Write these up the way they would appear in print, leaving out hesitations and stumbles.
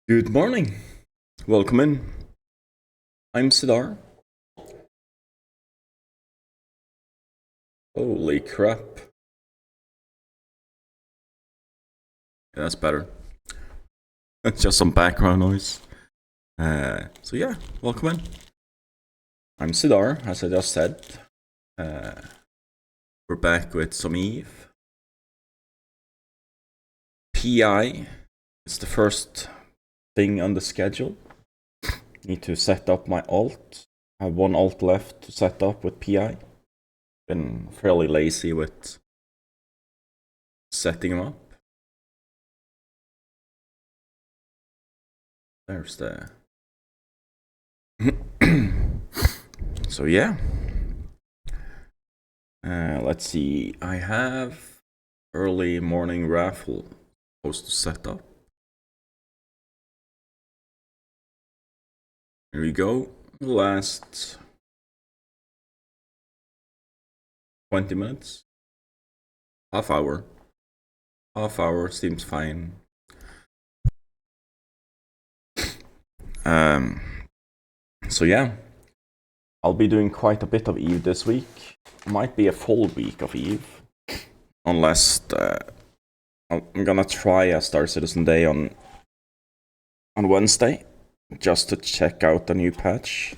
Good morning. Welcome in. I'm Sidar. Holy crap. Yeah, that's better. Just some background noise. So yeah, welcome in. I'm Sidar, as I just said. We're back with some Eve. PI is the first thing on the schedule. Need to set up my alt. I have one alt left to set up with PI. Been fairly lazy with setting them up. There's the... So yeah. Let's see. I have early morning raffle supposed to set up. Here we go. Last 20 minutes. Half hour. Half hour seems fine. So yeah, I'll be doing quite a bit of Eve this week. Might be a full week of Eve, unless I'm gonna try a Star Citizen Day on Wednesday, just to check out the new patch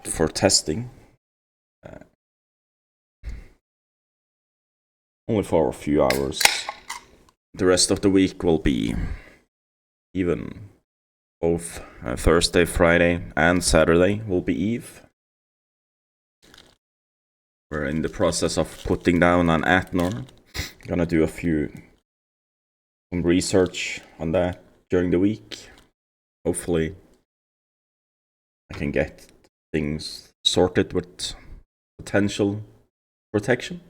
for testing. Only for a few hours. The rest of the week will be even. Both Thursday, Friday, and Saturday will be Eve. We're in the process of putting down an Atnor. Gonna do some research on that during the week. Hopefully, I can get things sorted with potential protection.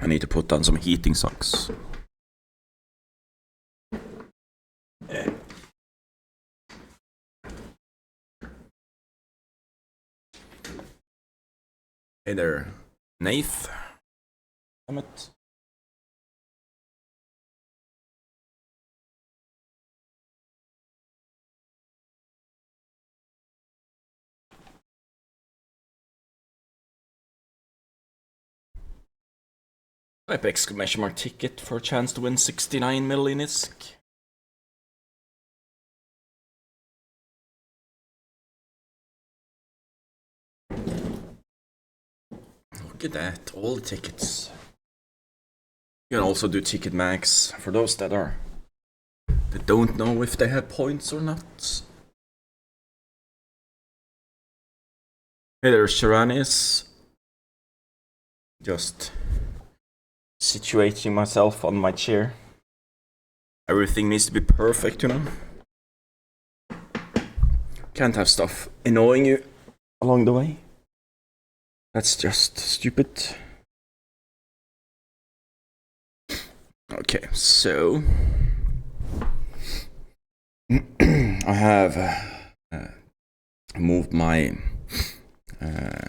I need to put down some heating socks. Hey there, Nath. Emmett. Type exclamation mark ticket for a chance to win 69 mil in ISK. Look at that, all the tickets. You can also do Ticket Max for those that don't know if they have points or not. Hey there, Shiranis. Just situating myself on my chair. Everything needs to be perfect, you know. Can't have stuff annoying you along the way. That's just stupid. Okay, so I have moved my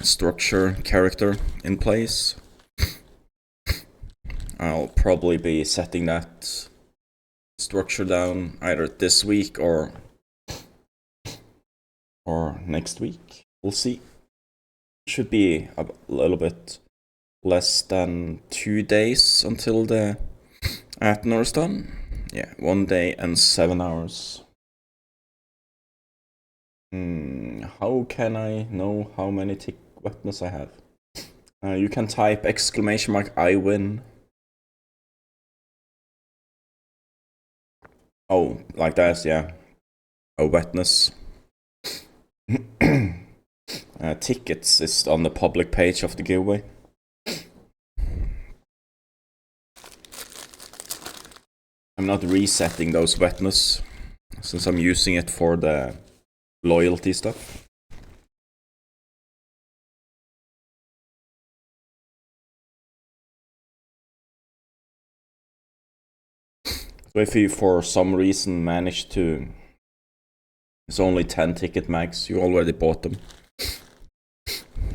structure character in place. I'll probably be setting that structure down either this week or next week. We'll see. Should be a little bit less than 2 days until the Atnor is done. Yeah, 1 day and 7 hours. How can I know how many tick weapons I have? You can type exclamation mark I win. Oh, like that, yeah. A wetness. Tickets is on the public page of the giveaway. I'm not resetting those wetness since I'm using it for the loyalty stuff. So if you for some reason manage to... It's only 10 ticket max, you already bought them.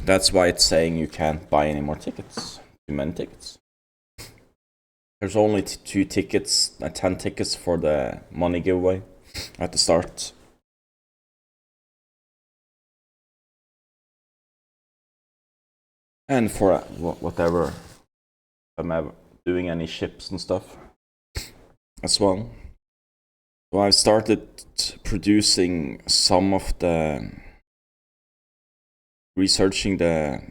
That's why it's saying you can't buy any more tickets. Too many tickets. There's only 2 tickets, 10 tickets for the money giveaway at the start. And for whatever, I'm ever doing any ships and stuff as well. So I've started producing some of the, researching the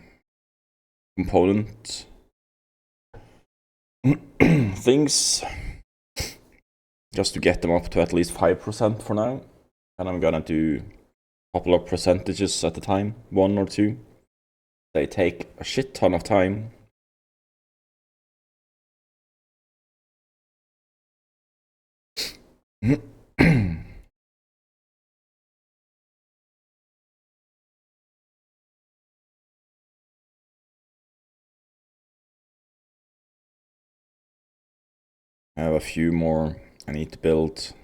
component things, just to get them up to at least 5% for now. And I'm gonna do a couple of percentages at a time, 1 or 2. They take a shit ton of time. I have a few more I need to build.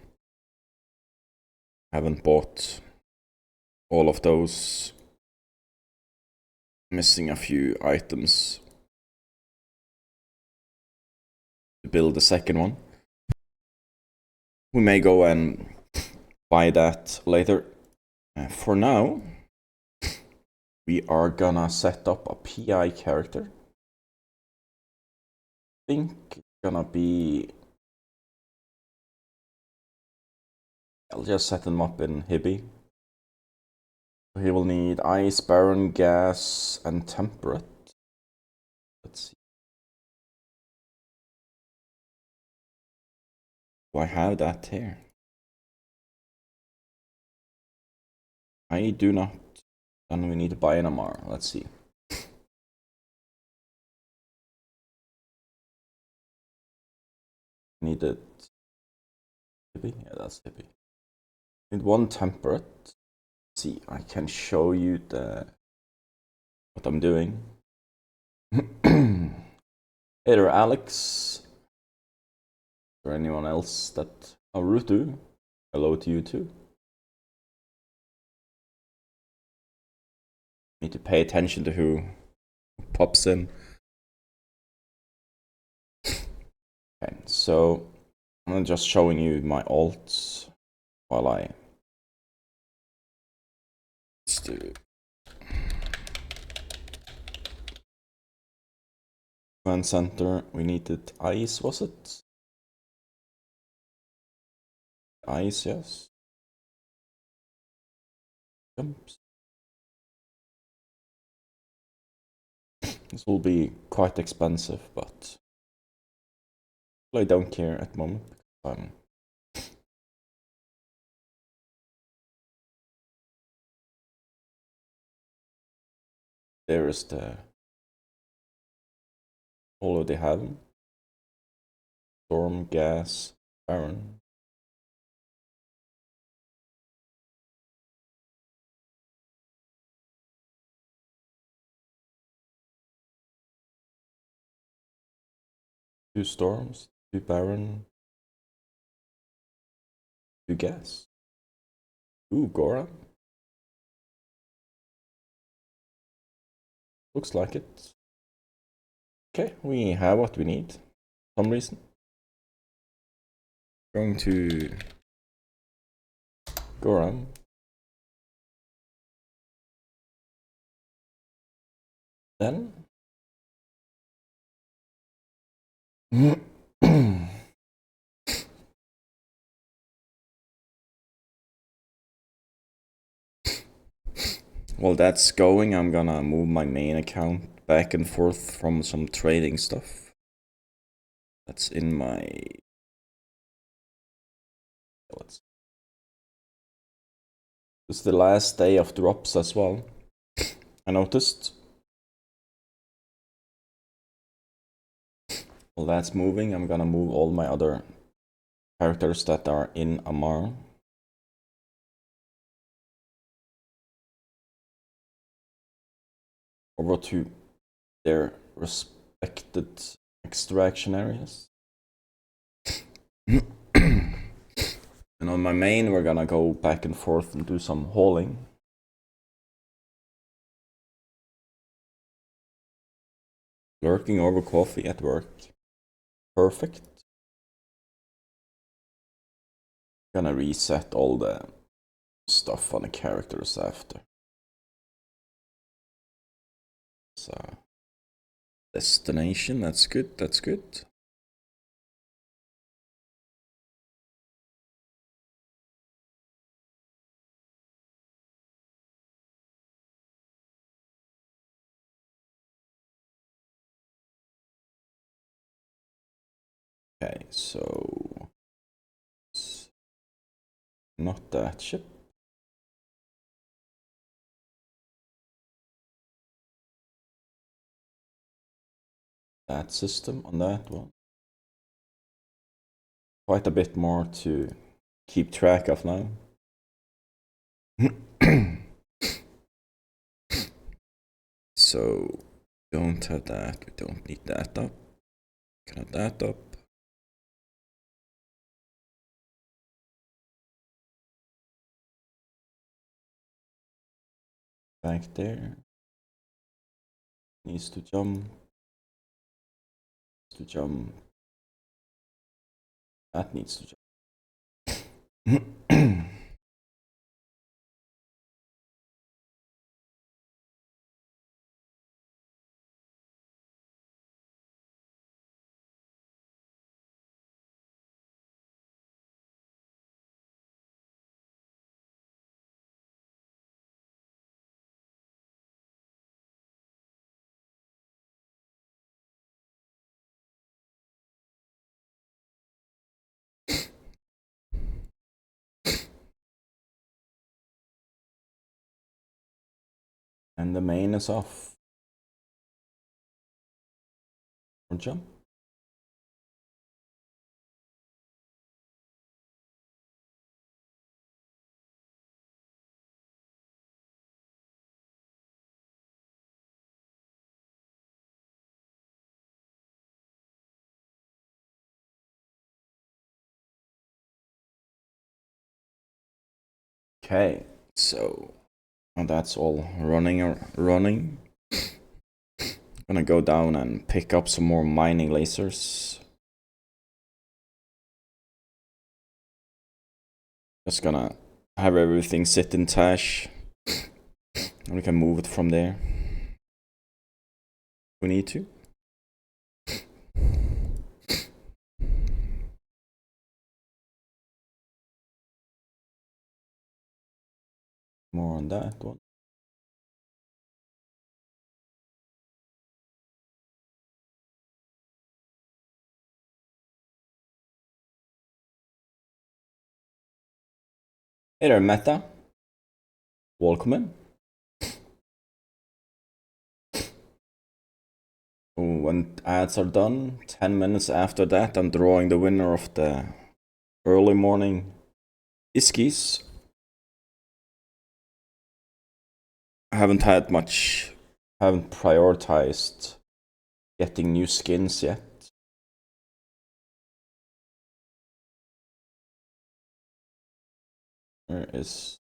Haven't bought all of those. Missing a few items to build the second one. We may go and buy that later. For now, we are gonna set up a PI character. I think it's gonna be... I'll just set him up in Hibby. He will need ice, barren, gas, and temperate. Let's see. Do I have that here? I do not. Then we need to buy an Amar. Let's see. Needed Hibby? Yeah, that's Hibby. Need 1 temperate. Let's see, I can show you what I'm doing. Hey there, Alex. Or anyone else that... Oh, Rutu. Hello to you too. Need to pay attention to who pops in. Okay, so I'm just showing you my alts while I... Let's do... Command center, we needed ice, was it? Ice, yes. Jumps. This will be quite expensive, but I don't care at the moment. There is the... Already have them. Storm, gas, barren. Two storms, 2 barren, 2 gas. Ooh, Gora. Looks like it. Okay, we have what we need. For some reason. Going to Goram. Then while that's going, I'm gonna move my main account back and forth from some trading stuff. That's in my... It's the last day of drops as well, I noticed. While that's moving, I'm gonna move all my other characters that are in Amar. Over to their respected extraction areas. And on my main, we're gonna go back and forth and do some hauling. Lurking over coffee at work. perfect. Gonna reset all the stuff on the characters after. So destination, that's good, that's good. Okay, so it's not that ship. That system on that one. Quite a bit more to keep track of now. So don't have that, we don't need that up. Can have that up. Back there. Needs to jump. Needs to jump. That needs to jump. And the main is off. Or jump. Okay, so that's all running. Gonna go down and pick up some more mining lasers. Just gonna have everything sit in Tash. And we can move it from there. We need to. More on that one. Hey there, Meta. Welcome in. When ads are done, 10 minutes after that, I'm drawing the winner of the early morning Iskis. I haven't prioritized getting new skins yet. Where is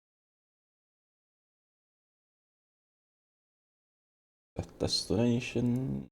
that destination?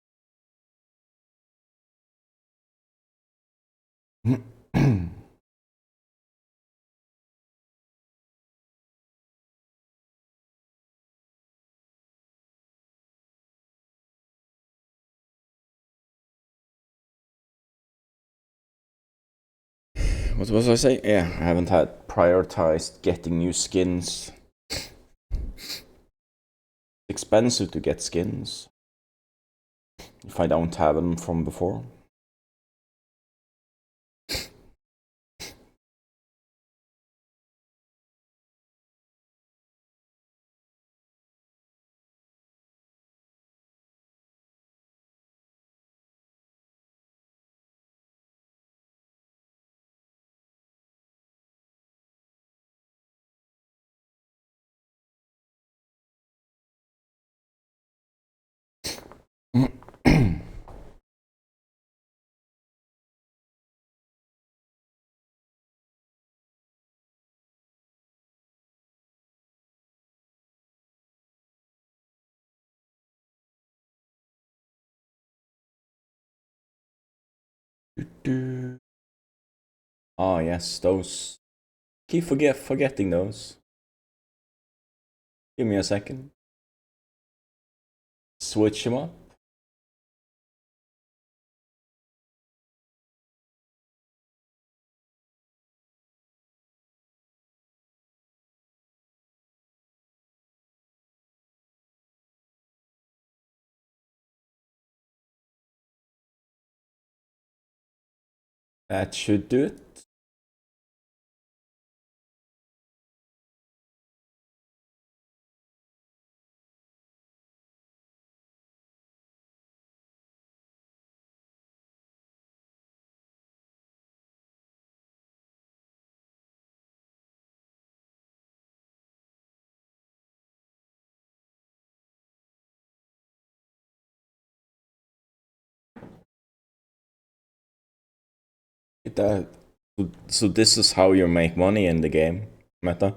What was I saying? Yeah, I haven't had prioritized getting new skins. It's expensive to get skins if I don't have them from before. Ah, yes, those. Keep forgetting those. Give me a second. Switch them up. That should do it. That. So this is how you make money in the game, Meta.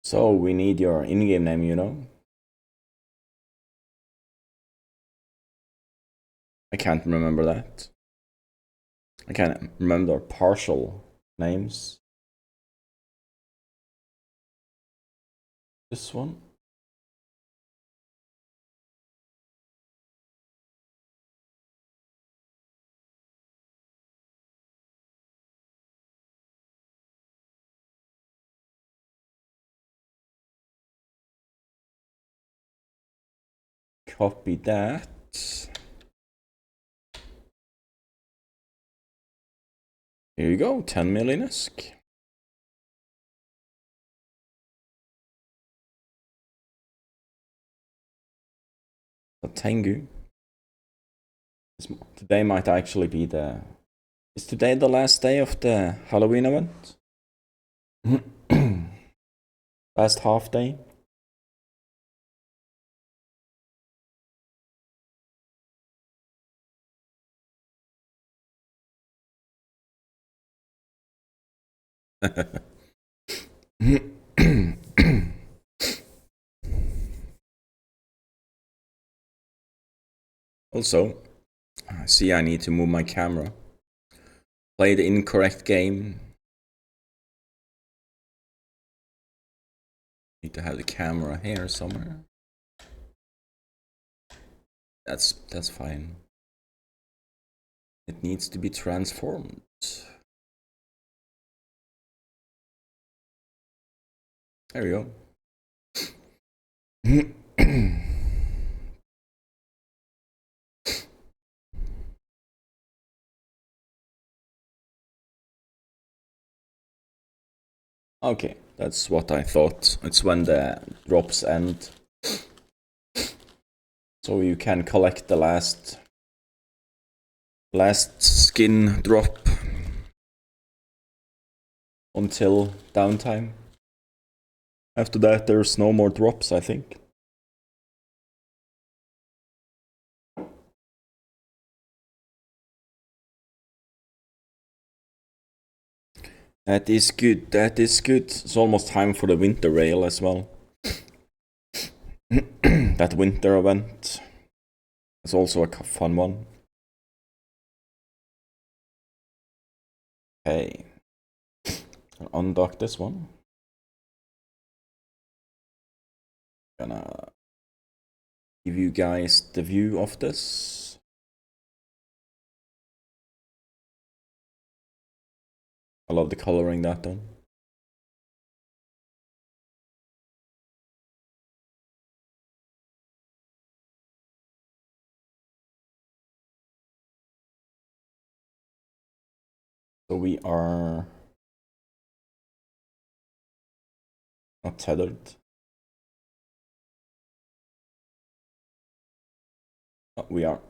So we need your in-game name, you know? I can't remember that. I can't remember partial names. This one. Copy that. Here you go, 10 million ISK. A Tengu. Today might actually be the... Is today the last day of the Halloween event? Last half day? Also, see, I need to move my camera. Play the incorrect game. Need to have the camera here somewhere. That's fine. It needs to be transformed. There we go. Okay, that's what I thought. It's when the drops end. So you can collect the last skin drop until downtime. After that, there's no more drops, I think. That is good, that is good. It's almost time for the winter rail as well. That winter event is also a fun one. Okay. Undock this one. Gonna give you guys the view of this. I love the coloring that done. So we are not tethered. Oh, we are.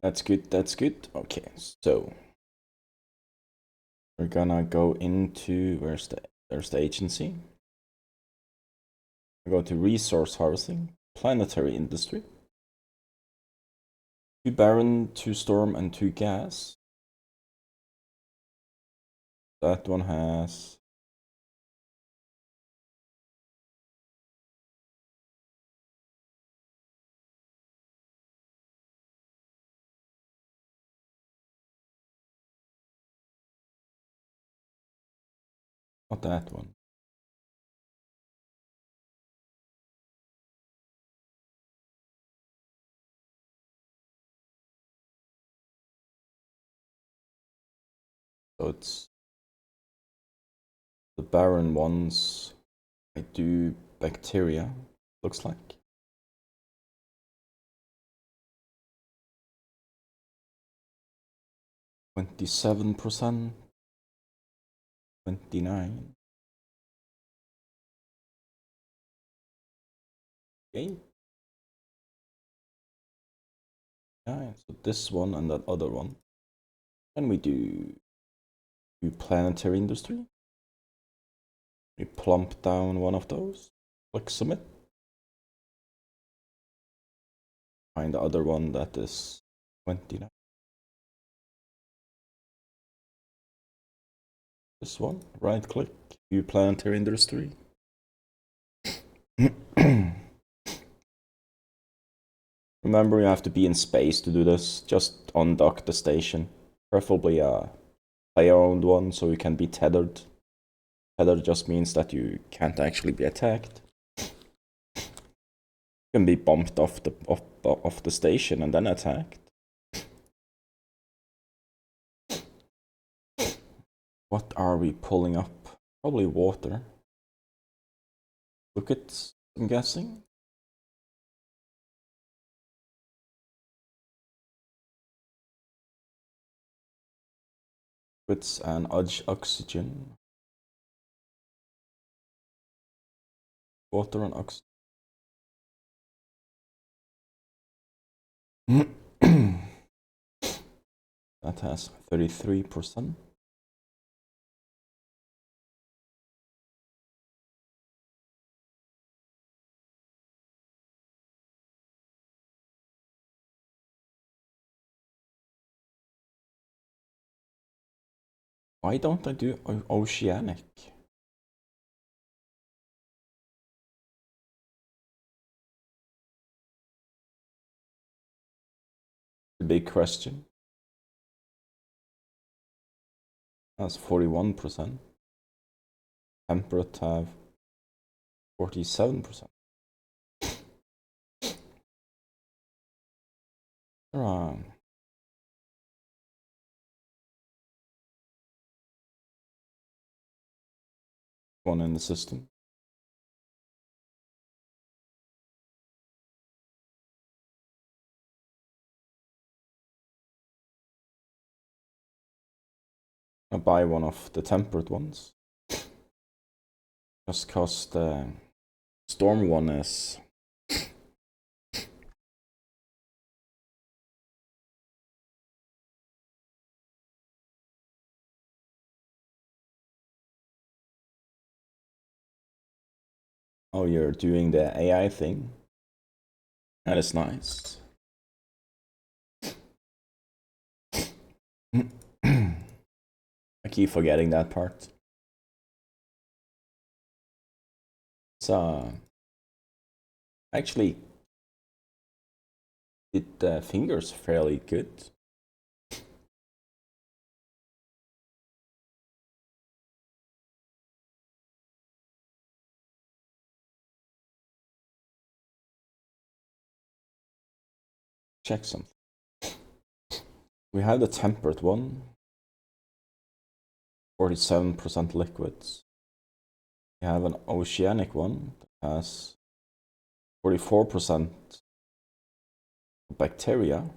That's good, that's good. Okay, so we're gonna go into there's the agency. I go to resource harvesting, planetary industry. 2 barren, 2 storm, and 2 gas. That one has not that one. So it's the barren ones. I do bacteria, looks like. %, 29. Okay. Yeah, so this one and that other one. Then we do planetary industry. We plump down one of those. Click submit. Find the other one that is 29. This one, right click, view planetary industry. Remember, you have to be in space to do this. Just undock the station. Preferably a player-owned one, so you can be tethered. Tethered just means that you can't actually be attacked. You can be bumped off the station and then attacked. What are we pulling up? Probably water. Look at, I'm guessing. It's an oxygen. Water and oxygen. That has 33%. Why don't I do oceanic? The big question. That's 41%. Temperate have 47%. Wrong. One in the system. I'll buy one of the temperate ones. Just cause the storm one is oh, you're doing the AI thing. That is nice. I keep forgetting that part. So, actually, did the fingers fairly good. Check something. We have the temperate one, 47% liquids. We have an oceanic one that has 44% bacteria.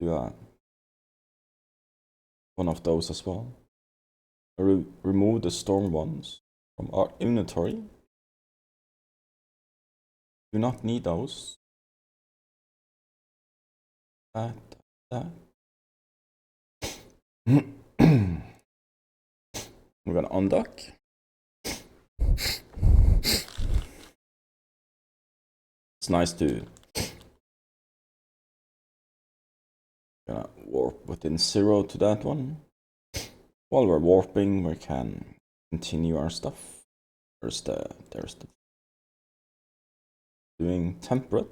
Do one of those as well. Remove the storm ones from our inventory. Do not need those. That. We're gonna undock. It's nice to gonna warp within 0 to that one. While we're warping, we can continue our stuff. There's the doing temperate.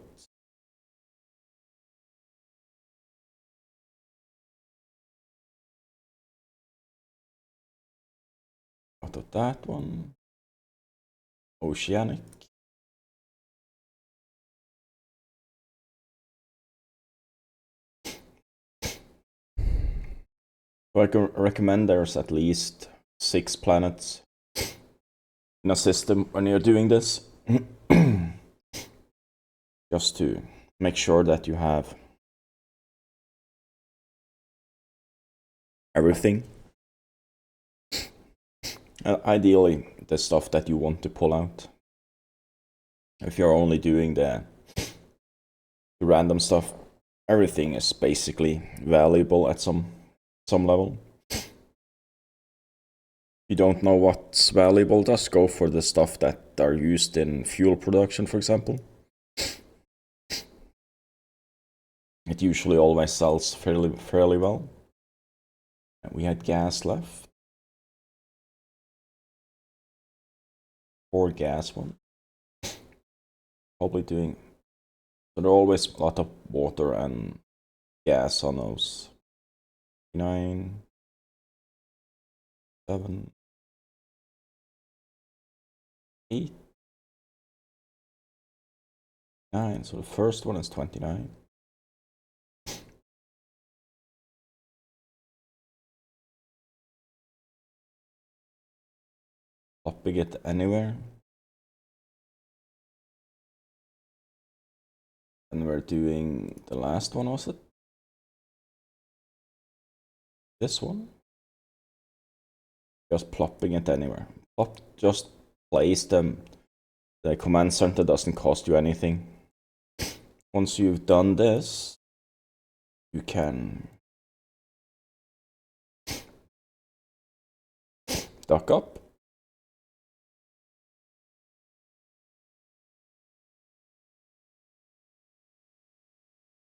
Out of that one. Oceanic. So I can recommend there's at least 6 planets in a system when you're doing this. Just to make sure that you have everything. Ideally, the stuff that you want to pull out. If you're only doing the random stuff, everything is basically valuable at some level. If you don't know what's valuable, just go for the stuff that are used in fuel production, for example. It usually always sells fairly well. We had gas left. 4 gas one. Probably doing. So there are always a lot of water and gas on those. 9, 7, 8, 9. So the first one is 29. Popping it anywhere. And we're doing the last one, was it? This one? Just plopping it anywhere. Just place them. The command center doesn't cost you anything. Once you've done this, you can dock up.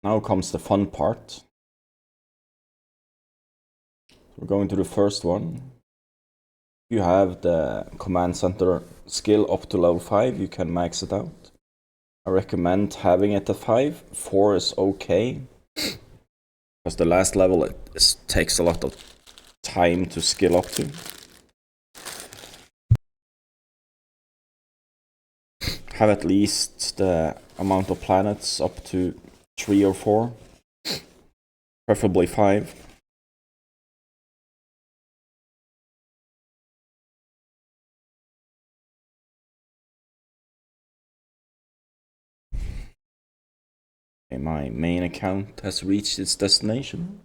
Now comes the fun part. We're going to the first one. If you have the command center skill up to level 5, you can max it out. I recommend having it at 5. 4 is okay. Because the last level it takes a lot of time to skill up to. Have at least the amount of planets up to 3 or 4. Preferably 5. Okay, my main account has reached its destination.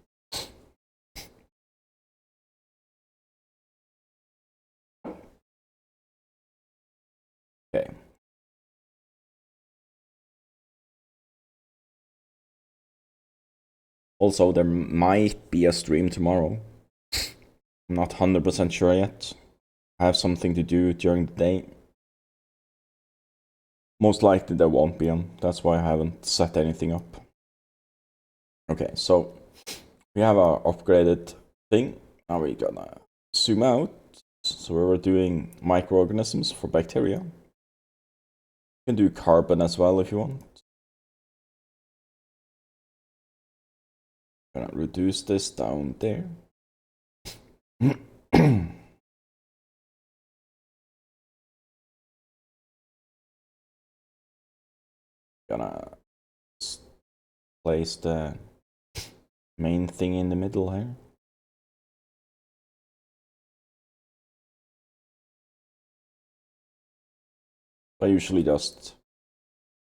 Okay. Also, there might be a stream tomorrow. I'm not 100% sure yet. I have something to do during the day. Most likely there won't be one. That's why I haven't set anything up. Okay, so we have our upgraded thing. Now we're gonna zoom out. So we were doing microorganisms for bacteria. You can do carbon as well if you want. Gonna reduce this down there. Gonna place the main thing in the middle here. I usually just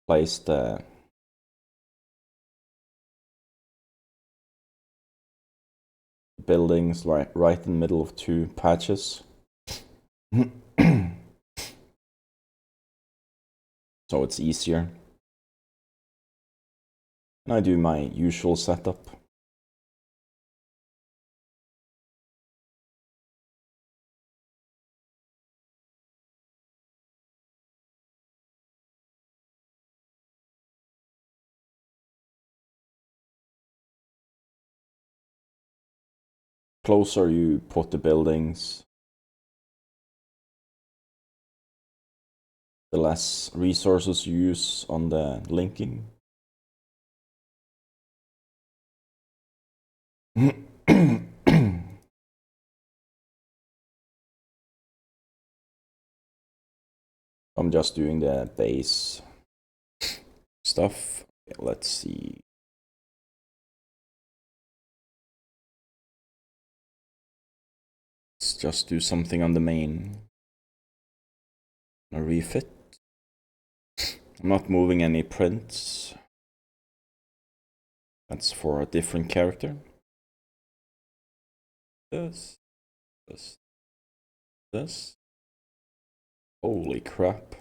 place the buildings right in the middle of 2 patches. So it's easier. And I do my usual setup. closer you put the buildings, the less resources you use on the linking. I'm just doing the base stuff. Let's see. Let's just do something on the main. A refit. I'm not moving any prints. That's for a different character. This. Holy crap.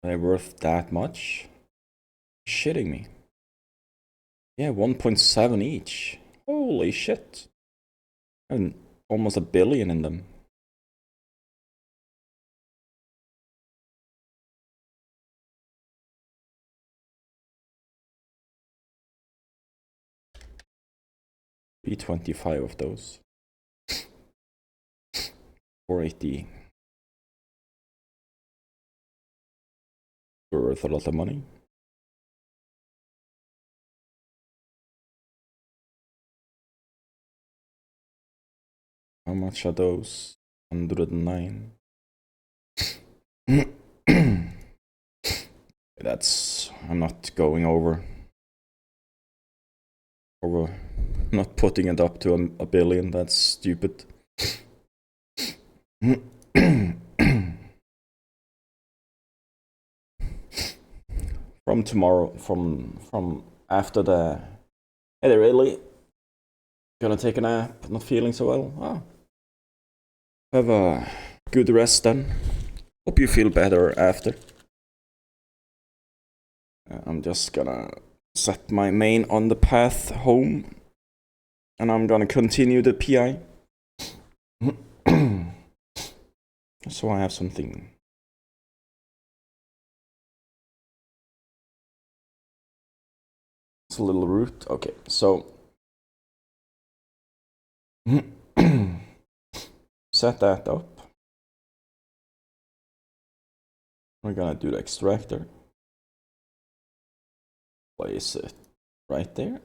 Are they worth that much? Shitting me. Yeah, 1.7 each. Holy shit. And almost $1 billion in them. $325 of those. 480. Worth a lot of money. How much are those? 109. That's... I'm not going over. Not putting it up to a billion. That's stupid. From tomorrow, from after the... Hey, they're really gonna take a nap, not feeling so well. Oh. Have a good rest then. Hope you feel better after. I'm just gonna set my main on the path home. And I'm gonna continue the PI. So I have something. It's a little root. Okay, so set that up. We're gonna do the extractor. Place it right there.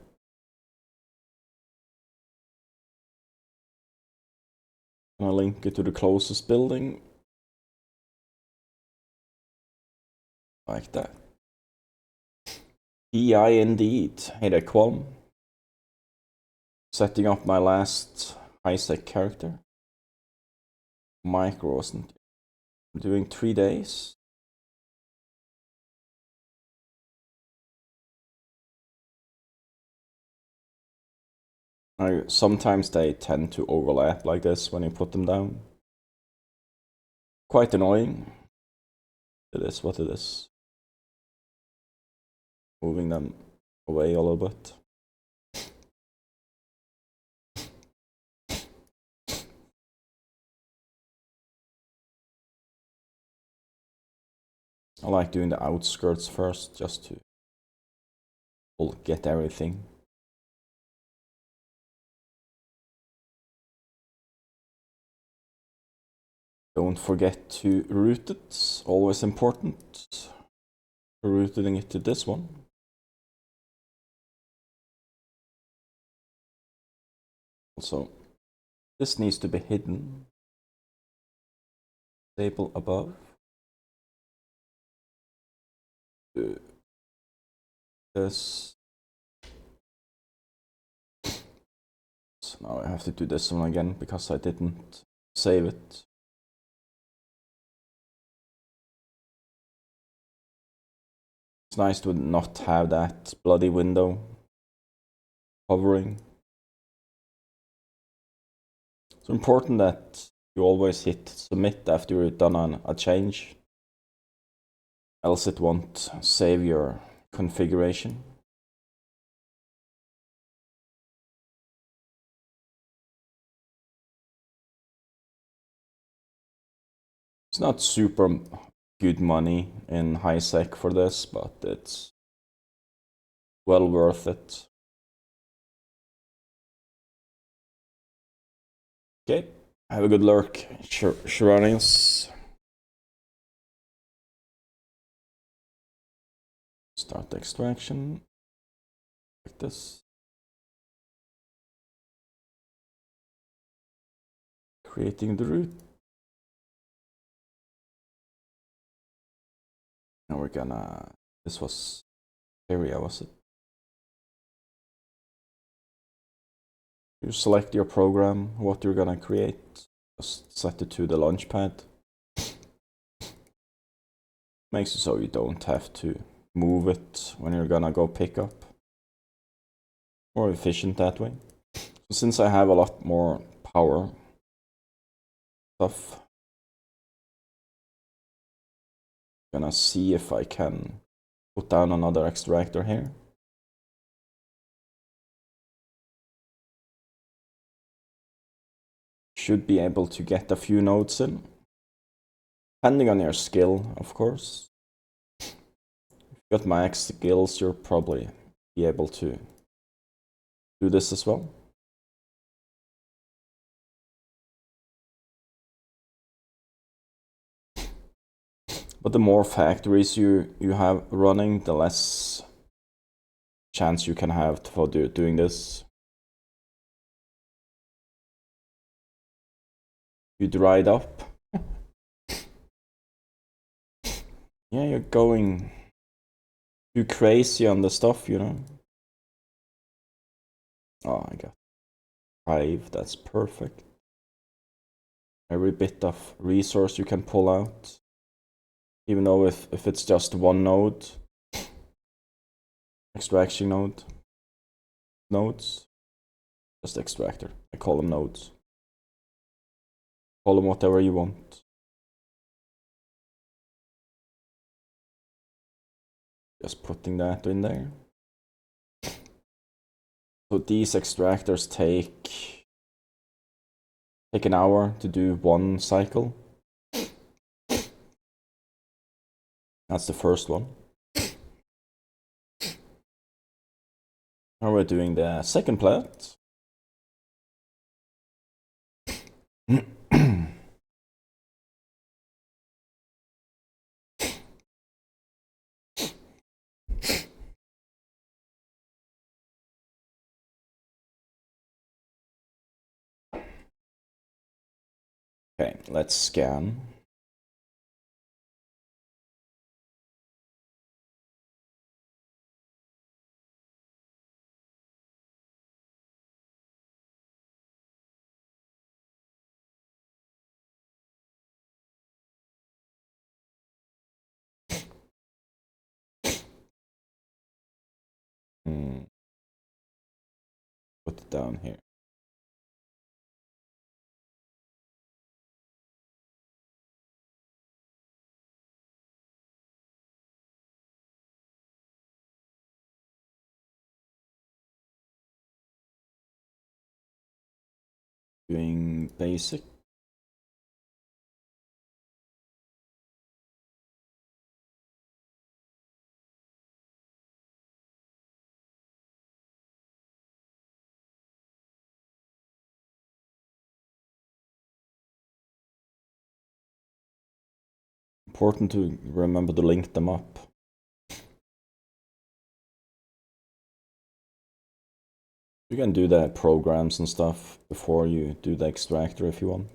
Gonna link it to the closest building. Like that. PI indeed. Hey there, Qualm. Setting up my last high-sec character. Mike Rosen. I'm doing 3 days. Sometimes they tend to overlap like this when you put them down. Quite annoying. It is what it is. Moving them away a little bit. I like doing the outskirts first, just to get everything. Don't forget to route it, always important. Routing it to this one. Also, this needs to be hidden. Table above. This. So now I have to do this one again because I didn't save it. It's nice to not have that bloody window hovering. It's important that you always hit submit after you've done a change, else it won't save your configuration. It's not super good money in high sec for this, but it's well worth it. Okay, have a good lurk, Sharanius. Start the extraction like this. Creating the root. Now we're gonna, this was area, was it? You select your program, what you're gonna create. Just set it to the launchpad. Makes it so you don't have to move it when you're gonna go pick up. More efficient that way. So since I have a lot more power stuff, I'm gonna see if I can put down another extractor here. Should be able to get a few nodes in. Depending on your skill, of course. If you've got max skills, you'll probably be able to do this as well. But the more factories you have running, the less chance you can have for doing this. You dried up. Yeah, you're going too crazy on the stuff, you know. Oh, I got 5, that's perfect. Every bit of resource you can pull out. Even though if it's just one node. Extraction nodes. Just extractor. I call them nodes. Call them whatever you want. Just putting that in there. So these extractors take an hour to do one cycle. That's the first one. Now we're doing the second plant. Okay, let's scan. Put it down here. Doing basic. Important to remember to link them up. You can do the programs and stuff before you do the extractor if you want.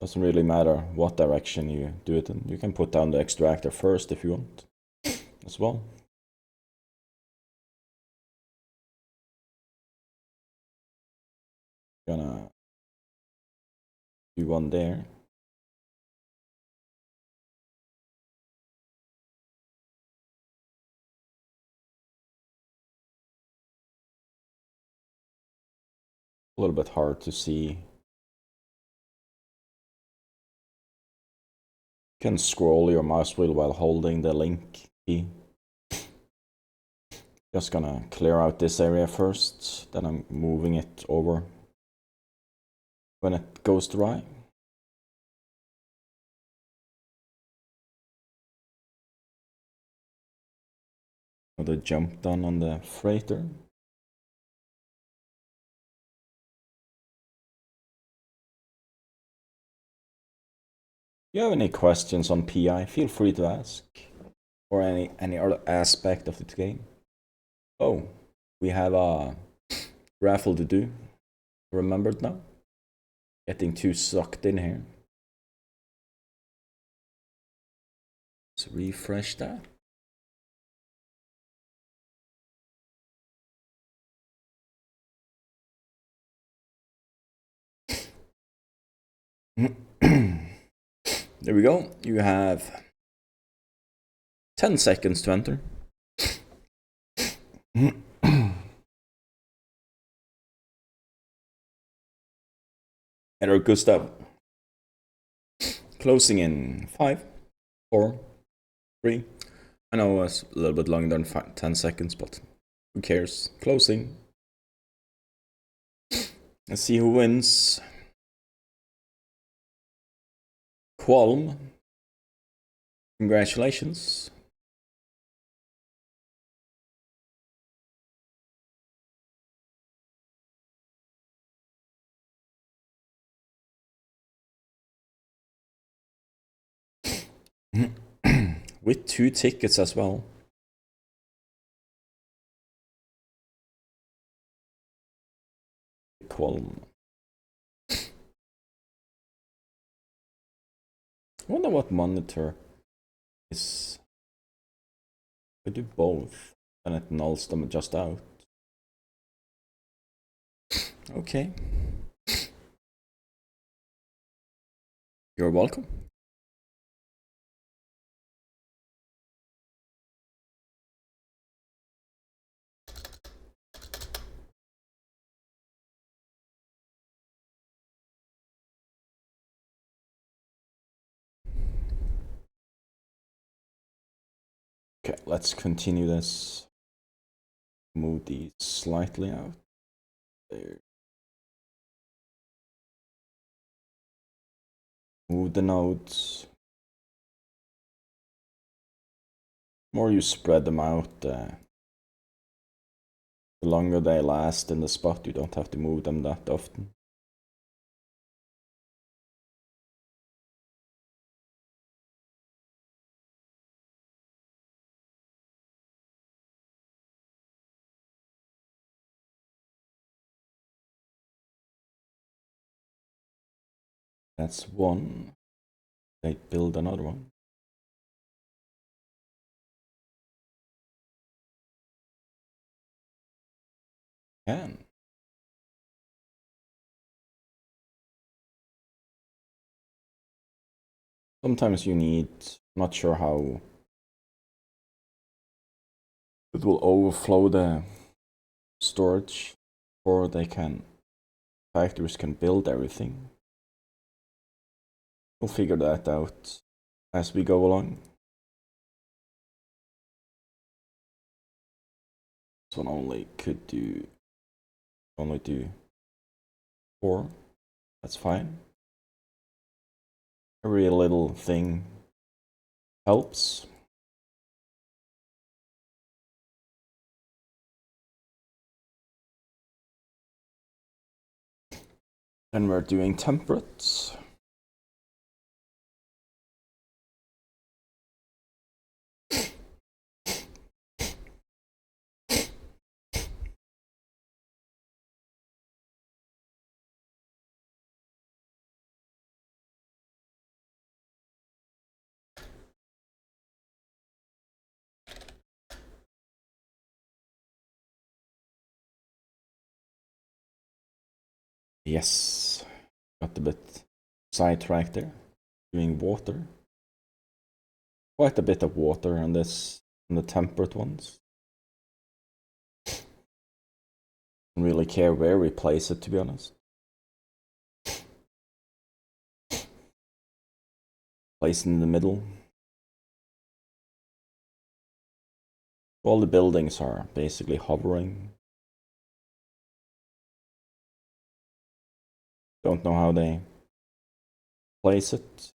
Doesn't really matter what direction you do it in. You can put down the extractor first if you want as well. Gonna do one there. A little bit hard to see. You can scroll your mouse wheel while holding the link key. Just gonna clear out this area first, then I'm moving it over when it goes dry. The jump done on the freighter. you have any questions on PI, feel free to ask. Or any other aspect of the game. Oh, we have a raffle to do. Remembered now? Getting too sucked in here. Let's refresh that. There we go. You have 10 seconds to enter. Enter Gustav. Closing in 5, 4, 3. I know it's a little bit longer than 10 seconds, but who cares? Closing. Let's see who wins. Qualm. Congratulations. With 2 tickets as well. Qualm. I wonder what monitor is. We do both, and it nulls them just out. Okay. You're welcome. Okay, let's continue this. Move these slightly out. There. Move the nodes. The more you spread them out, the longer they last in the spot. You don't have to move them that often. That's one. They build another one. Can. Sometimes you need, not sure how it will overflow the storage, or factories can build everything. We'll figure that out as we go along. This one only do 4. That's fine. Every little thing helps. Then we're doing temperates. Yes, got a bit sidetracked there. Doing water. Quite a bit of water on this, on the temperate ones. Don't really care where we place it, to be honest. Place it in the middle. All the buildings are basically hovering. Don't know how they place it.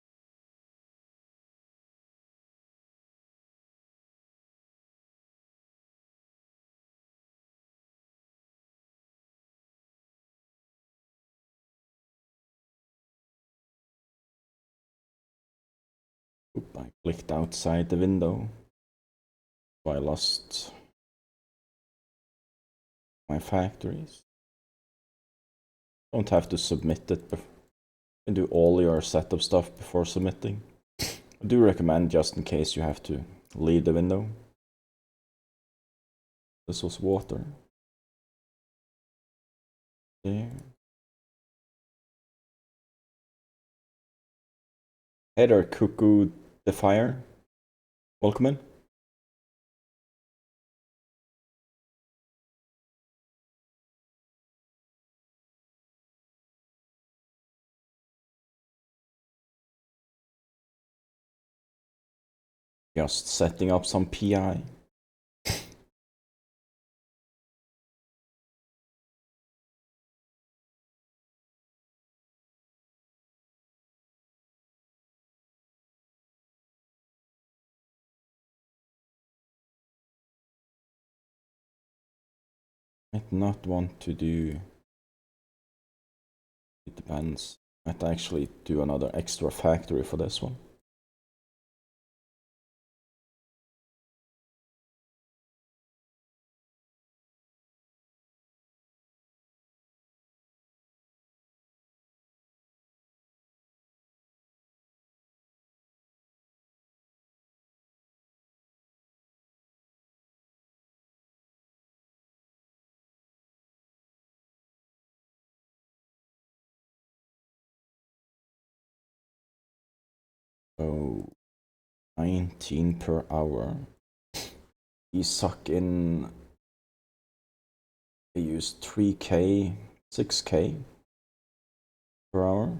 Oop, I clicked outside the window. So I lost my factories. Don't have to submit it. You can do all your setup stuff before submitting. I do recommend just in case you have to leave the window. This was water. There. Hey there, Cuckoo the Fire. Welcome in. Just setting up some PI. Might not want to do. It depends. Might actually do another extra factory for this one. So 19 per hour. You suck in. They use 3k, 6k per hour.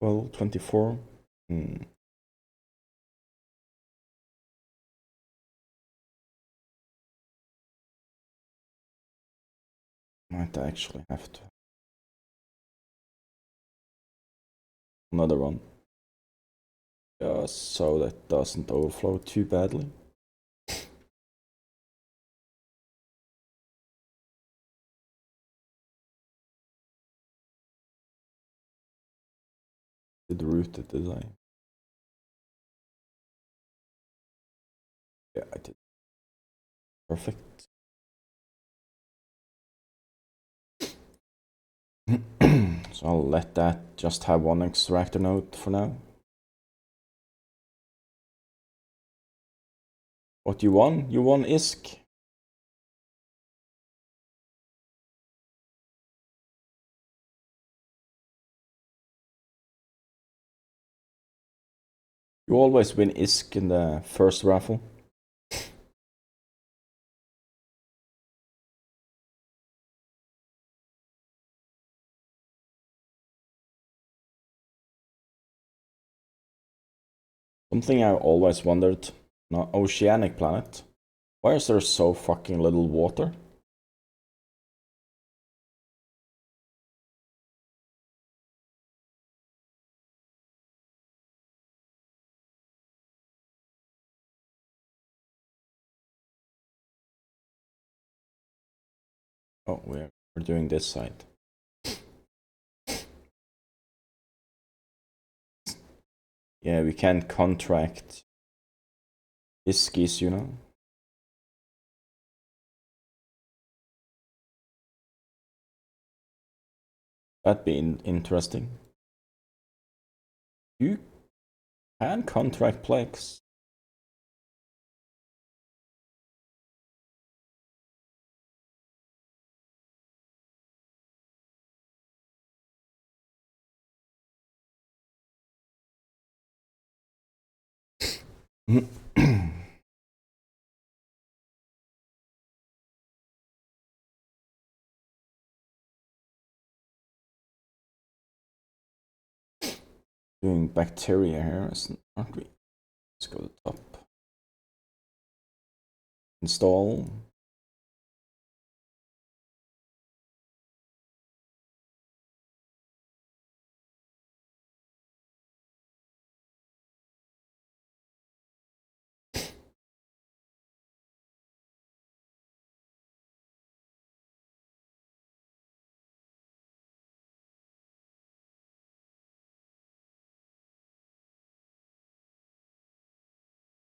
Well, 24. Might actually have to. Another one. Just so that doesn't overflow too badly. Did root it, did I? Yeah, I did. Perfect. So I'll let that just have one extractor node for now. What you won? You won ISK. You always win ISK in the first raffle. Something I always wondered, not oceanic planet. Why is there so fucking little water? Oh, we're doing this side. Yeah, we can't contract ISKs, you know? That'd be interesting. You can contract Plex. Doing bacteria here, aren't we? Let's go to the top. Install.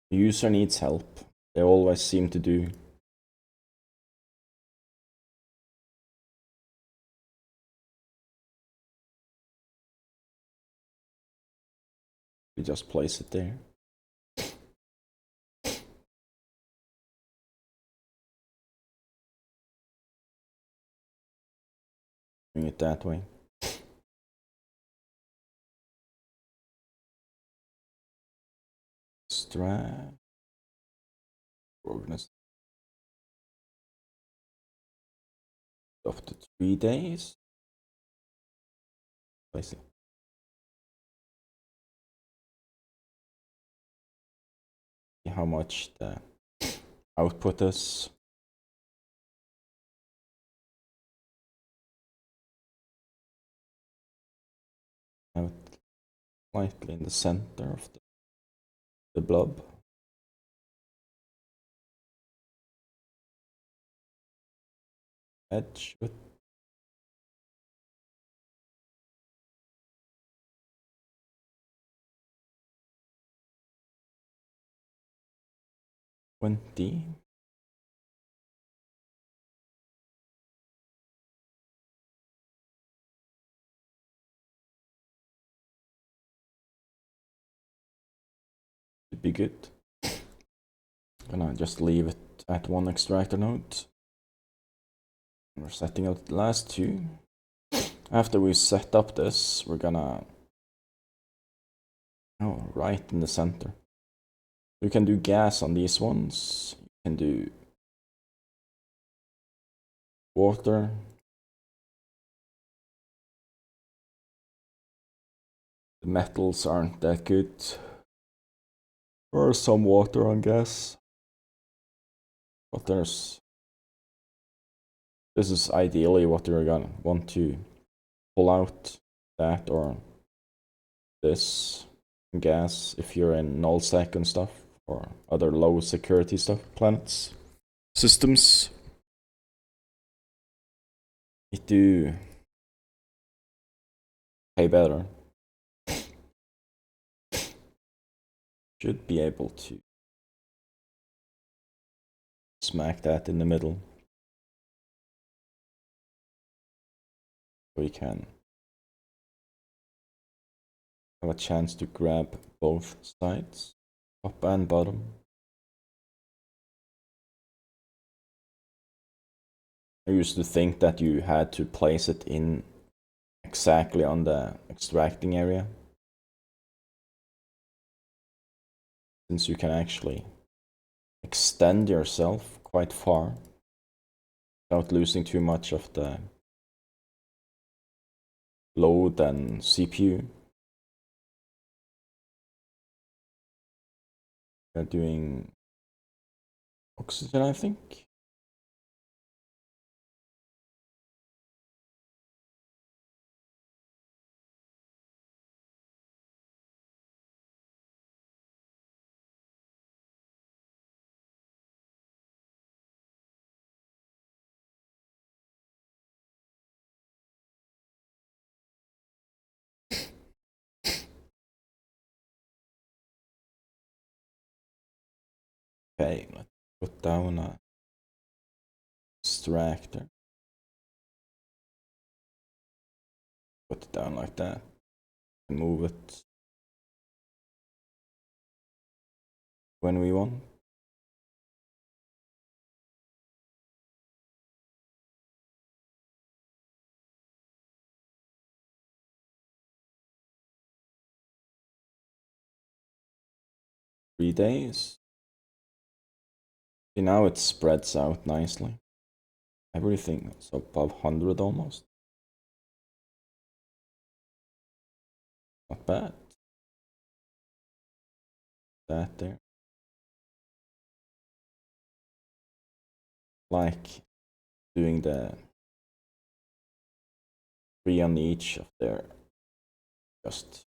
The user needs help. They always seem to do. We just place it there. Bring it that way. Extract. Organize. After 3 days. Place it. See how much the output is. Out slightly in the center of the blob. Edge with $20. Should be good. Gonna just leave it at one extractor node. We're setting out the last two. After we set up this, we're gonna right in the center. You can do gas on these ones. You can do water. The metals aren't that good. Or some water on gas. But this is ideally what you're gonna want to pull out, that or this gas if you're in nullsec and stuff, or other low security stuff, planets, systems. Need to pay better. Should be able to smack that in the middle. We can have a chance to grab both sides, top and bottom. I used to think that you had to place it in exactly on the extracting area, since you can actually extend yourself quite far without losing too much of the load and CPU. We're doing oxygen, I think. Okay, let's put down a extractor. Put it down like that. Move it when we want. Three days. See, now it spreads out nicely. Everything is above 100 almost. Not bad. That there. Like doing the 3 on each of their, just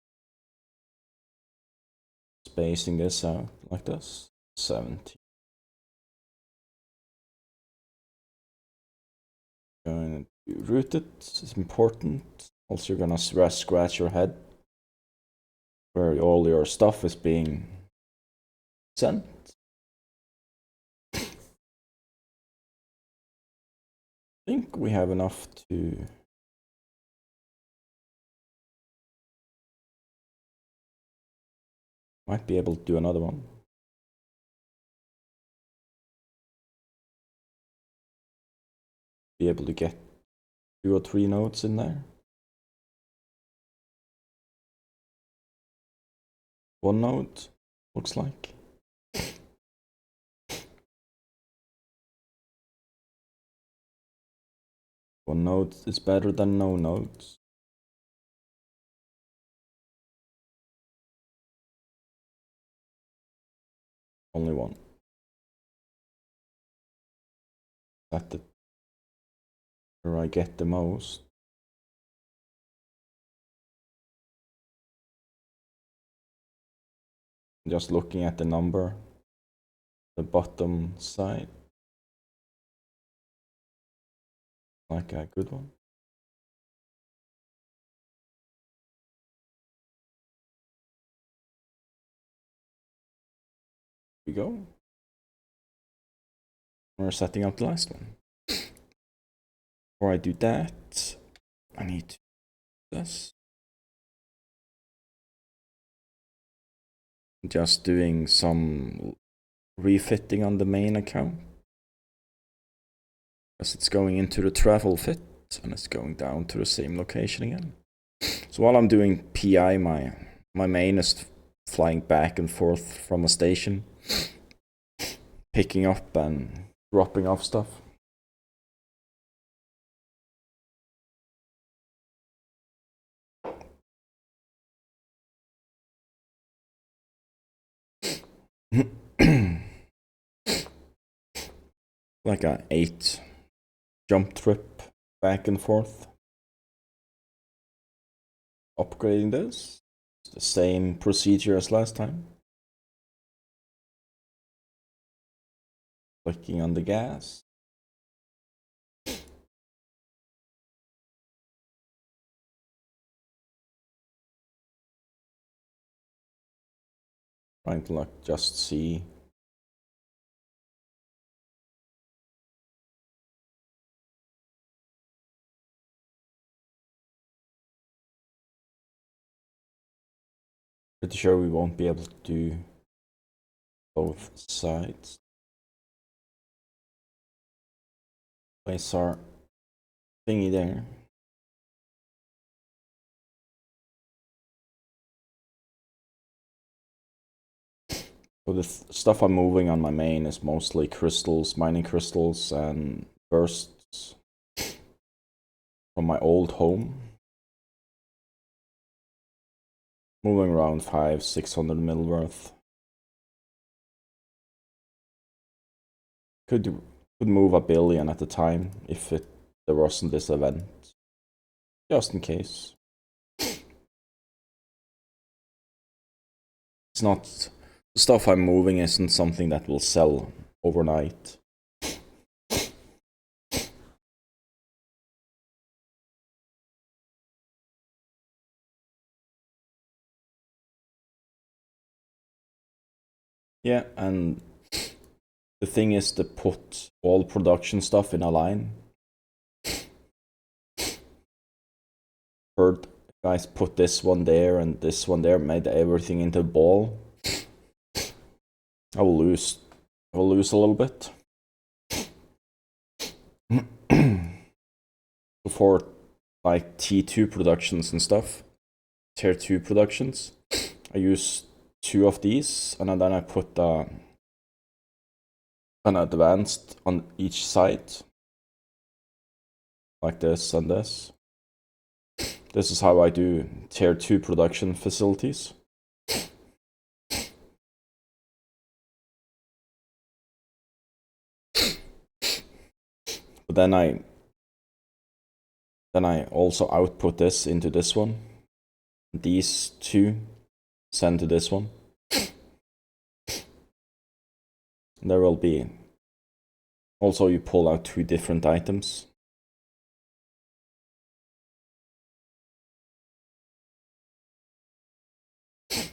spacing this out like this. 70. Going to root it. It's important. Also, you're gonna scratch your head where all your stuff is being sent. I think we have enough to might be able to do another one. Be able to get 2 or 3 nodes in there. 1 node, looks like. One node is better than no nodes. Only one. That's where I get the most. Just looking at the number, the bottom side, like a good one. Here we go. We're setting up the last one. Before I do that, I need to do this. Just doing some refitting on the main account. As it's going into the travel fit and it's going down to the same location again. So while I'm doing PI, my main is flying back and forth from a station, picking up and dropping off stuff. Like a 8 jump trip back and forth. Upgrading this. It's the same procedure as last time. Clicking on the gas. Trying to like just see. Pretty sure we won't be able to do both sides. Place our thingy there. So the stuff I'm moving on my main is mostly crystals, mining crystals, and bursts from my old home. Moving around 500-600 mil worth. Could move 1 billion at a time if there wasn't this event. Just in case. It's not... The stuff I'm moving isn't something that will sell overnight. Yeah, and the thing is to put all production stuff in a line. Heard guys put this one there and this one there, made everything into a ball. I will lose a little bit. For like T2 productions and stuff, tier 2 productions, I use 2 of these, and then I put an advanced on each side, like this and this. This is how I do tier 2 production facilities. But then I also output this into this one. These 2 send to this one. There will be... Also, you pull out 2 different items. I'm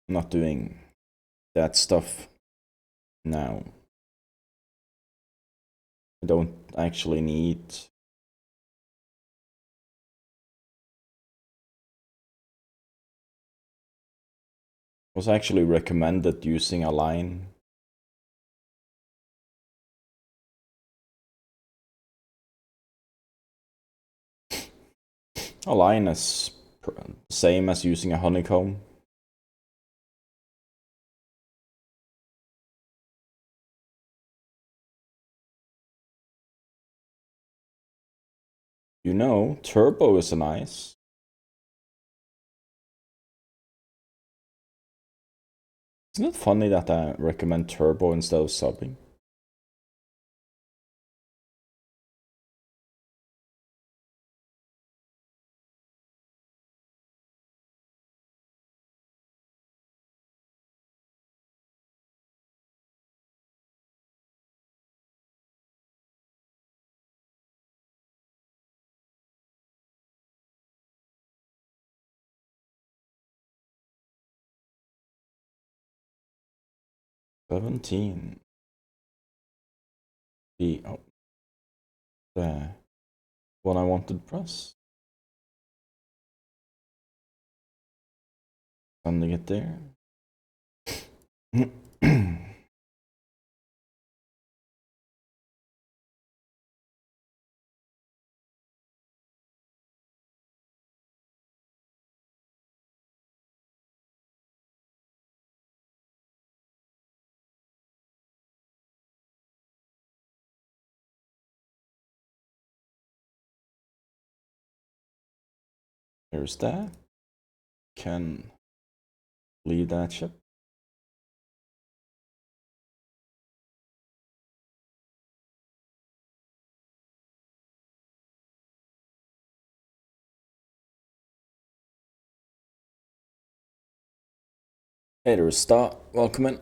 not doing that stuff now. I don't actually need was actually recommended using Align. Align is same as using a honeycomb. You know, Turbo is nice. Isn't it funny that I recommend Turbo instead of subbing? $17. The one I wanted to press. Sending it there. There's that. Can leave that ship. Hey, there's Star. Welcome in.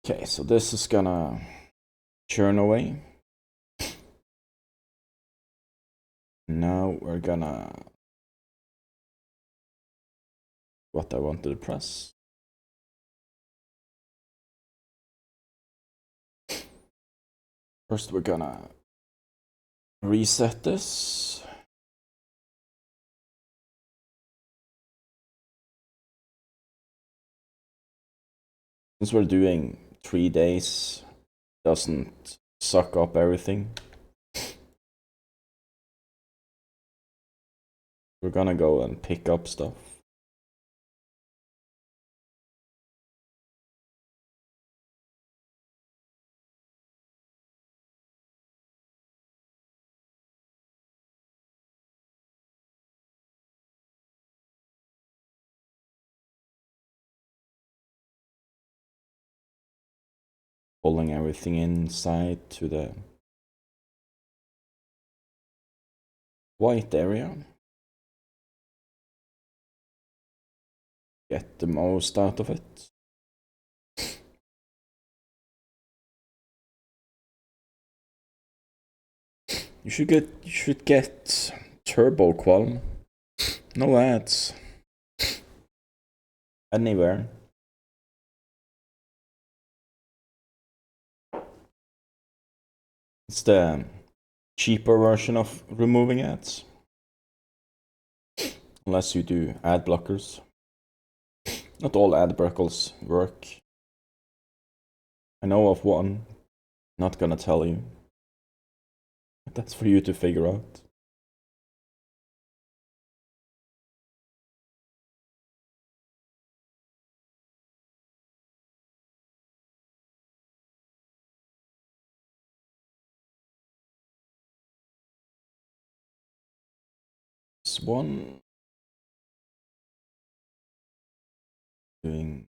Okay, so this is gonna churn away. Now we're gonna what I wanted to press. First, we're gonna reset this. Since we're doing 3 days, doesn't suck up everything. We're gonna go and pick up stuff. Pulling everything inside to the white area. Get the most out of it. You should get Turbo Qualm. No ads. Anywhere. It's the cheaper version of removing ads. Unless you do ad blockers. Not all ad blockers work. I know of one. Not gonna tell you. That's for you to figure out. This one doing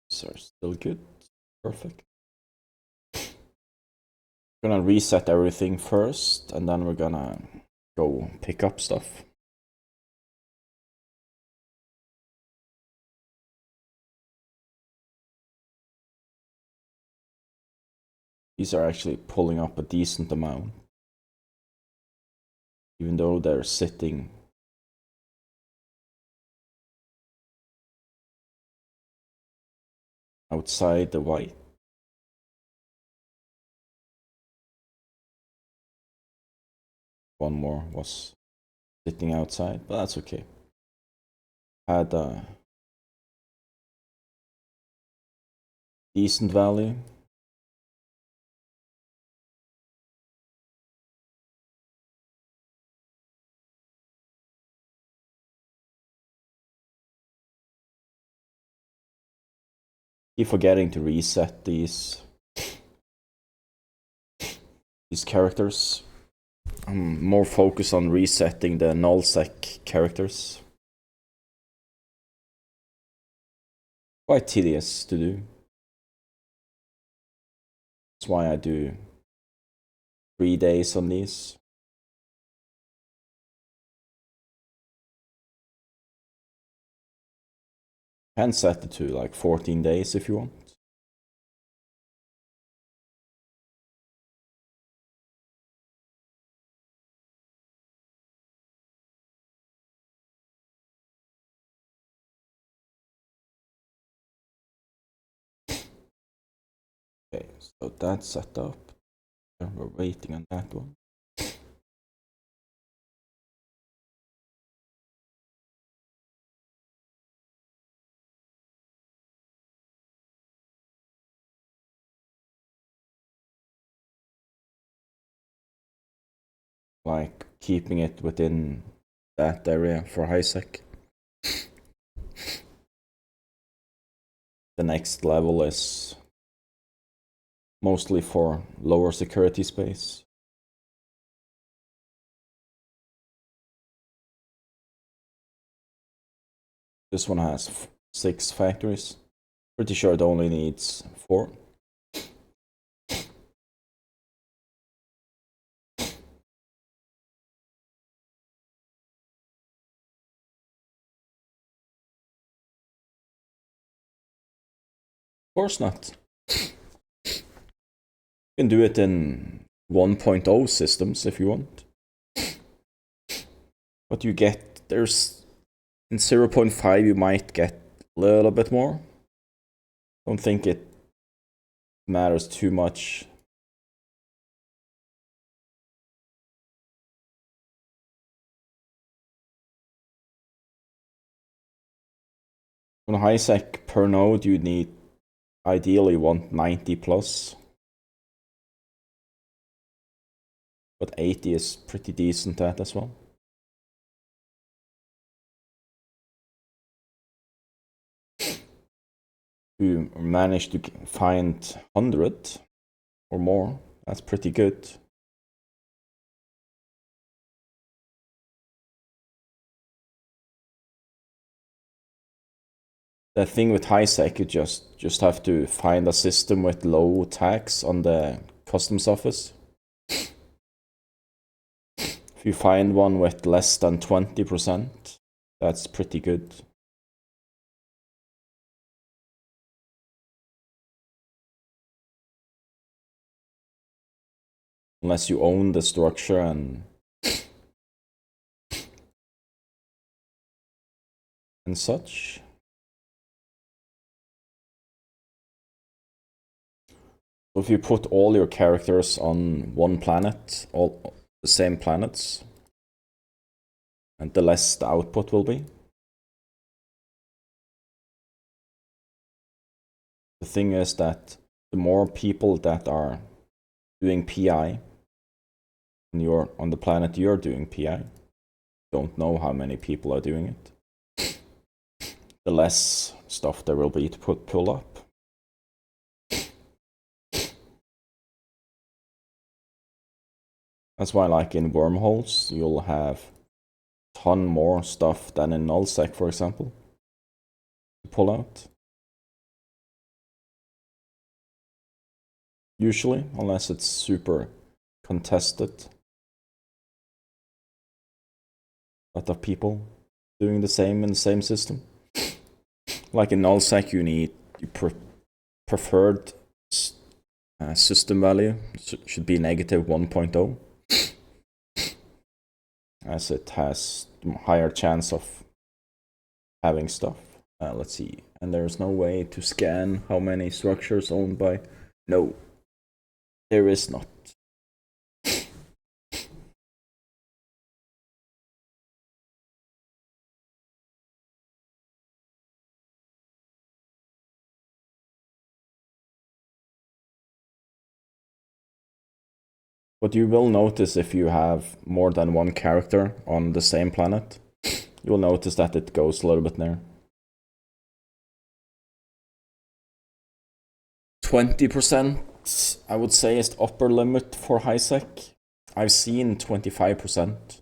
still good. Perfect. Gonna reset everything first, and then we're gonna go pick up stuff. These are actually pulling up a decent amount, even though they're sitting outside the white. One more was sitting outside, but that's okay. Had a decent value. Keep forgetting to reset these characters. I'm more focused on resetting the nullsec characters. Quite tedious to do. That's why I do 3 days on these. Can set it to like 14 days if you want. Okay, so that's set up. We're waiting on that one. Like keeping it within that area for HiSec. The next level is mostly for lower security space. This one has 6 factories. Pretty sure it only needs 4. Of course not. You can do it in 1.0 systems if you want. But you get, there's, in 0.5 you might get a little bit more. Don't think it matters too much. On HiSec per node you need ideally 190 plus. But 80 is pretty decent at as well. You manage to find 100 or more, that's pretty good. The thing with HiSec, you just have to find a system with low tax on the customs office. If you find one with less than 20%, that's pretty good. Unless you own the structure and such. So if you put all your characters on one planet, all the same planets, and the less the output will be. The thing is that the more people that are doing PI, and you're on the planet you're doing PI, don't know how many people are doing it, the less stuff there will be to pull up. That's why, like in wormholes, you'll have a ton more stuff than in nullsec, for example, to pull out. Usually, unless it's super contested. A lot of people doing the same in the same system. Like in nullsec, you need preferred system value should be negative 1.0, as it has higher chance of having stuff. Let's see. And there's no way to scan how many structures owned by... No, there is not. But you will notice if you have more than one character on the same planet, you'll notice that it goes a little bit there. 20%, I would say, is the upper limit for high sec. I've seen 25%.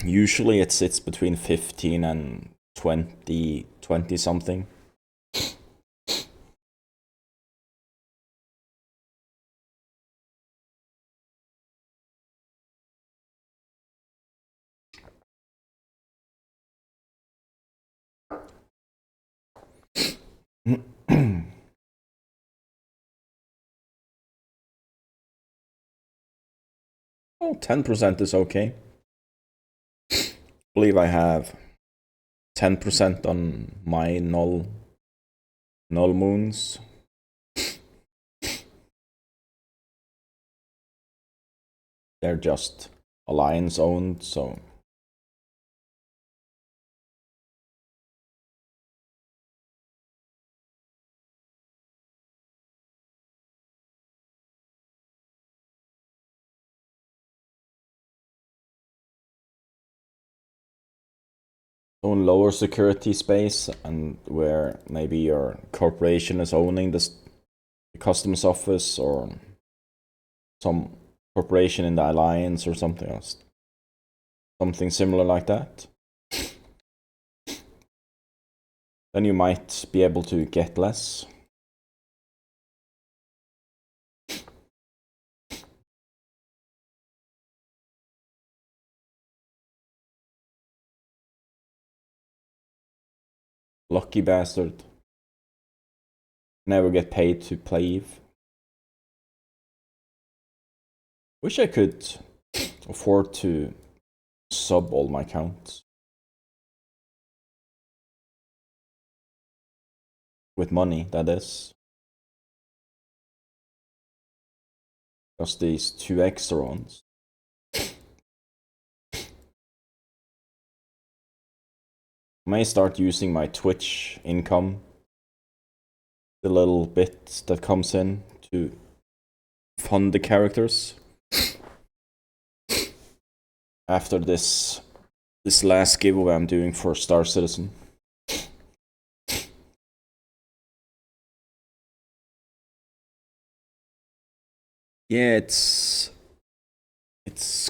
Usually it sits between 15 and 20 something. Oh, 10% is okay. I believe I have 10% on my null moons. They're just alliance owned, so own lower security space, and where maybe your corporation is owning the customs office or some corporation in the alliance or something else. Something similar like that. Then you might be able to get less. Lucky bastard. Never get paid to play Eve. Wish I could afford to sub all my counts. With money, that is. Just these 2 extra ones. I may start using my Twitch income, the little bit that comes in, to fund the characters. After this last giveaway I'm doing for Star Citizen. Yeah, it's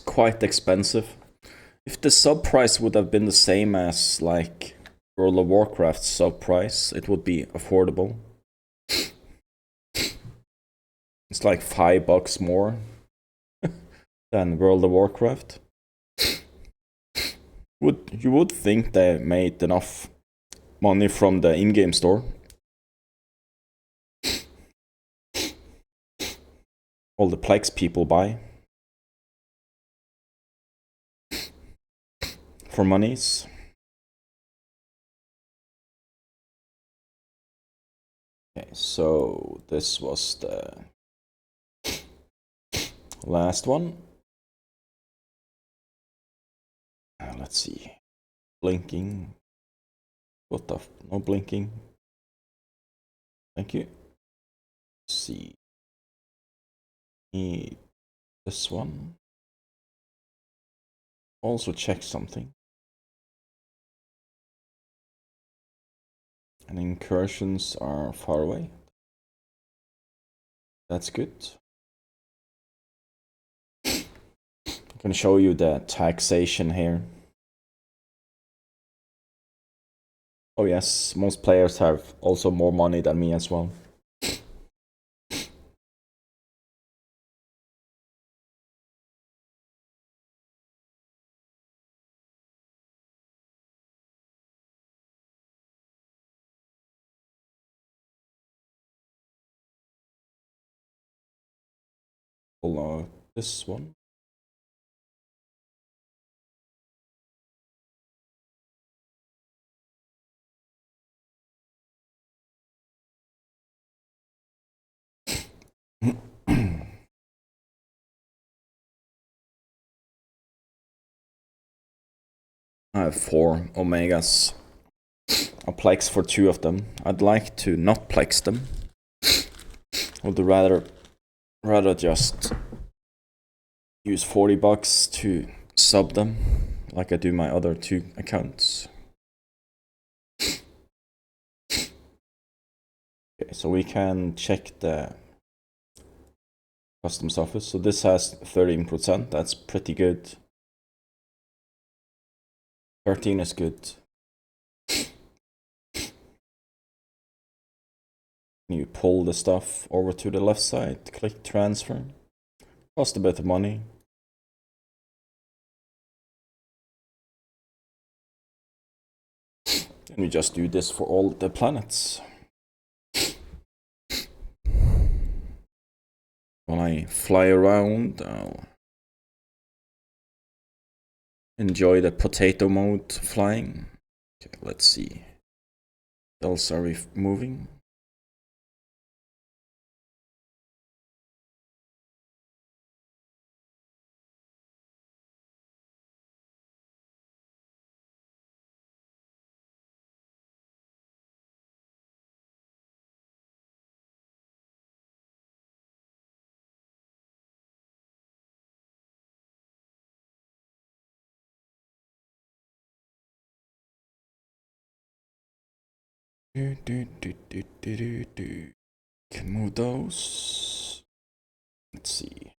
quite expensive. If the sub price would have been the same as like World of Warcraft's sub price, it would be affordable. It's like $5 more than World of Warcraft. You would think they made enough money from the in-game store. All the Plex people buy for monies. Okay, so this was the last one. Let's see. Blinking. What the no blinking. Thank you. Let's see. Need this one. Also check something. And incursions are far away. That's good. I can show you the taxation here. Oh yes, most players have also more money than me as well. Pull out this one. I have 4 Omegas. I'll plex for 2 of them. I'd like to not plex them. Would rather just use $40 to sub them, like I do my other 2 accounts. Okay, so we can check the customs office. So this has 13%. That's pretty good. 13 is good. You pull the stuff over to the left side, click transfer. Cost a bit of money. And we just do this for all the planets. When I fly around, I'll enjoy the potato mode flying. Okay, let's see. What else are we moving? Can move those. Let's see.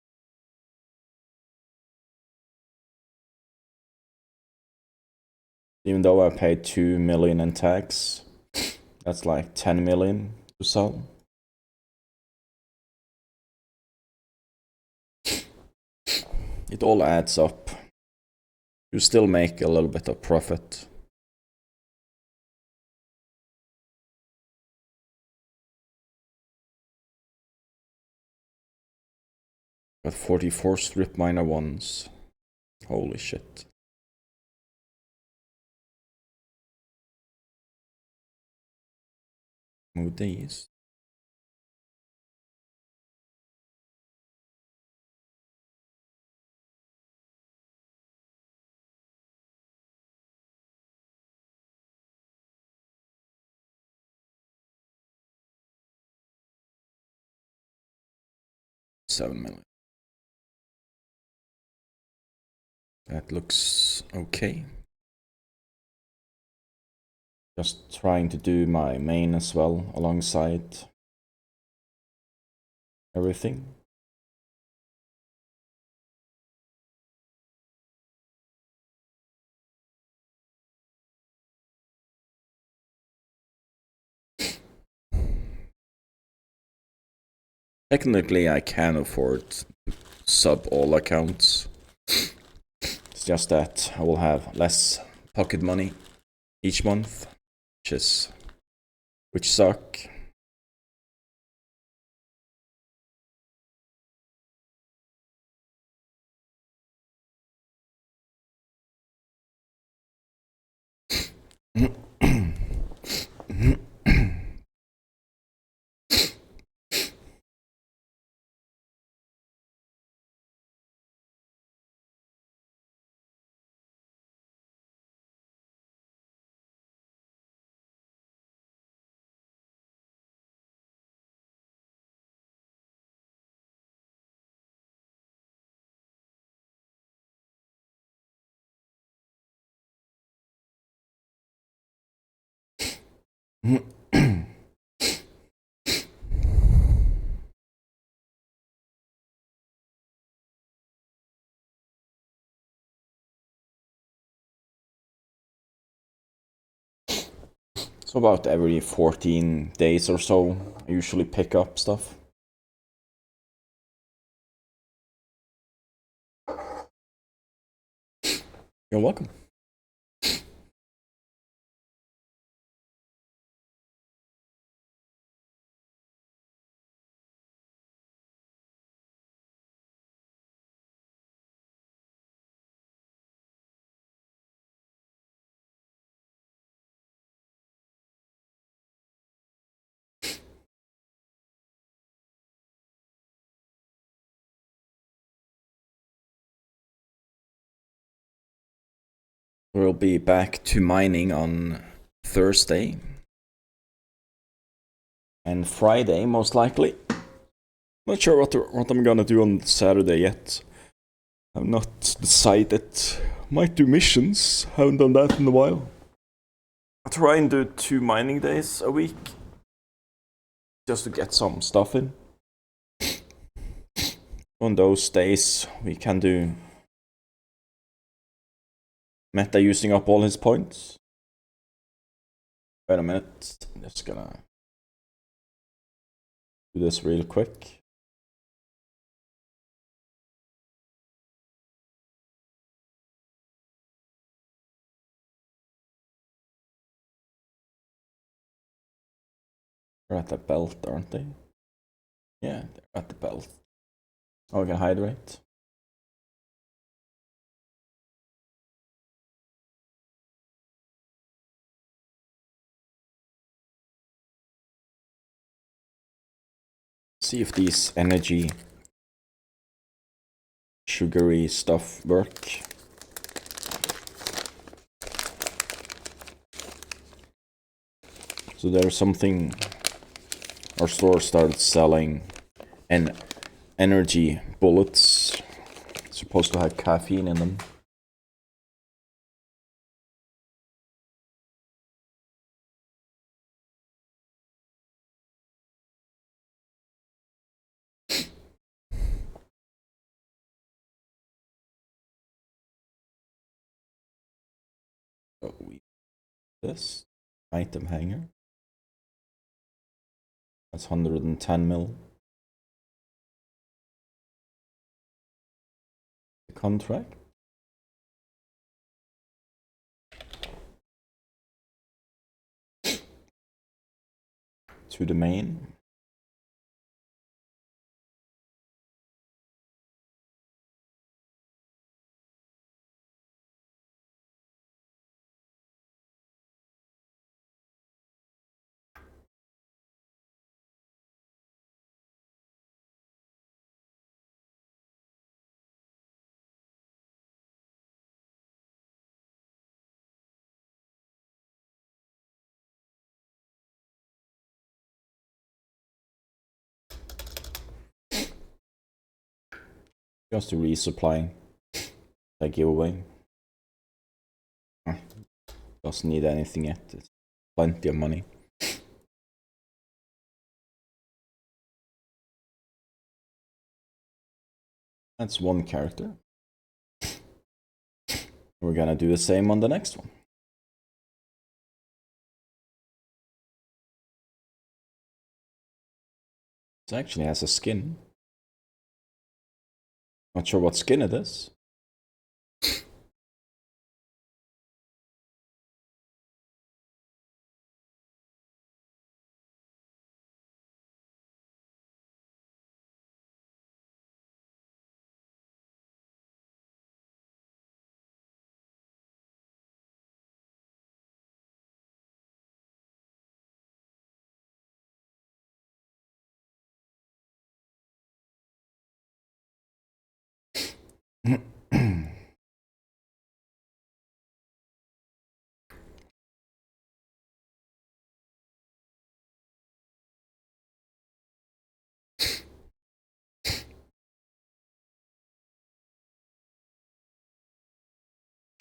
Even though I paid 2 million in tax, that's like 10 million to sell. It all adds up. You still make a little bit of profit. Got 44 strip miner ones. Holy shit. Move these. $7 million. That looks okay. Just trying to do my main as well alongside everything. Technically, I can afford to sub all accounts. It's just that I will have less pocket money each month, which suck. So about every 14 days or so, I usually pick up stuff. You're welcome. We'll be back to mining on Thursday and Friday, most likely. Not sure what I'm gonna do on Saturday yet. I've not decided. Might do missions. Haven't done that in a while. I'll try and do 2 mining days a week, just to get some stuff in. On those days, we can do Meta using up all his points. Wait a minute, I'm just gonna do this real quick. They're at the belt, aren't they? Yeah, they're at the belt. Oh, we can hydrate. See if these energy sugary stuff work. So there's something, our store started selling an energy bullets. It's supposed to have caffeine in them. So we this item hanger. That's 110 mil. The contract. To the main. Just to resupply that giveaway. Doesn't need anything yet. It's plenty of money. That's one character. We're gonna do the same on the next one. It actually has a skin. Not sure what skin it is.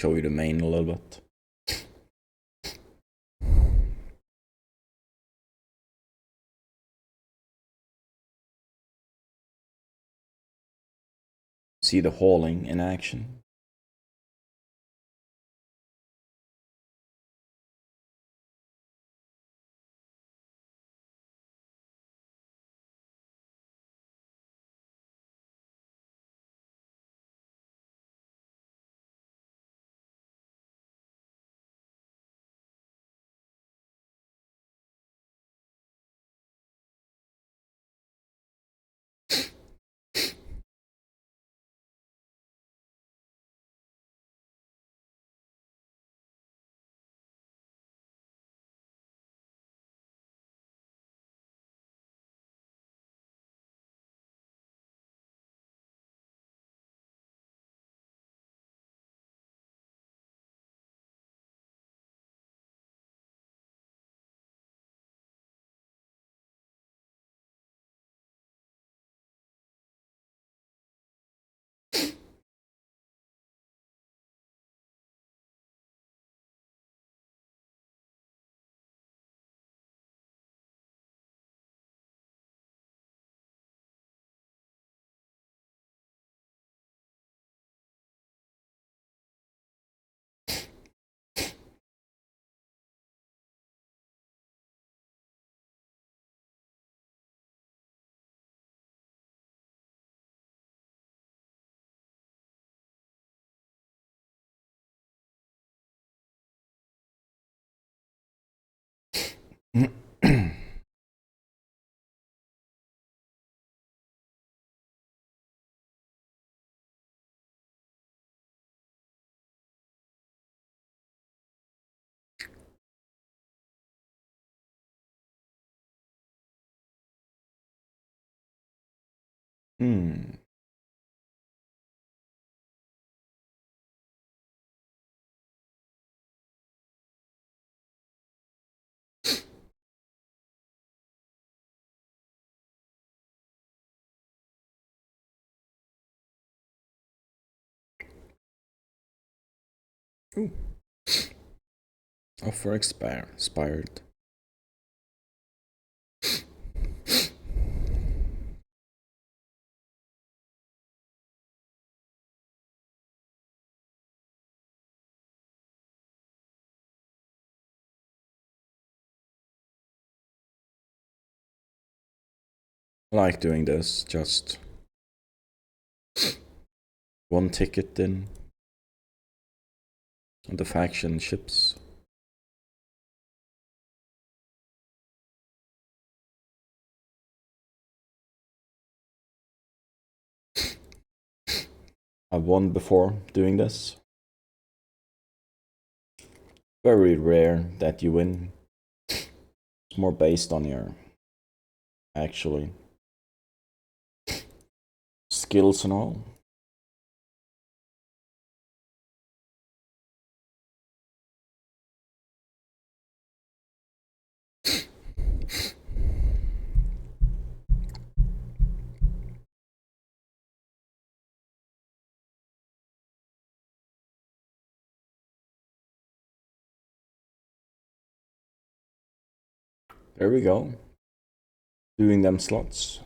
Show you the main a little bit. See the hauling in action. Hmm. Ooh. Offer expired. I like doing this, just one ticket in on the faction ships. I've won before doing this. Very rare that you win. It's more based on your actually skills and all. There we go. Doing them slots.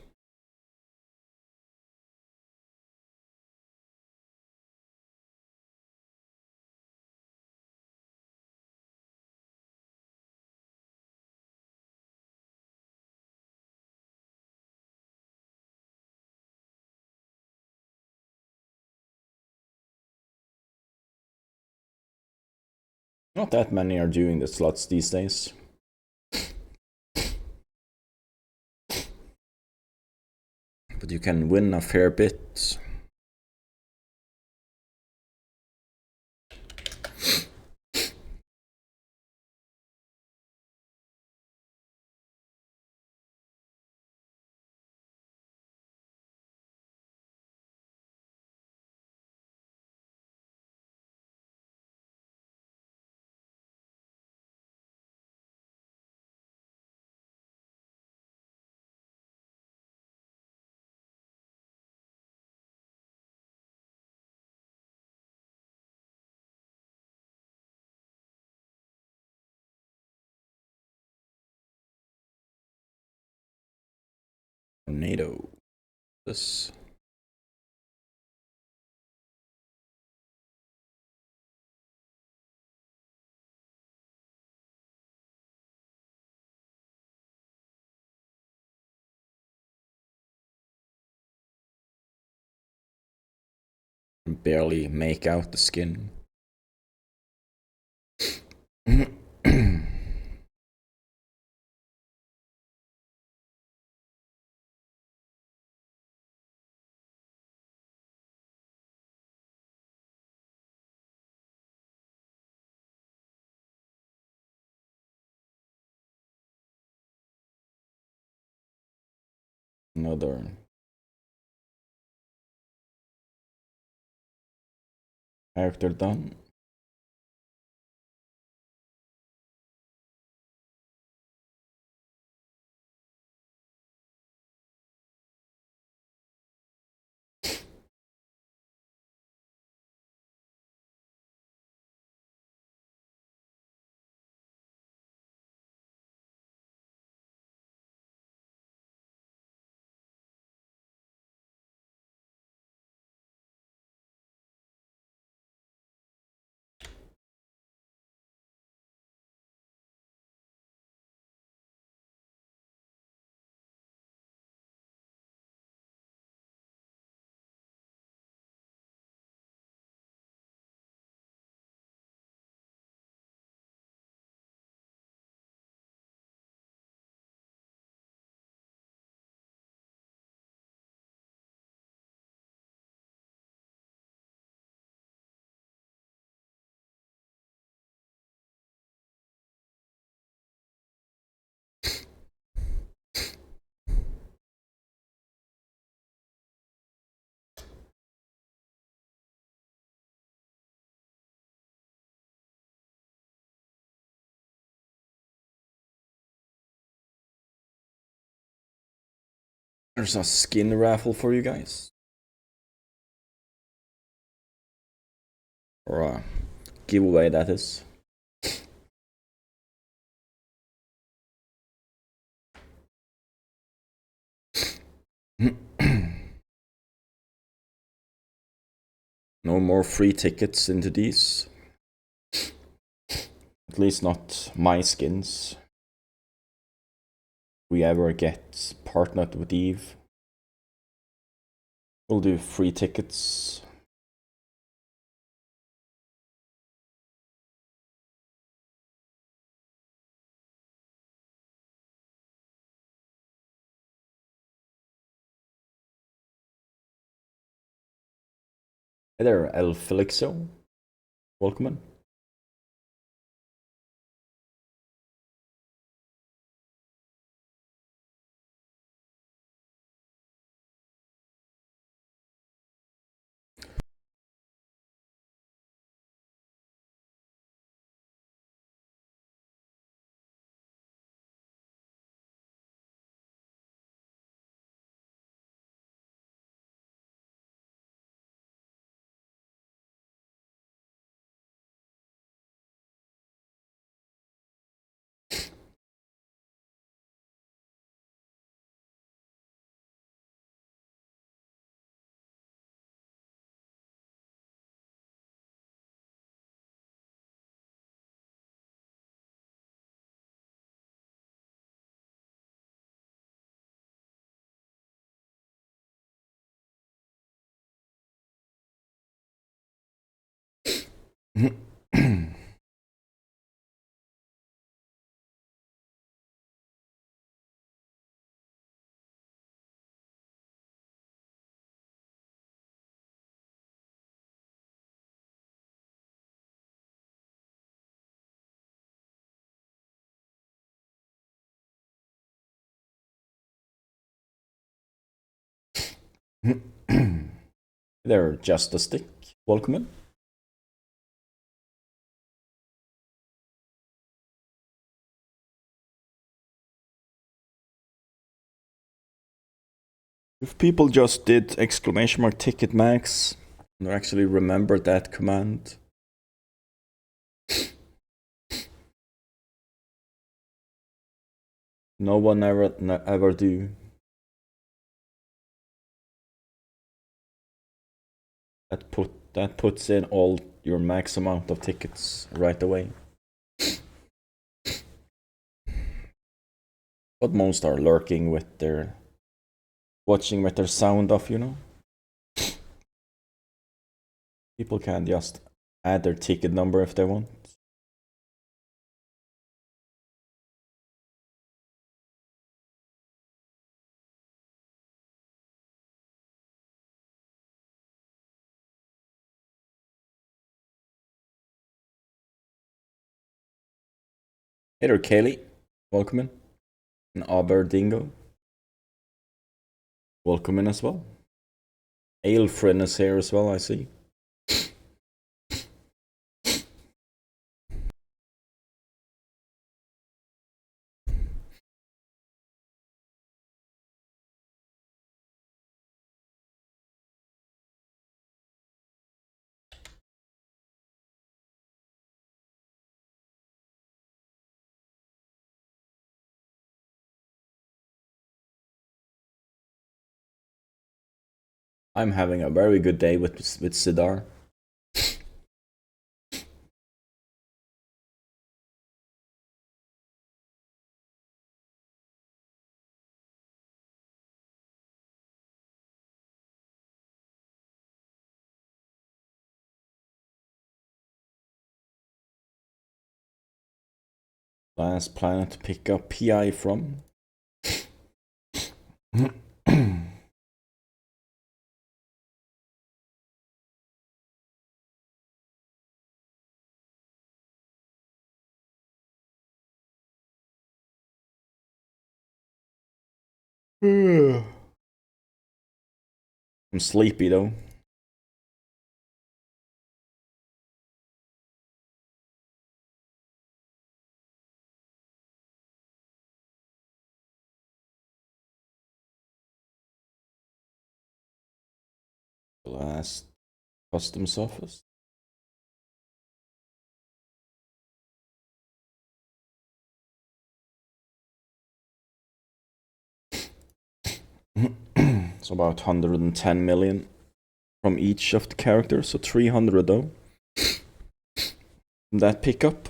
Not that many are doing the slots these days. But you can win a fair bit. Tornado. This. Barely make out the skin. Another character done. There's a skin raffle for you guys. Or a giveaway, that is. No more free tickets into these. At least not my skins. If we ever get partnered with Eve, we'll do free tickets. Hey there, El Felixo. Welcome in. There, Just a Stick. Welcome in. If people just did exclamation mark ticket max and actually remembered that command. No one ever do. That puts in all your max amount of tickets right away. But most are lurking with their watching with their sound off, you know. People can just add their ticket number if they want. Hey there, Kaylee. Welcome in. And Aberdingo. Welcome in as well. Aelfrin is here as well, I see. I'm having a very good day with Sidar. Last planet to pick up PI from. I'm sleepy though. Last customs office. It's about 110 million from each of the characters, so 300 though. That pickup.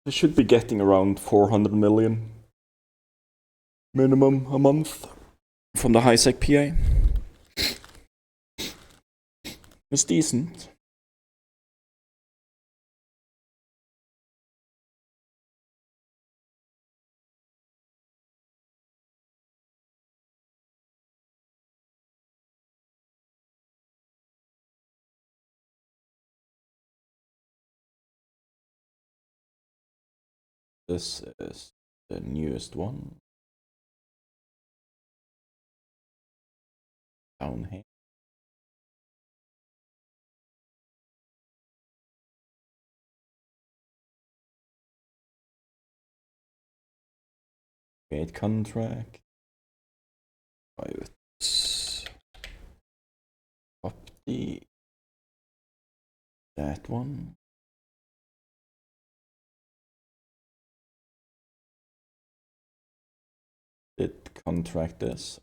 They should be getting around 400 million minimum a month from the high-sec PA. It's decent. This is the newest one. Down here. Create contract. Private. Copy. That one. Did contract this.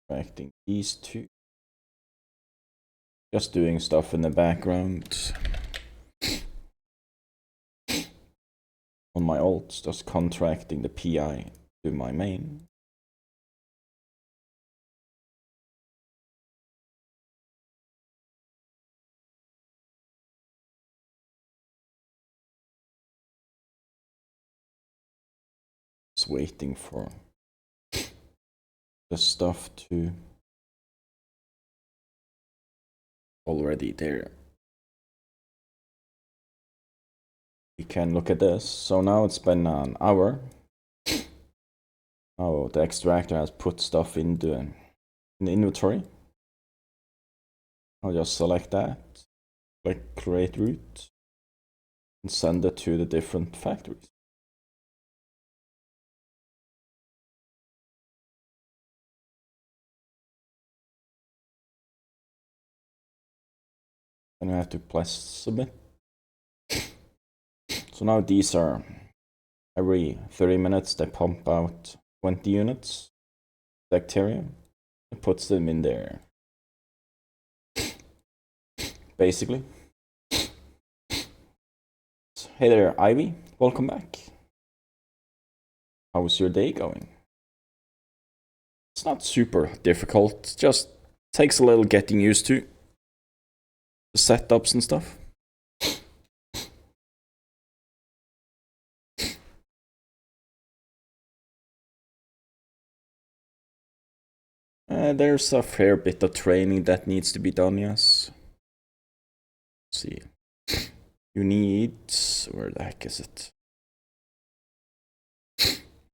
Contracting these two. Just doing stuff in the background. On my alts, just contracting the PI to my main. Just waiting for the stuff to already there. We can look at this. So now it's been an hour. Oh, the extractor has put stuff into an inventory. I'll just select that, click create route, and send it to the different factories. And I have to press submit. So now these are every 30 minutes they pump out 20 units bacteria. It puts them in there. Basically. Hey there, Ivy. Welcome back. How's your day going? It's not super difficult. Just takes a little getting used to the setups and stuff. There's a fair bit of training that needs to be done, yes. Let's see. You need... where the heck is it?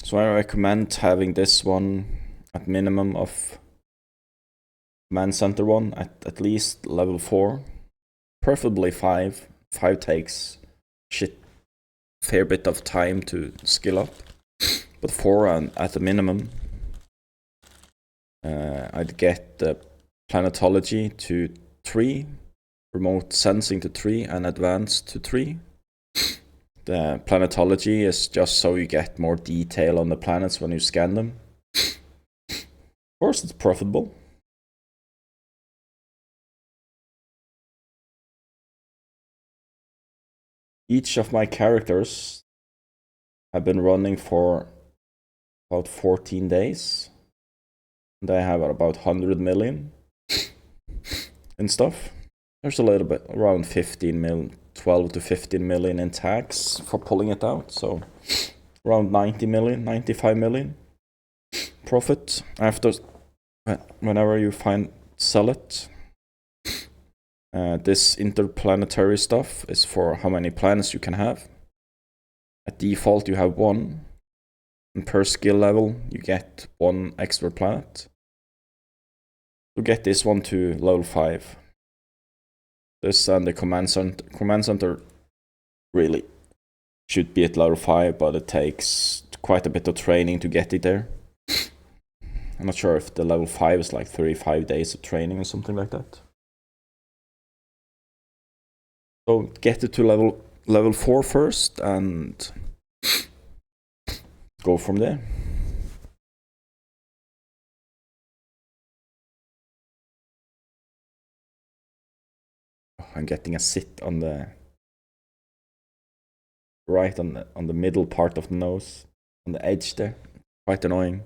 So I recommend having this one at minimum of command center one at least level 4. Preferably 5. 5 takes fair bit of time to skill up. But 4 at the minimum. I'd get the planetology to 3, remote sensing to 3, and advanced to 3. The planetology is just so you get more detail on the planets when you scan them. Of course, it's profitable. Each of my characters have been running for about 14 days. They have about 100 million in stuff. There's a little bit, around 15 million, 12 to 15 million in tax for pulling it out. So around 90 million, 95 million profit after whenever you sell it. This interplanetary stuff is for how many planets you can have. At default, you have 1. And per skill level, you get 1 extra planet. To get this one to level 5, This and the command center. Command center really should be at level 5, but it takes quite a bit of training to get it there. I'm not sure if the level 5 is like 35 days of training or something like that. So get it to level 4 first and go from there. I'm getting a sit on the right on the middle part of the nose, on the edge there. Quite annoying.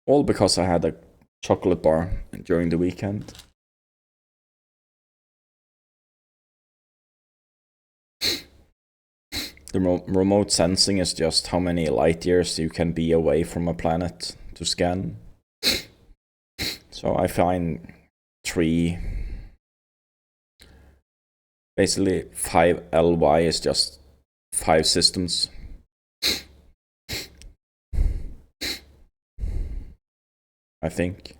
All because I had a chocolate bar during the weekend. The remote sensing is just how many light years you can be away from a planet to scan. So I find 3, basically 5 LY is just 5 systems. I think.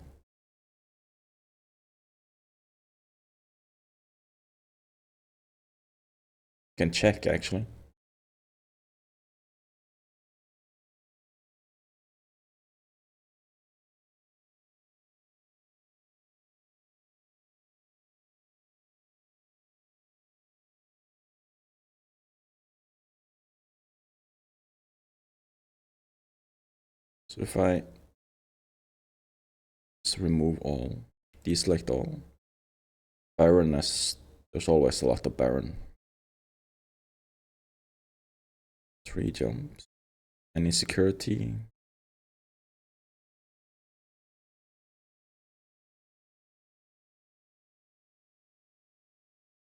Can check actually. So if I just remove all, deselect all, barrenness, there's always a lot of barren. 3 jumps, any security.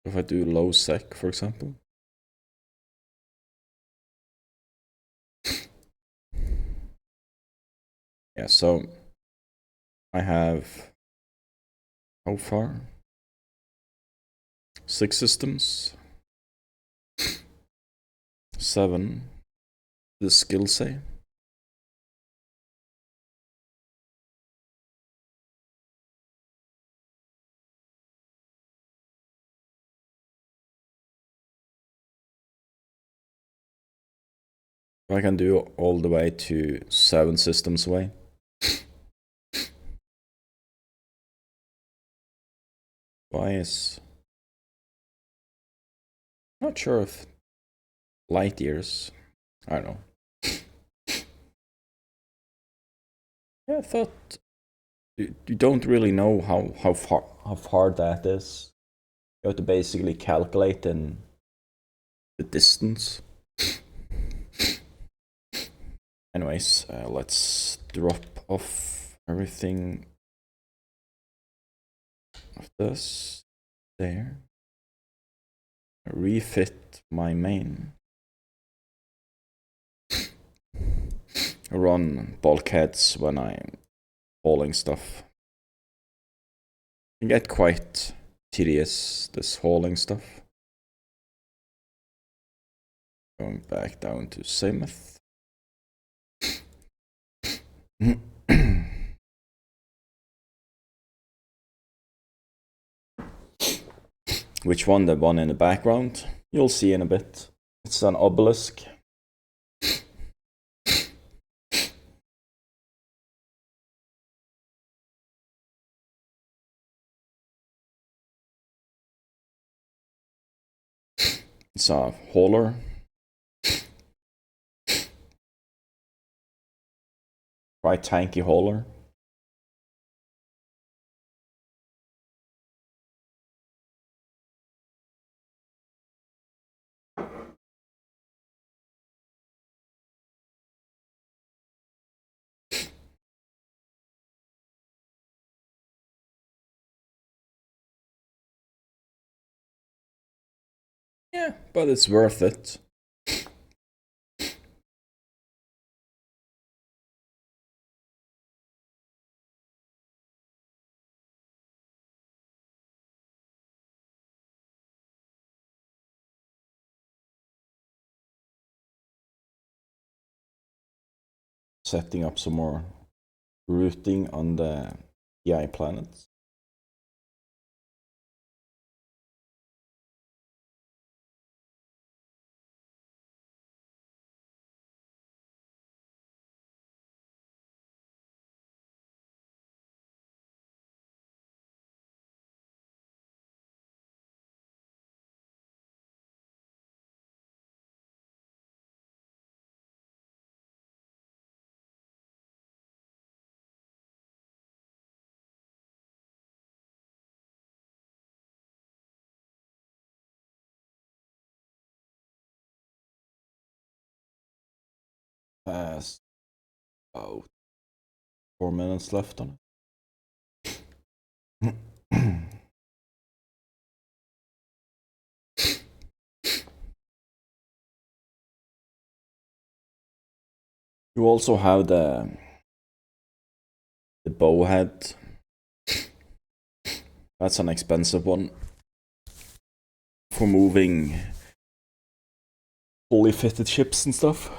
If I do low sec, for example. Yeah, so I have, how far? 6 systems. 7. The skill say. I can do all the way to 7 systems away. Why is... Not sure if light years. I don't know. Yeah, I thought you don't really know how far that is. You have to basically calculate in the distance. Anyways, let's drop off everything of this there. Refit my main. Run bulkheads when I'm hauling stuff. It can get quite tedious, this hauling stuff. Going back down to Seymouth. Which one? The one in the background? You'll see in a bit. It's an obelisk. It's a hauler. Quite tanky hauler. Yeah, but it's worth it. Setting up some more routing on the TI planets. has about 4 minutes left on it. You also have the bow head. That's an expensive one for moving fully fitted ships and stuff.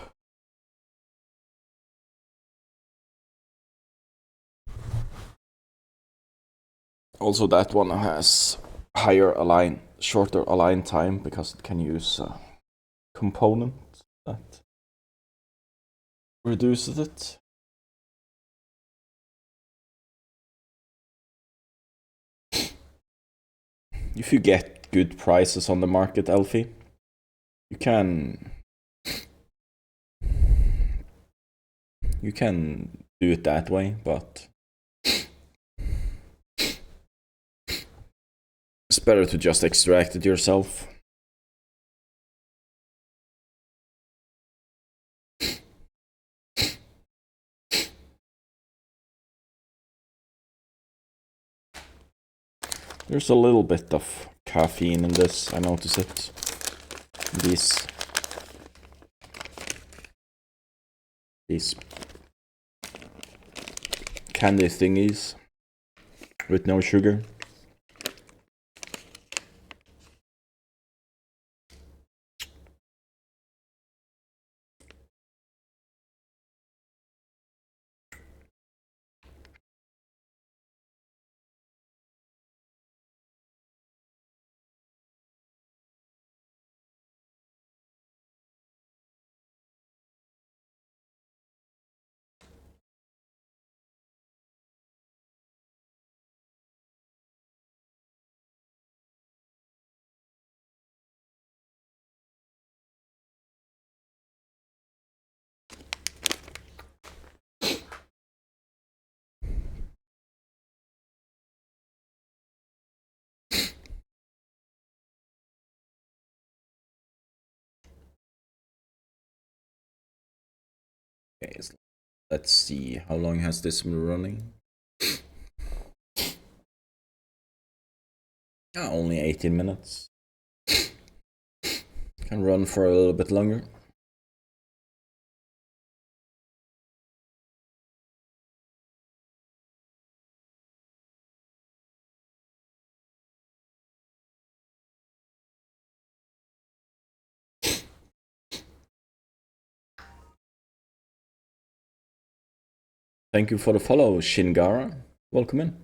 Also, that one has shorter align time because it can use a component that reduces it. If you get good prices on the market, Elfie, you can do it that way, but it's better to just extract it yourself. There's a little bit of caffeine in this, I notice it. These candy thingies with no sugar. Okay, let's see, how long has this been running? Only 18 minutes. Can run for a little bit longer. Thank you for the follow, Shingara. Welcome in.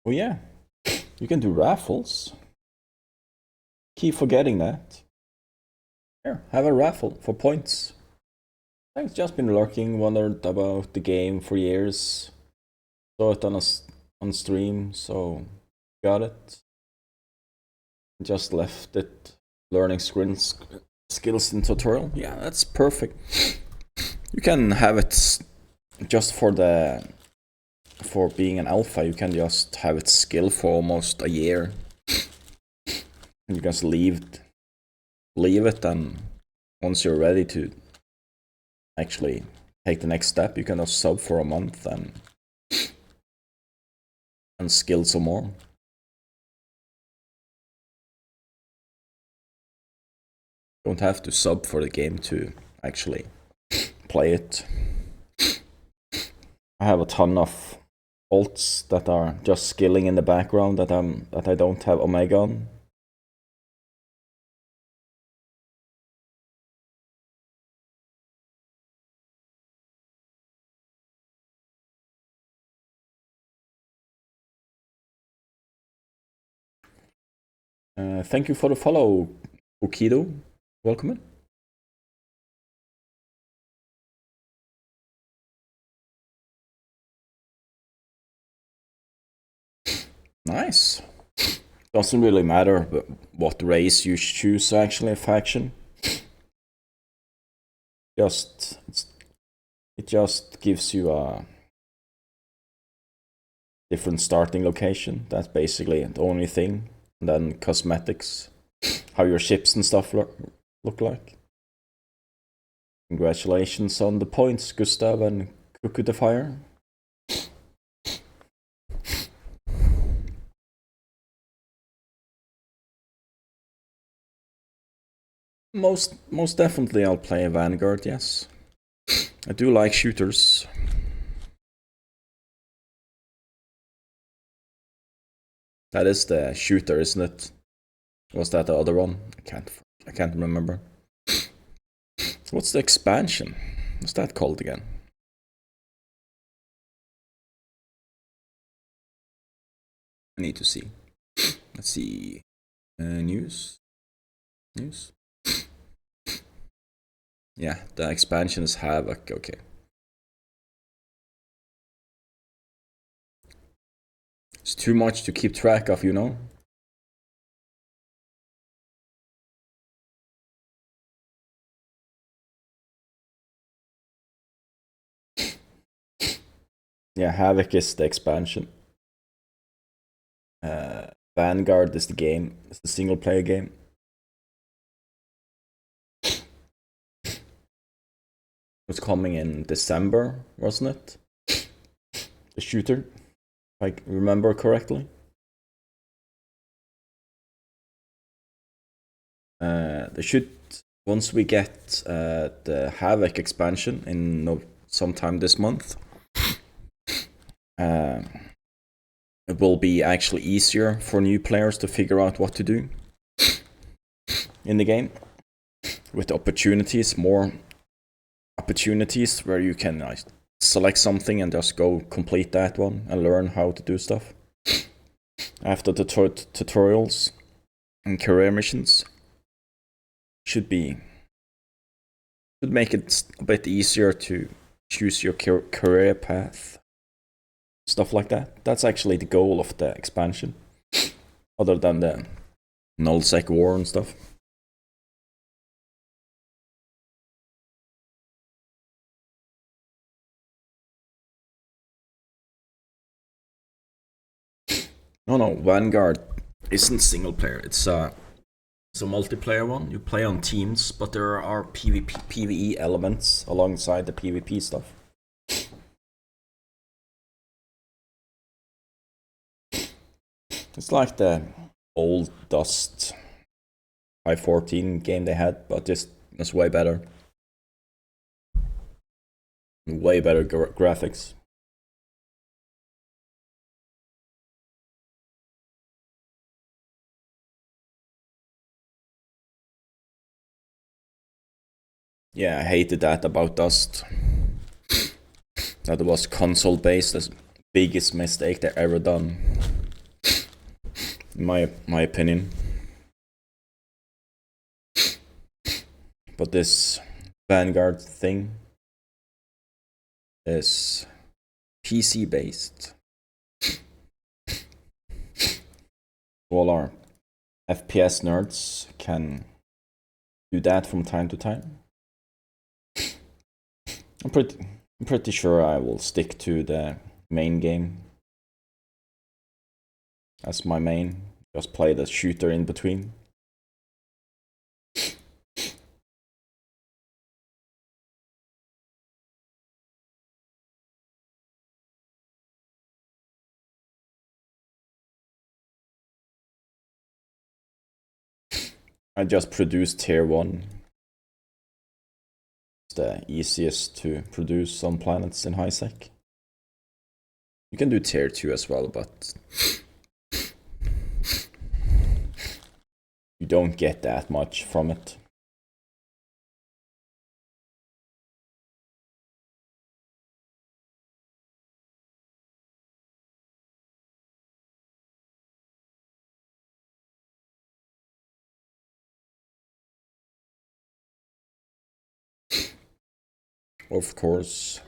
Oh yeah, you can do raffles. Keep forgetting that. Here, have a raffle for points. I've just been lurking, wondered about the game for years. Saw it on stream, so got it. Just left it learning skills in tutorial. Yeah, that's perfect. You can have it just for being an alpha. You can just have it skill for almost a year, and you just leave it, and once you're ready to actually take the next step, you can just sub for a month and skill some more. Don't have to sub for the game to actually play it. I have a ton of alts that are just skilling in the background that I don't have Omega on. Thank you for the follow, Okido. Welcome in. Nice. Doesn't really matter what race you choose, actually, a faction. It just gives you a different starting location. That's basically the only thing. And then cosmetics, how your ships and stuff look like. Congratulations on the points, Gustav and Cuckoo the Fire. Most definitely I'll play a Vanguard, yes. I do like shooters. That is the shooter, isn't it? Was that the other one? I can't remember. What's the expansion? What's that called again? I need to see. Let's see. News. Yeah, the expansion is Havoc. Okay. It's too much to keep track of, you know? Yeah, Havoc is the expansion. Vanguard is the game. It's the single player game. It's coming in December, wasn't it? The shooter, if I remember correctly. They should, once we get the Havoc expansion in sometime this month, it will be actually easier for new players to figure out what to do in the game, with opportunities, more opportunities where you can select something and just go complete that one and learn how to do stuff after the tutorials and career missions. Should make it a bit easier to choose your career path, stuff like that. That's actually the goal of the expansion, other than the nullsec war and stuff. No, Vanguard isn't single player. It's a multiplayer one. You play on teams, but there are PvE elements alongside the PvP stuff. It's like the old Dust 514 game they had, but just it's way better. Way better graphics. Yeah, I hated that about Dust. That it was console based. That's the biggest mistake they ever done. In my opinion. But this Vanguard thing is PC based. All our FPS nerds can do that from time to time. I'm pretty sure I will stick to the main game as my main. Just play the shooter in between. I just produced tier 1. It's the easiest to produce on planets in HiSec. You can do tier 2 as well, but you don't get that much from it. Of course.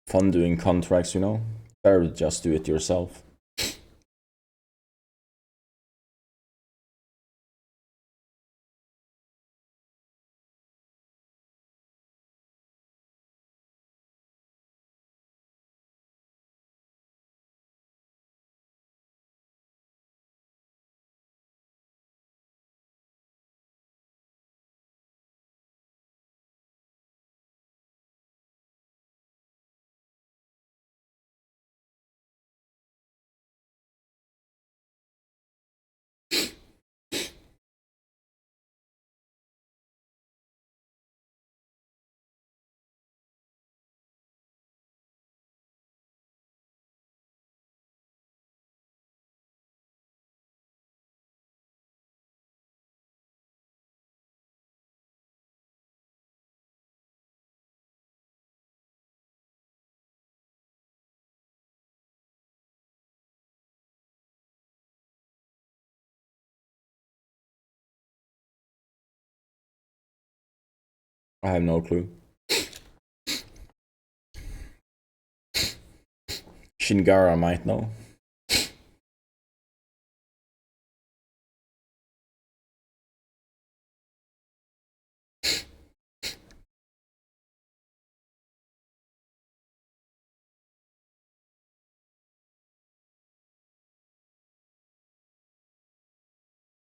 Fun doing contracts, you know? Better just do it yourself. I have no clue. Shingara might know.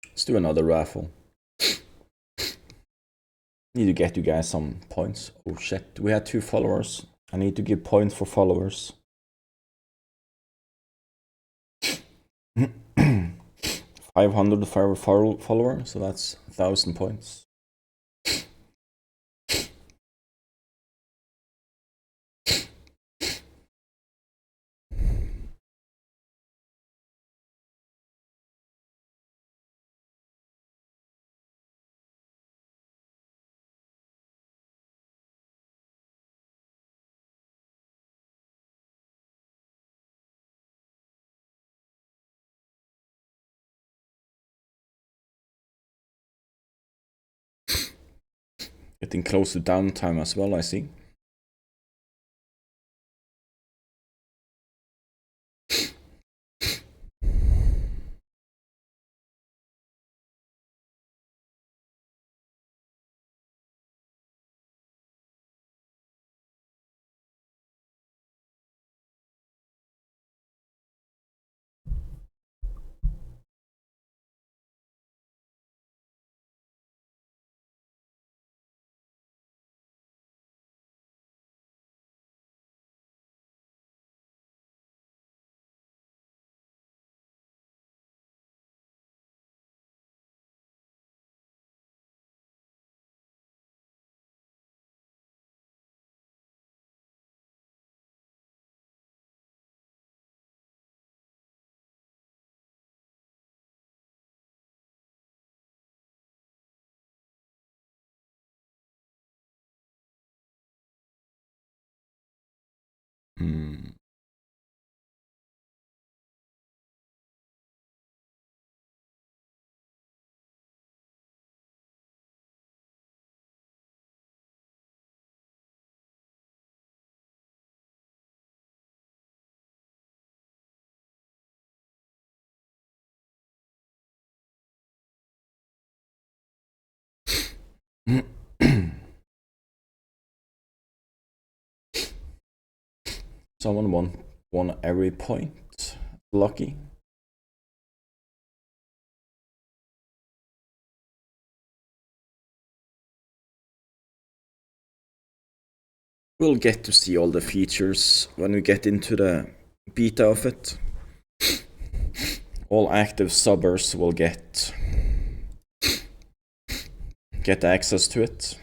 Let's do another raffle. Need to get you guys some points. Oh shit, we had 2 followers. I need to give points for followers. 500 for every follower, so that's 1,000 points. Getting close to downtime as well, I see. Someone won every point. Lucky. We'll get to see all the features when we get into the beta of it. All active subbers will get access to it.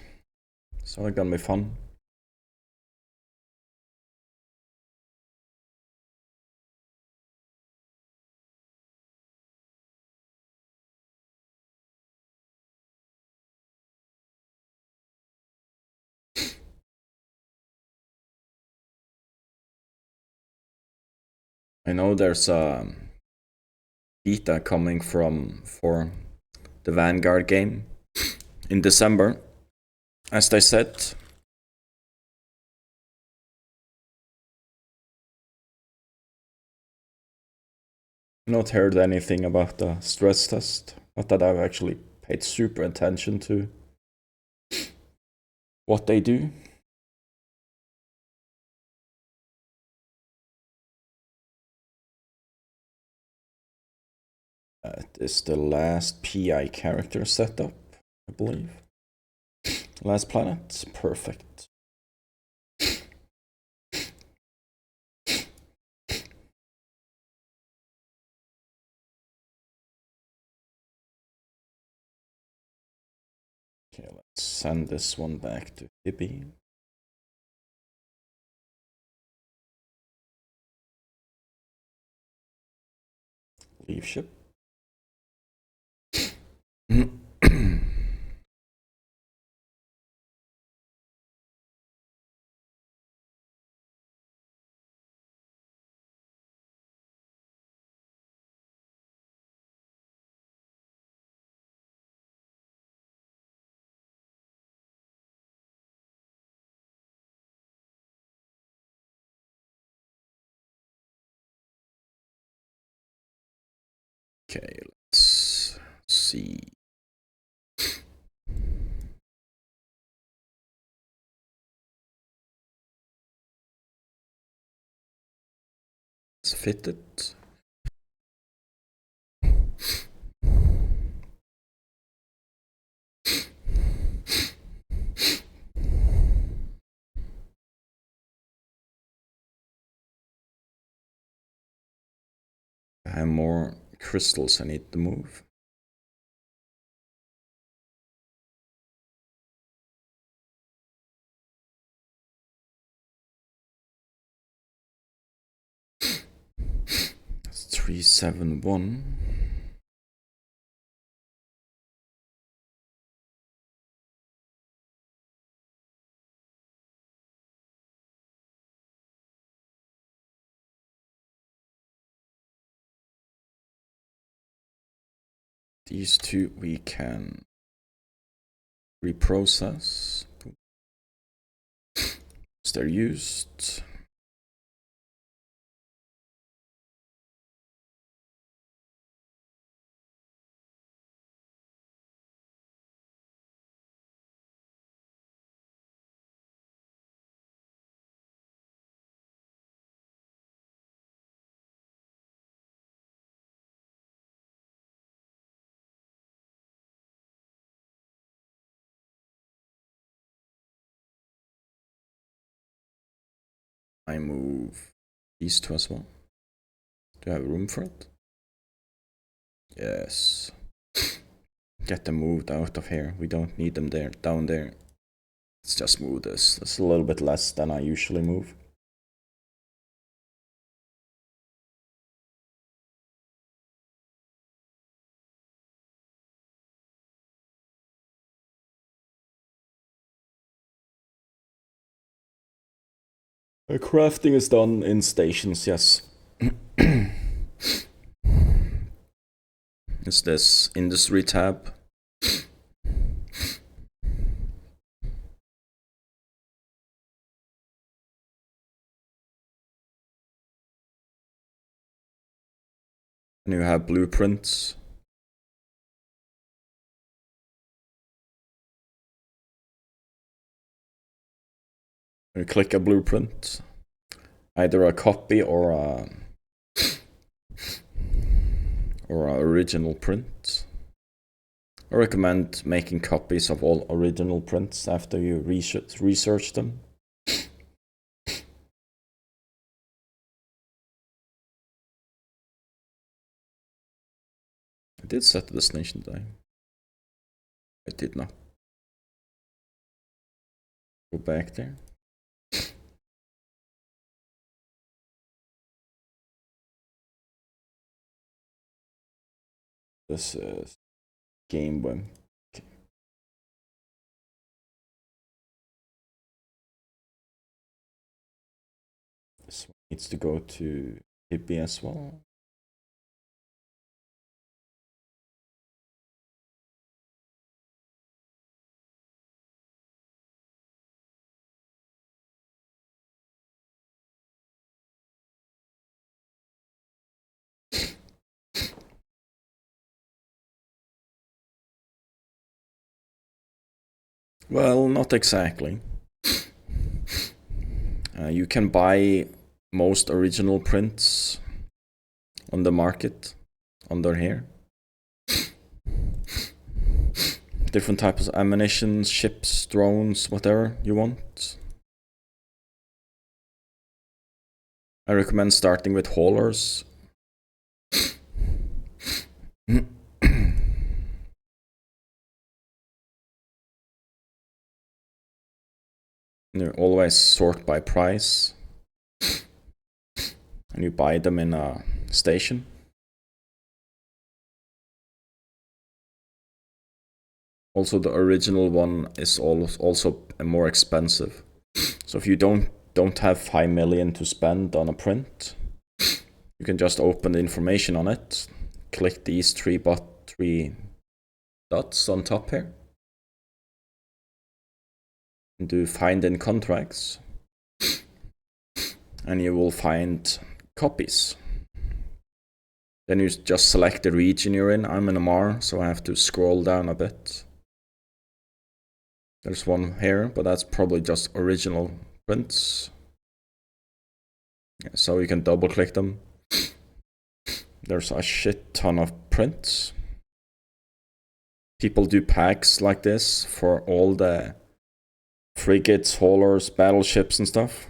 So it's gonna be fun. I know there's a beta coming for the Vanguard game, in December, as they said. Not heard anything about the stress test, but that I've actually paid super attention to what they do. It is the last PI character setup, I believe. Last planet, perfect. Okay, let's send this one back to Hibby. Leave ship. Okay, let's see. Let's fit it. I have more crystals I need to move. That's 371. These two we can reprocess. So they're used. I move these two as well. Do I have room for it? Yes. Get them moved out of here. We don't need them there, down there. Let's just move this. It's a little bit less than I usually move. Crafting is done in stations, yes. Is this industry tab? And you have blueprints. You click a blueprint, either a copy or a original print. I recommend making copies of all original prints after you research them. I did set the destination time. I did not. Go back there. This is game one. Okay. This one needs to go to Hibby as well. Well, not exactly. You can buy most original prints on the market under here. Different types of ammunition, ships, drones, whatever you want. I recommend starting with haulers. You always sort by price. And you buy them in a station. Also, the original one is also more expensive. So if you don't have 5 million to spend on a print, you can just open the information on it, click these three dots on top here, and do find in contracts, and you will find copies. Then you just select the region you're in. I'm in Amar, so I have to scroll down a bit. There's one here, but that's probably just original prints. Yeah, so you can double click them. There's a shit ton of prints. People do packs like this for all the frigates, haulers, battleships and stuff.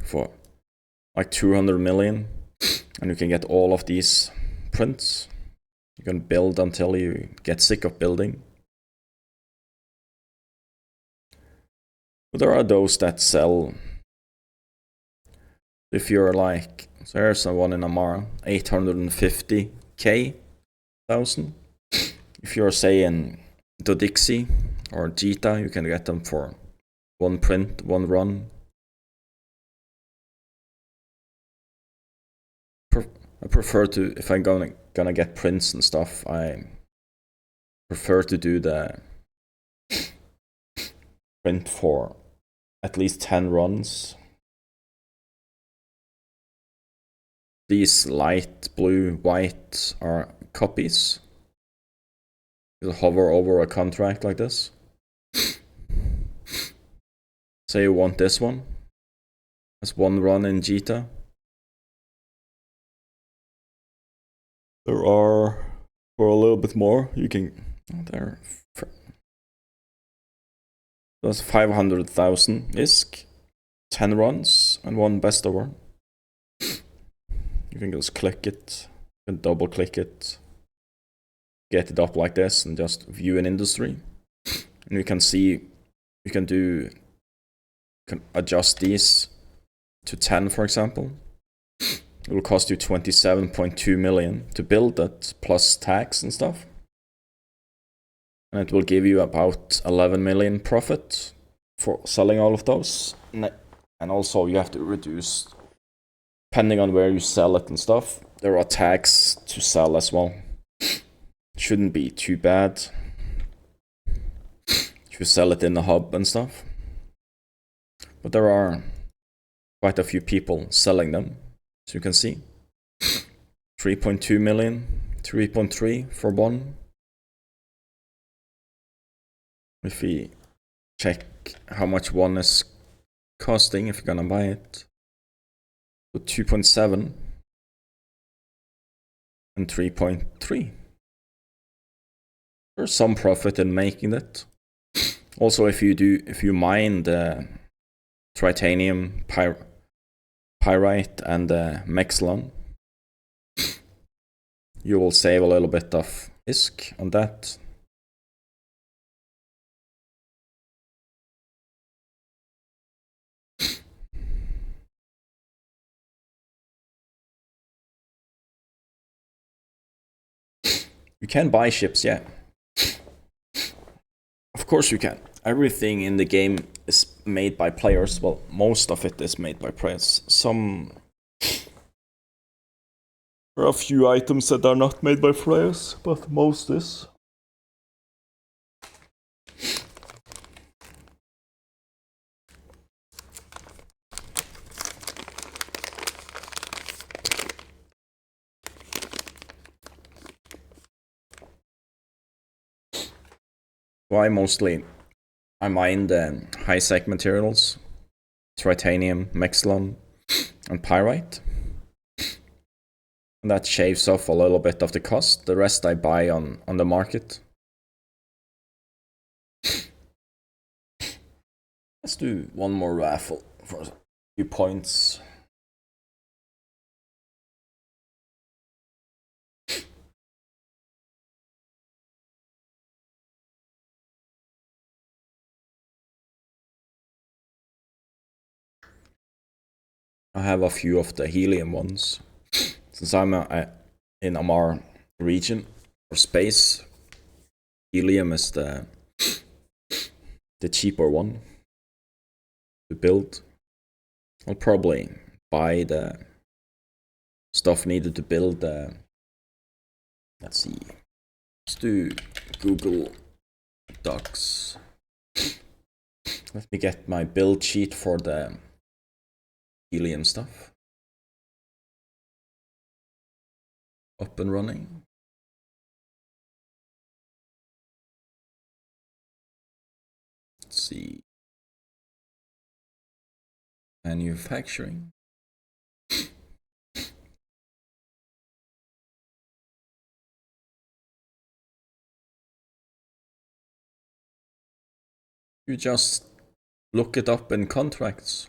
For like 200 million. And you can get all of these prints. You can build until you get sick of building. But there are those that sell. If you're like, so here's one in Amara, 850k thousand. If you're saying Dodixie or Jita, you can get them for one print, one run. I prefer to, if I'm gonna get prints and stuff, I prefer to do the print for at least 10 runs. These light blue, white are copies. You hover over a contract like this. Say you want this one. That's one run in Jita. There are, for a little bit more, you can, there. That's 500,000 ISK, 10 runs, and one best over. You can just click it, you can double click it, get it up like this, and just view an industry. And you can see, you can adjust these to 10, for example. It will cost you 27.2 million to build that, plus tax and stuff. And it will give you about 11 million profit for selling all of those. And also you have to reduce, depending on where you sell it and stuff, there are tags to sell as well. Shouldn't be too bad if you sell it in the hub and stuff. But there are quite a few people selling them, so you can see. 3.2 million, 3.3 for one. If we check how much one is costing, if you're gonna buy it. So 2.7 and 3.3. There's some profit in making it. Also, if you mine the titanium, pyrite, and Mexlon, you will save a little bit of ISK on that. You can buy ships, yeah. Of course you can. Everything in the game is made by players. Well, most of it is made by players. There are a few items that are not made by players, but most is. So I mine the high-sec materials, titanium, Mexlon, and pyrite. And that shaves off a little bit of the cost. The rest I buy on the market. Let's do one more raffle for a few points. I have a few of the helium ones. Since I'm in Amar region for space, helium is the cheaper one to build. I'll probably buy the stuff needed to build the. Let's see. Let's do Google Docs. Let me get my build sheet for the helium stuff up and running. Let's see. Manufacturing. You just look it up in contracts.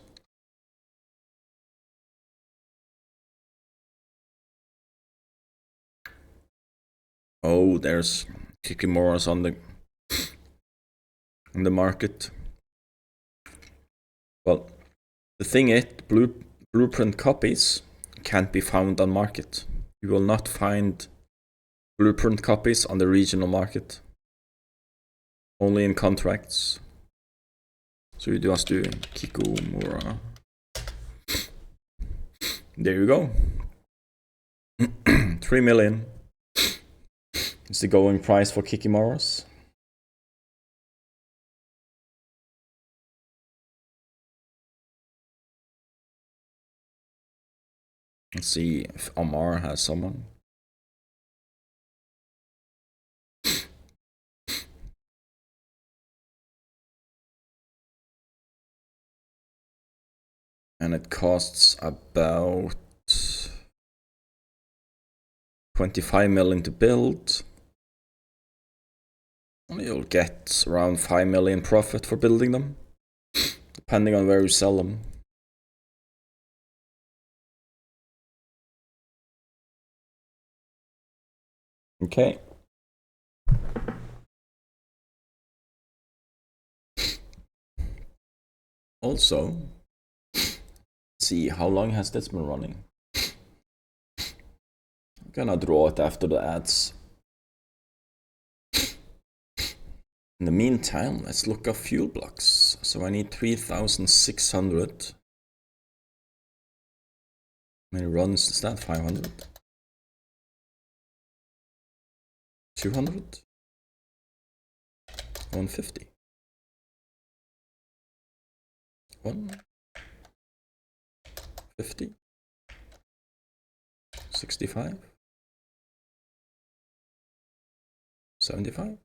Oh, there's Kikimoras on the market. Well, the thing is, blueprint copies can't be found on market. You will not find blueprint copies on the regional market. Only in contracts. So you just do Kikomura. There you go. 3 million is the going price for Kikimoras. Let's see if Amar has someone. And it costs about 25 million to build. And you'll get around 5 million profit for building them, depending on where you sell them. Okay. Also, let's see, how long has this been running? I'm gonna draw it after the ads. In the meantime, let's look up fuel blocks. So I need 3,600. How many runs is that? 500? 200? 150? 150? 65? 75?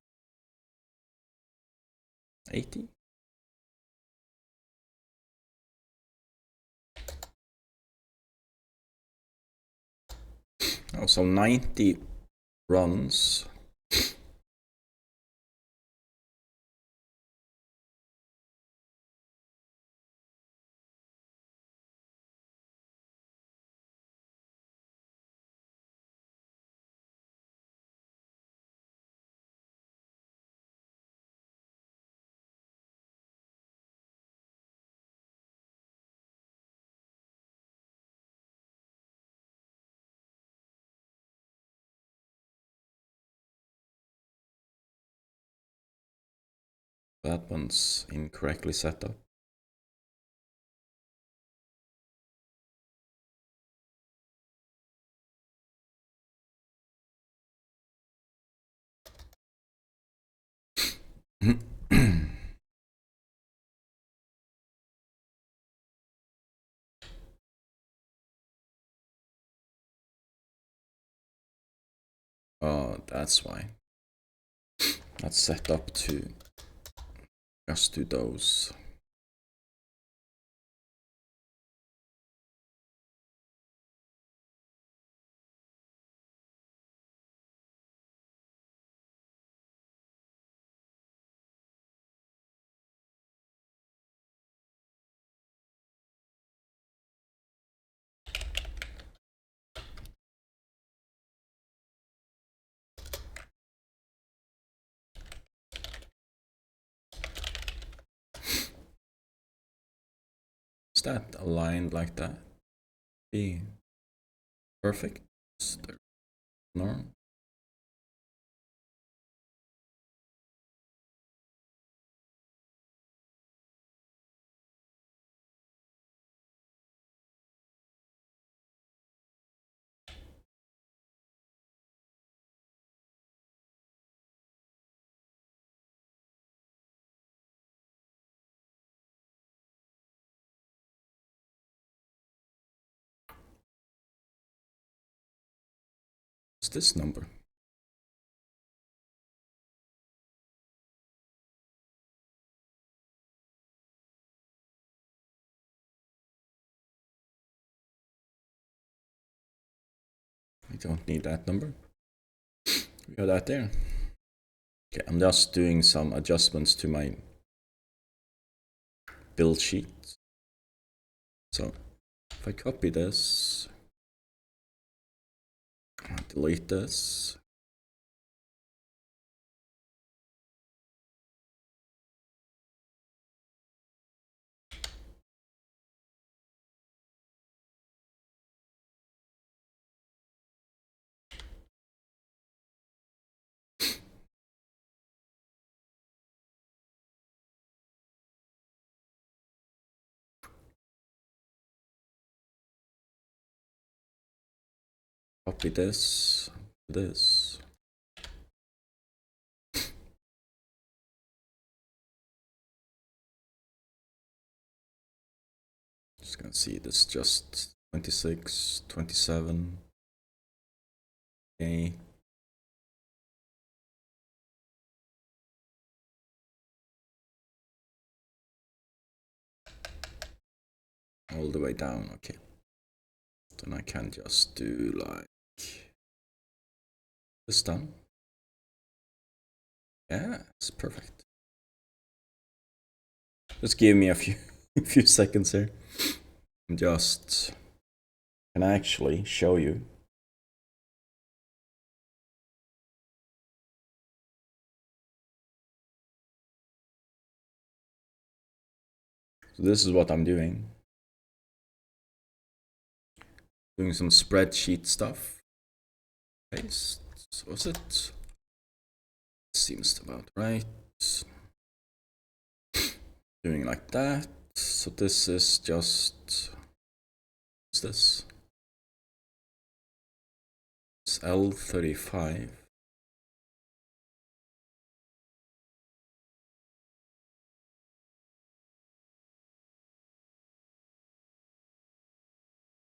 80? Oh, so 90 runs. That one's incorrectly set up. Oh, that's why. That's set up to Just do those. Is that aligned like that? Be perfect. No. What's this number? I don't need that number. We got that there. Okay, I'm just doing some adjustments to my build sheet. So if I copy this, delete this, copy this, this. Just gonna see this just 26, 27. Okay. All the way down, okay. Then I can just do like this done. Yeah, it's perfect. Just give me a few a few seconds here. I'm just can actually show you. So this is what I'm doing. Doing some spreadsheet stuff. Paste. Was it? Seems about right. Doing like that. So this is just. What's this? It's L35.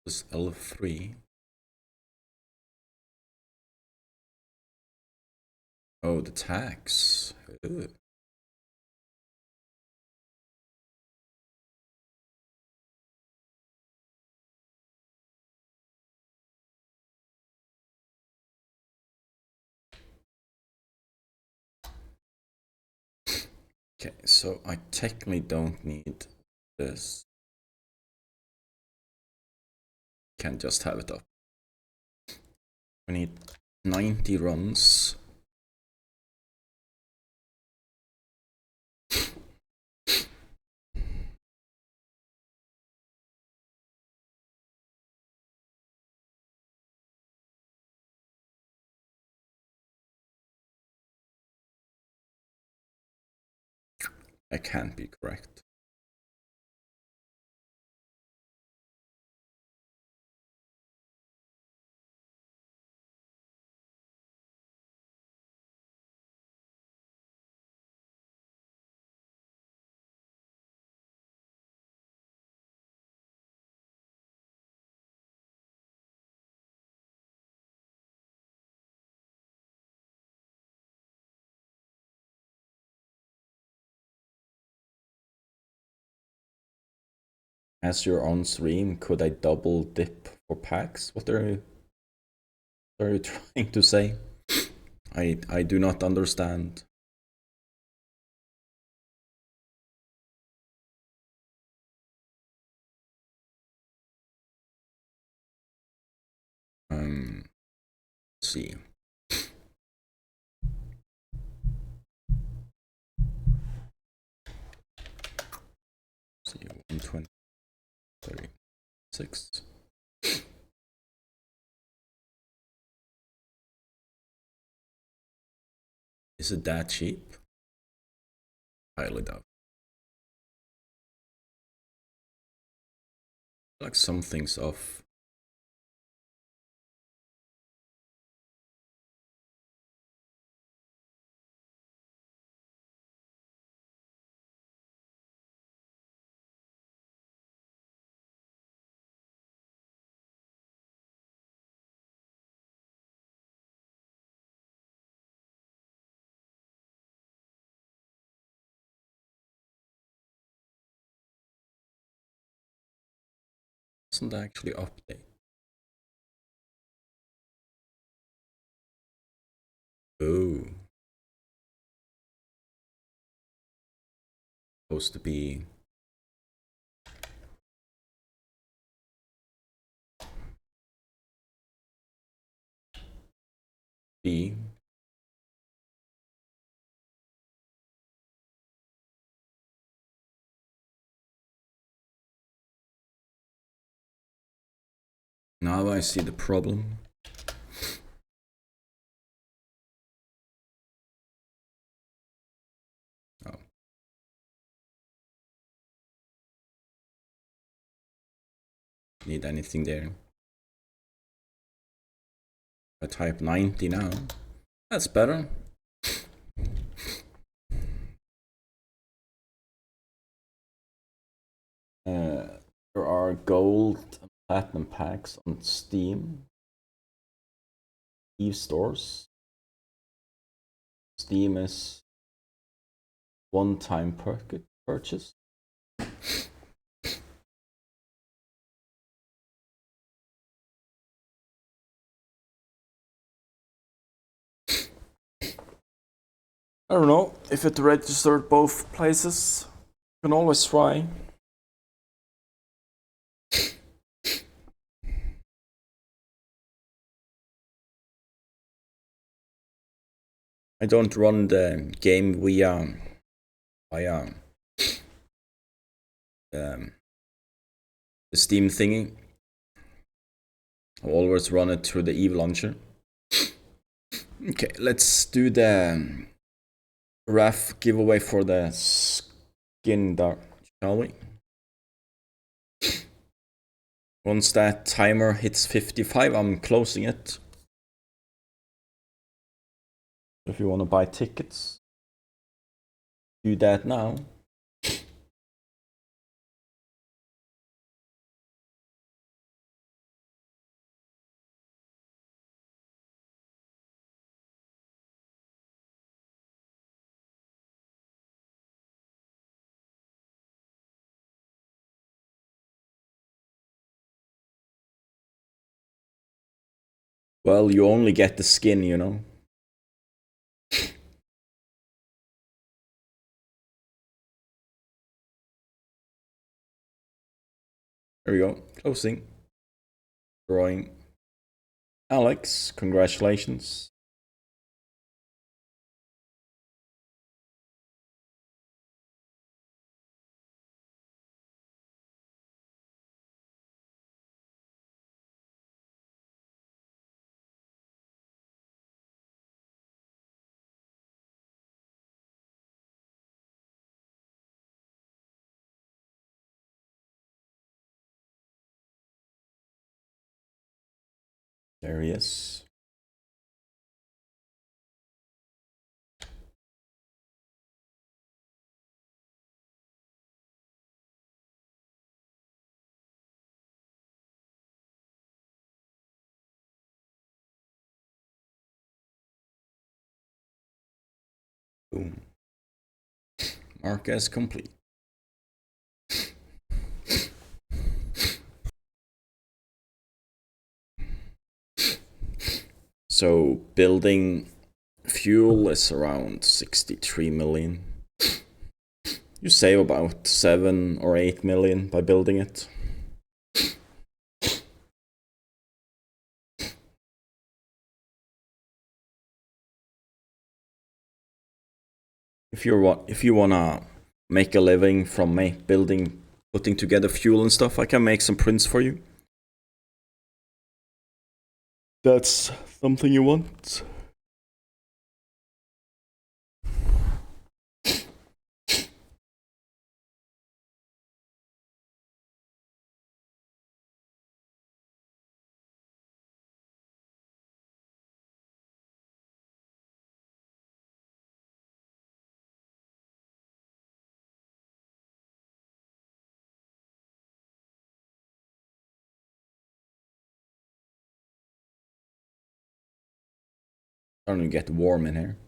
This is L3. Oh, the tags. Ugh. Okay, so I technically don't need this. Can just have it up. I need 90 runs. I can't be correct. As you're on stream, could I double dip for packs? What are you trying to say? I do not understand. Let's see. See, 120, 36. Is it that cheap? Highly doubt. Like something's off. Doesn't actually update. Oh. Supposed to be B. Now I see the problem. Oh. Need anything there? I type 90 now. That's better. There are gold and platinum packs on Steam. Eve stores. Steam is one-time purchase. I don't know if it registered both places. You can always try. I don't run the game via the Steam thingy. I always run it through the Eve launcher. Okay, let's do the RAF giveaway for the skin dark, shall we? Once that timer hits 55, I'm closing it. If you want to buy tickets, do that now. Well, you only get the skin, you know. There we go. Closing. Drawing. Alex, congratulations. There he is. Boom. Mark as complete. So building fuel is around 63 million. You save about 7 or 8 million by building it. If you wanna make a living from putting together fuel and stuff, I can make some prints for you. That's something you want? Starting to get warm in here.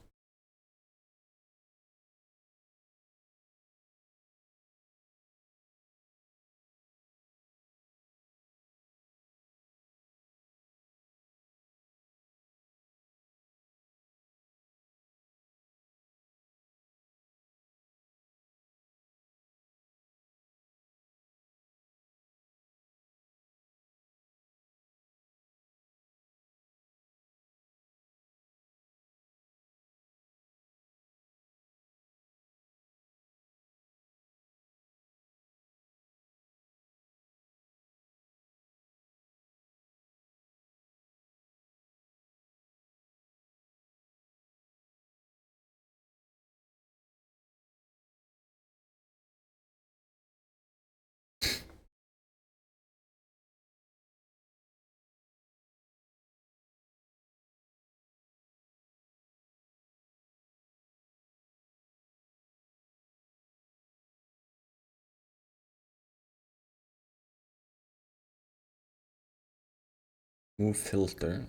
Move filter.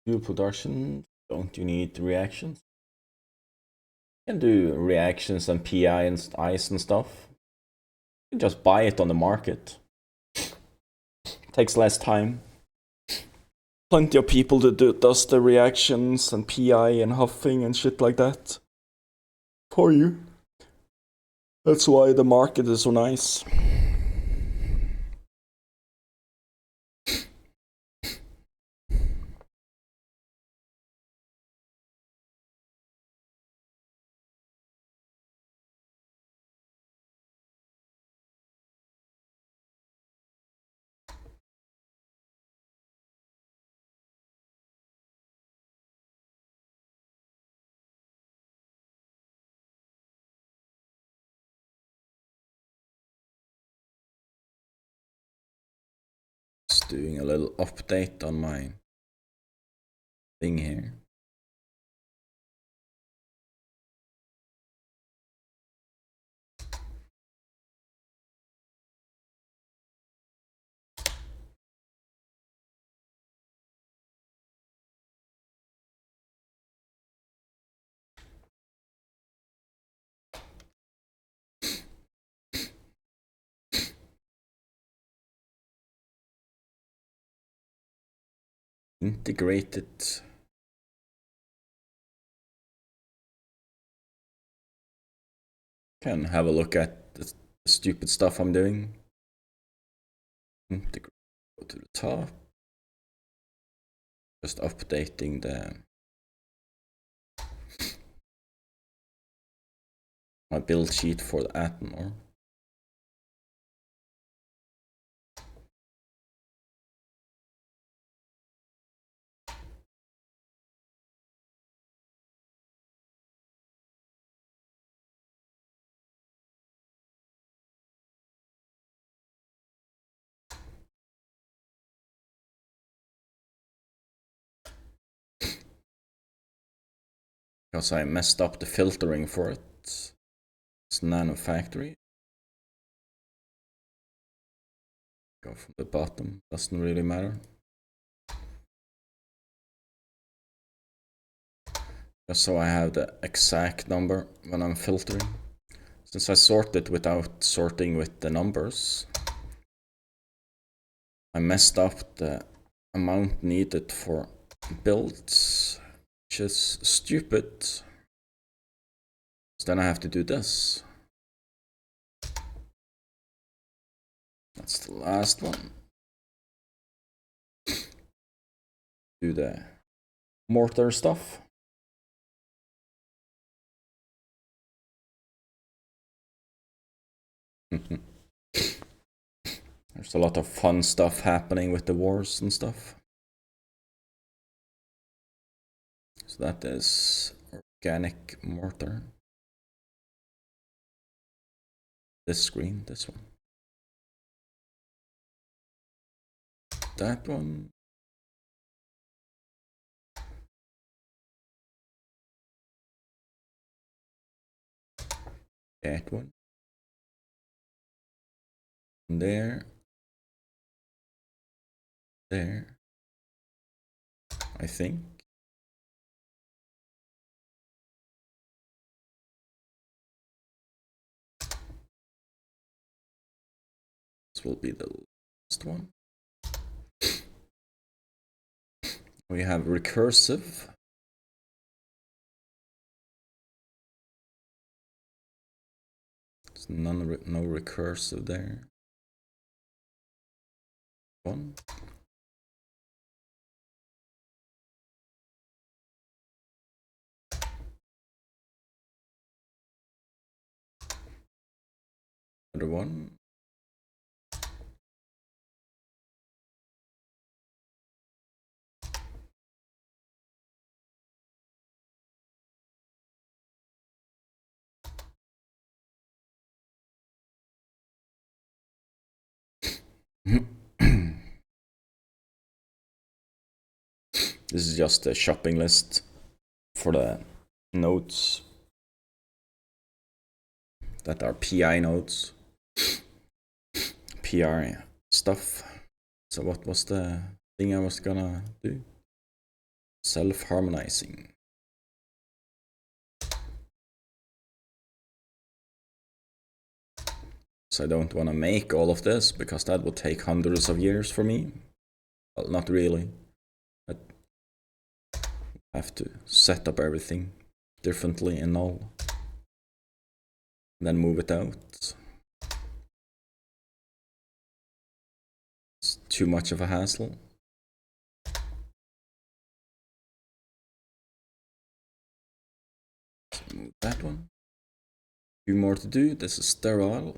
Fuel production. Don't you need reactions? You can do reactions and PI and ice and stuff. You can just buy it on the market. Takes less time. Plenty of people that does the reactions and PI and huffing and shit like that for you. That's why the market is so nice. Just doing a little update on my thing here. Integrated. Can have a look at the stupid stuff I'm doing. Integrate. Go to the top. Just updating my build sheet for the Atmor. because I messed up the filtering for it. It's Nano Factory. Go from the bottom, doesn't really matter. Just so I have the exact number when I'm filtering. Since I sorted without sorting with the numbers, I messed up the amount needed for builds, which is stupid. So then I have to do this. That's the last one. Do the mortar stuff. There's a lot of fun stuff happening with the wars and stuff. So that is organic mortar. This screen, this one. That one. That one. And there. There. I think. This will be the last one. We have recursive. There's no recursive there. One. Another one. This is just a shopping list for the nodes that are PI nodes. PR stuff. So what was the thing I was gonna do? Self-harmonizing. So I don't want to make all of this because that would take hundreds of years for me. Well, not really. I have to set up everything differently in null. Then move it out. It's too much of a hassle. So move that one. Few more to do. This is sterile.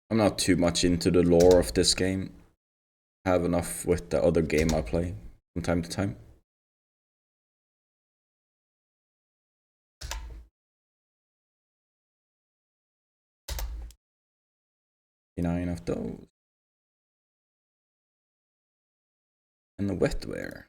I'm not too much into the lore of this game. I have enough with the other game I play from time to time. 9 of those. And the wetware.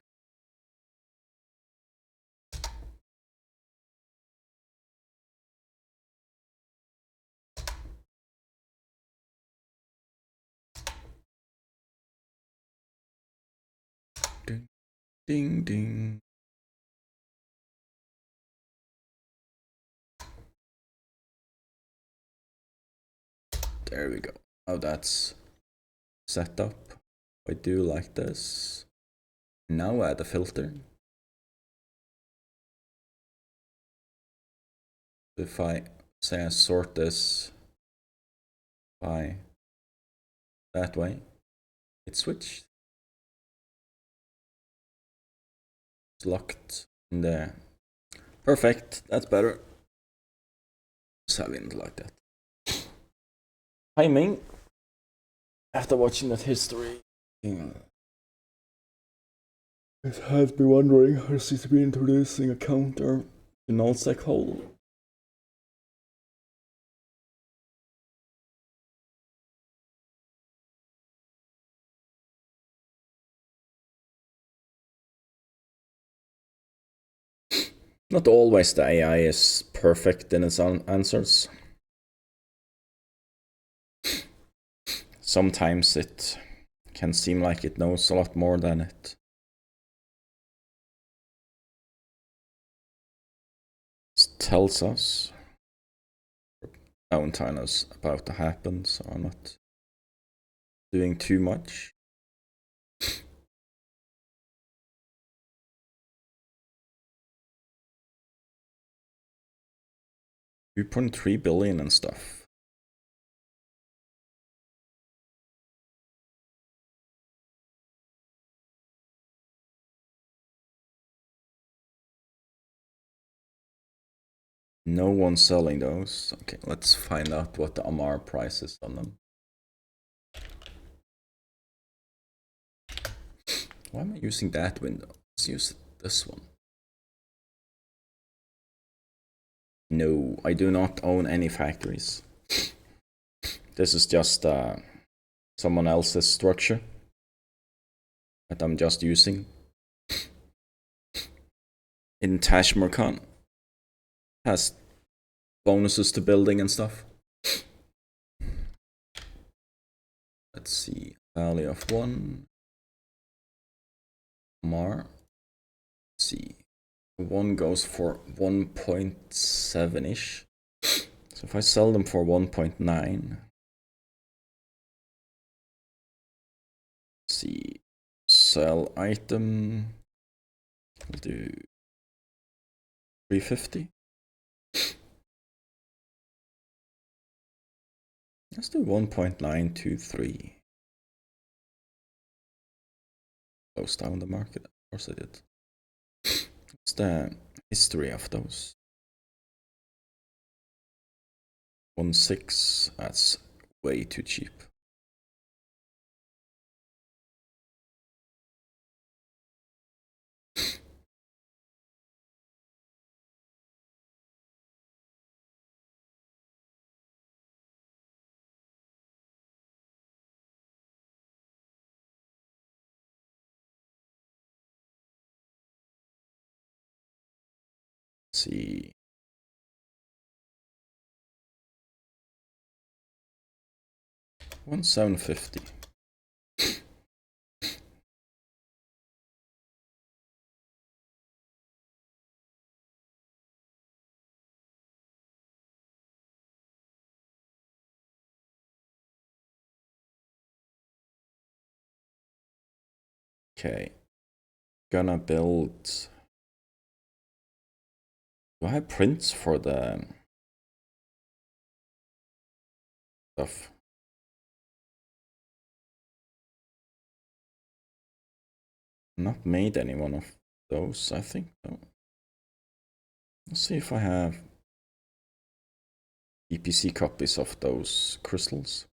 Ding, ding, ding. There we go. Now that's set up. I do like this. Now add a filter. If I say I sort this by that way, it switched. It's locked in there. Perfect, that's better. Just having it like that. Timing. After watching that history, it has me wondering how to be introducing a counter The nullsec hole. Not always the AI is perfect in its answers. Sometimes it can seem like it knows a lot more than it tells us. Downtime is about to happen, so I'm not doing too much. 2.3 billion and stuff. No one's selling those. Okay, let's find out what the Amar price is on them. Why am I using that window? Let's use this one. No, I do not own any factories. This is just someone else's structure that I'm just using. In Tashmurkhan has bonuses to building and stuff. Let's see, value of 1. Mar. Let's see. 1 goes for 1.7-ish. So if I sell them for 1.9. See, sell item. We'll do 350. Let's do 1.923. Close down the market. Of course I did. What's the history of those? 1.6. That's way too cheap. Let's see. $1,750. Okay. Gonna build. Do I have prints for the stuff? Not made any one of those, I think. No. Let's see if I have EPC copies of those crystals.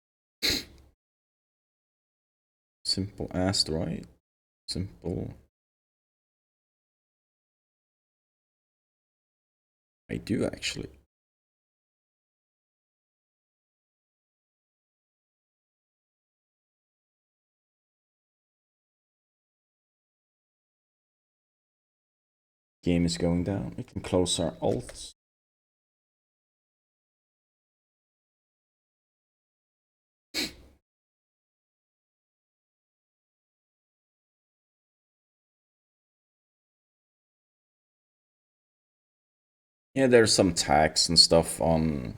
Simple asteroid. Simple. I do actually. Game is going down. We can close our alts. Yeah, there's some tax and stuff on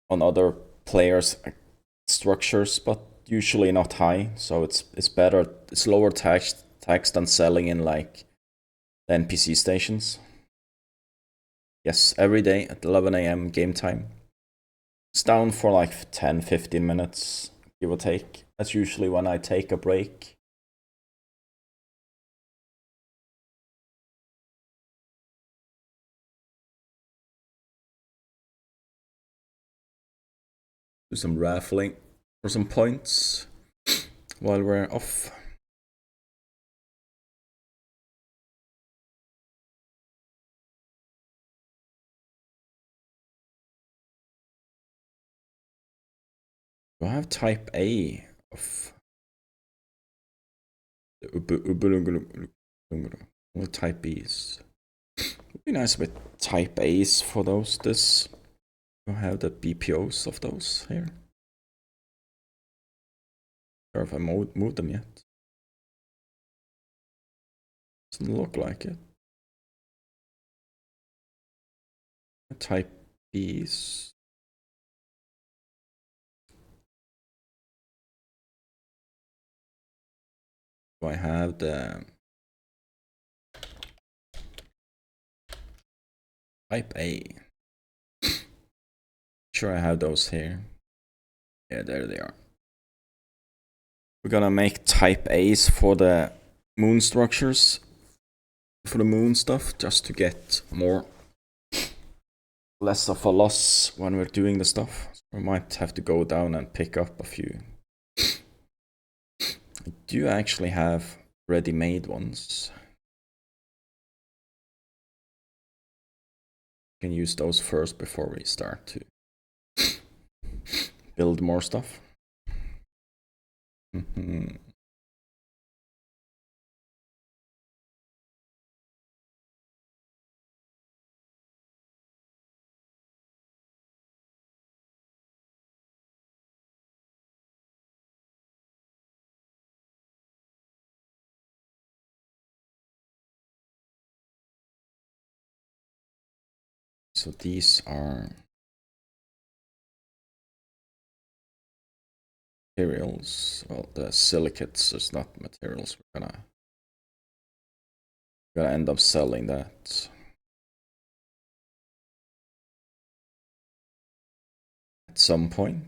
other players' structures, but usually not high. So it's better. It's lower tax than selling in like the NPC stations. Yes, every day at 11 a.m. game time. It's down for like 10-15 minutes, give or take. That's usually when I take a break. Do some raffling for some points while we're off. Do I have type A of well, type B's? Would be nice with type A's for those. This do I have the BPOs of those here? Or if I moved them yet? Doesn't look like it. Type B's. Do I have the type A? Sure, I have those here. Yeah, there they are. We're gonna make type A's for the moon structures, for the moon stuff, just to get less of a loss when we're doing the stuff. So we might have to go down and pick up a few. I do actually have ready-made ones. We can use those first before we start to build more stuff. So these are materials. Well, the silicates is not materials. We're gonna end up selling that at some point.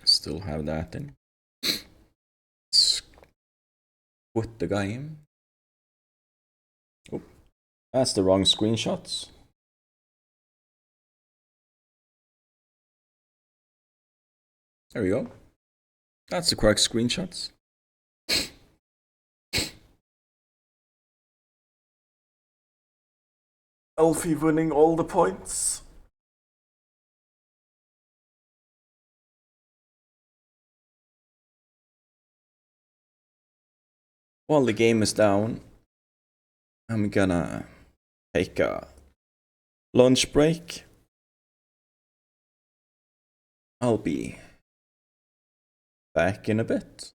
Still have that in. Let's put the guy in. Oh, that's the wrong screenshots. There we go. That's the correct screenshots. Elfie winning all the points. While the game is down, I'm gonna take a lunch break. I'll be back in a bit.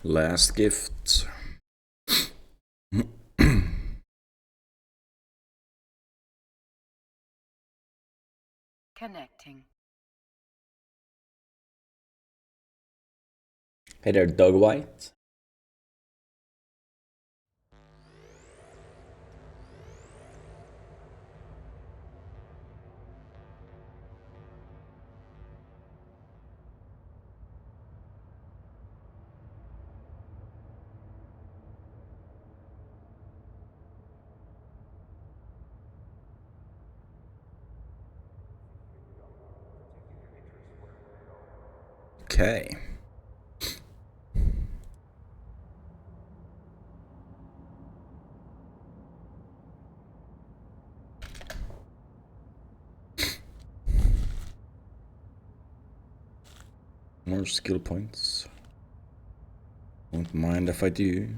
Last gift. Connecting. Hey there, Doug White. Okay. More skill points. Won't mind if I do.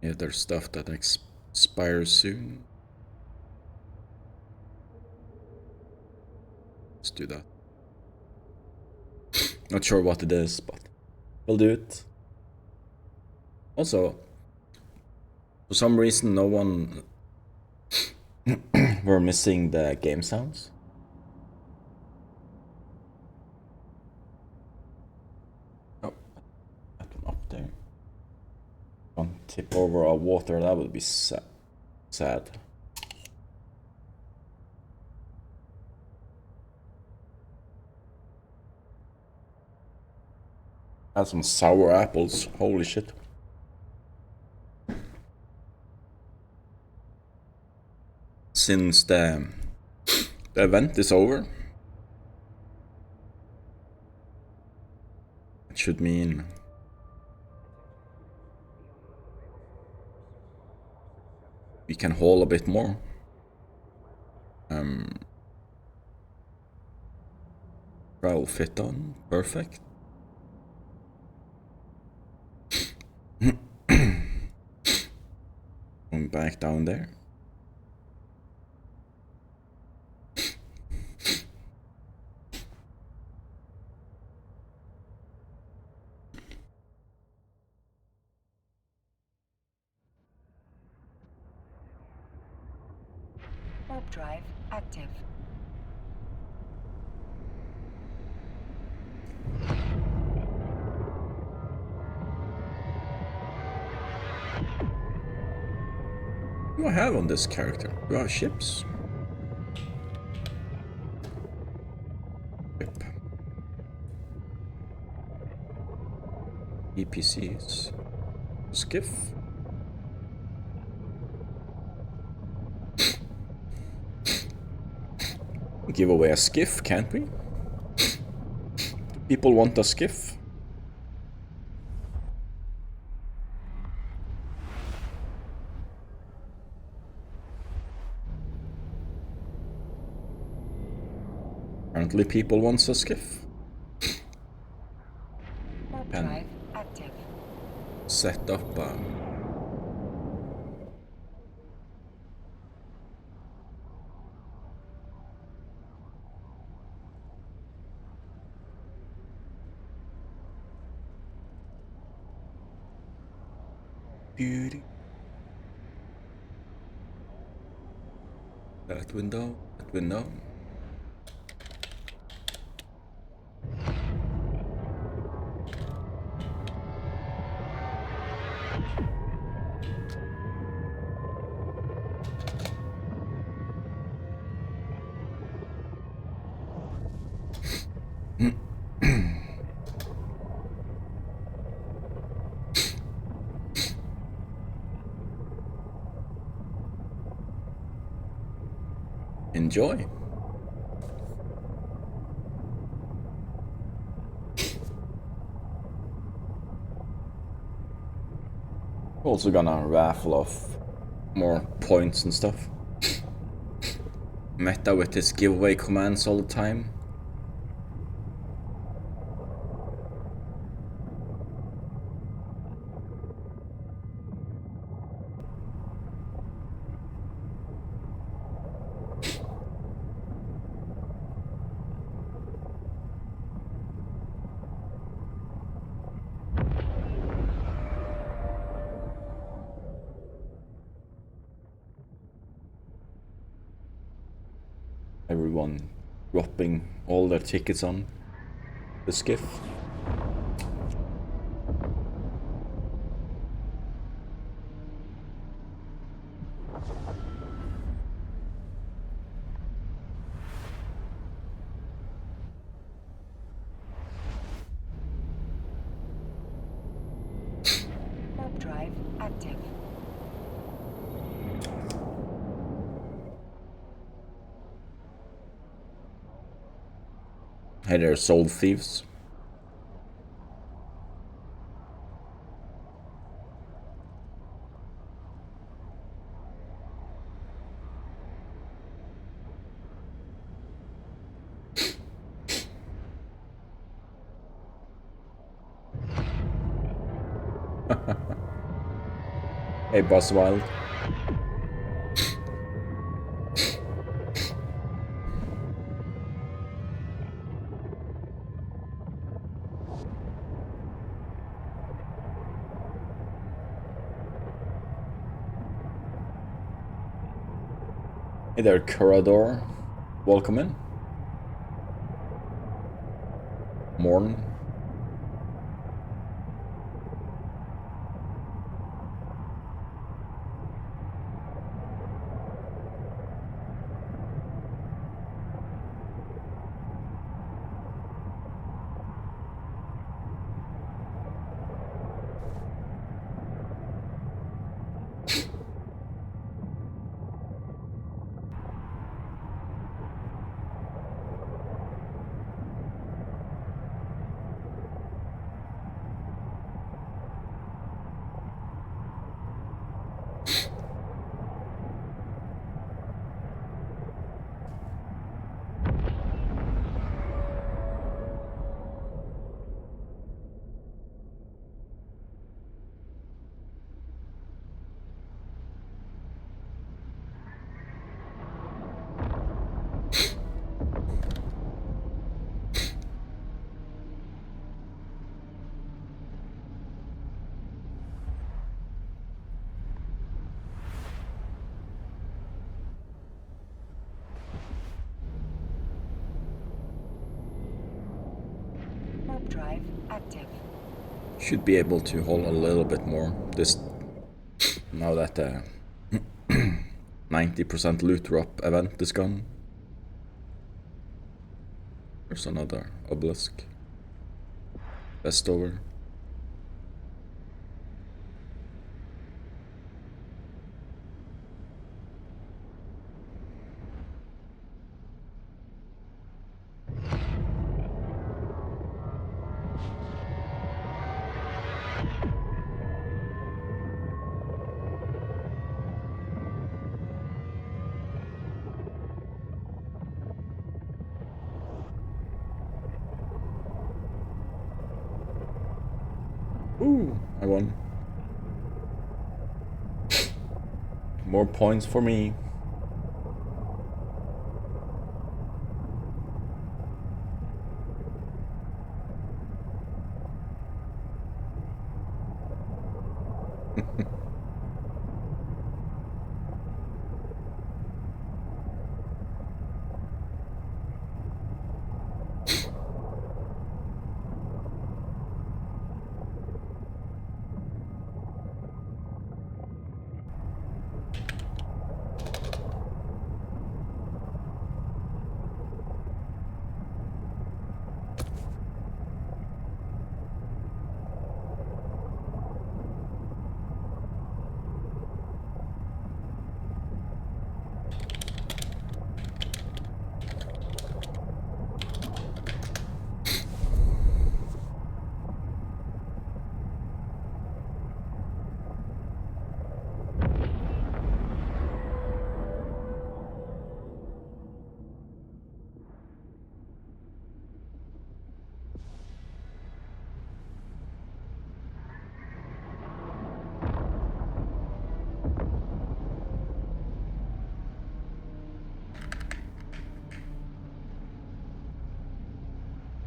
Yeah, there's stuff that expires soon. Let's do that. Not sure what it is, but we'll do it. Also, for some reason, no one were missing the game sounds. Oh, that one up there. Don't tip over our water, that would be sad. Had some sour apples, holy shit. Since the event is over, it should mean we can haul a bit more. Travel fit on, perfect. Going back down there. Warp drive active. What do I have on this character? Do I have ships? Yep. EPCs. Skiff. Give away a skiff, can't we? Do people want a skiff? Apparently people want a skiff. Warp Can drive active. set up beauty. That window, that window. Enjoy. Also gonna raffle off more points and stuff. Meta with his giveaway commands all the time. everyone dropping all their tickets on the skiff. Warp drive active. Hey there, soul thieves. Hey, Buzzwild. Hey there, Corridor. Welcome in. Morn. Warp drive active. Should be able to hold a little bit more. This now that the 90% loot drop event is gone. There's another obelisk. Best over. Ooh, I won. More points for me.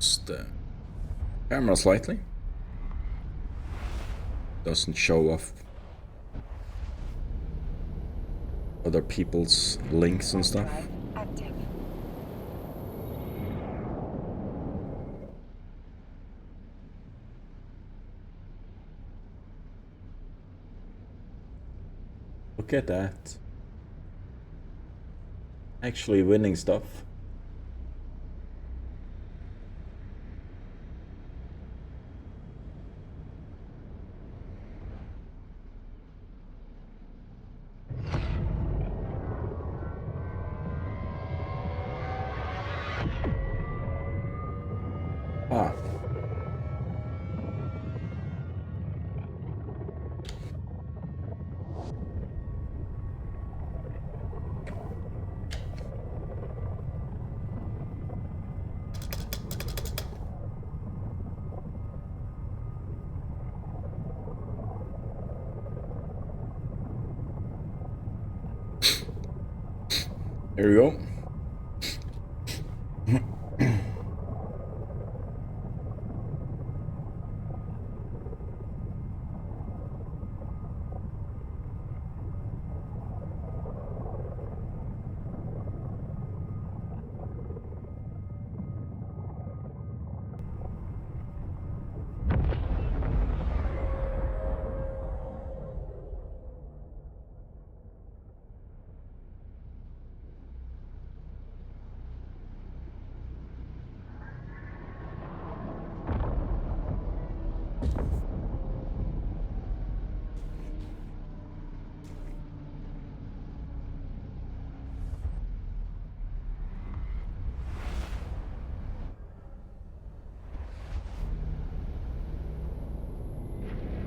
Just the camera slightly. Doesn't show off other people's links and stuff. Drive active. Look at that. Actually winning stuff. Ah. There we go.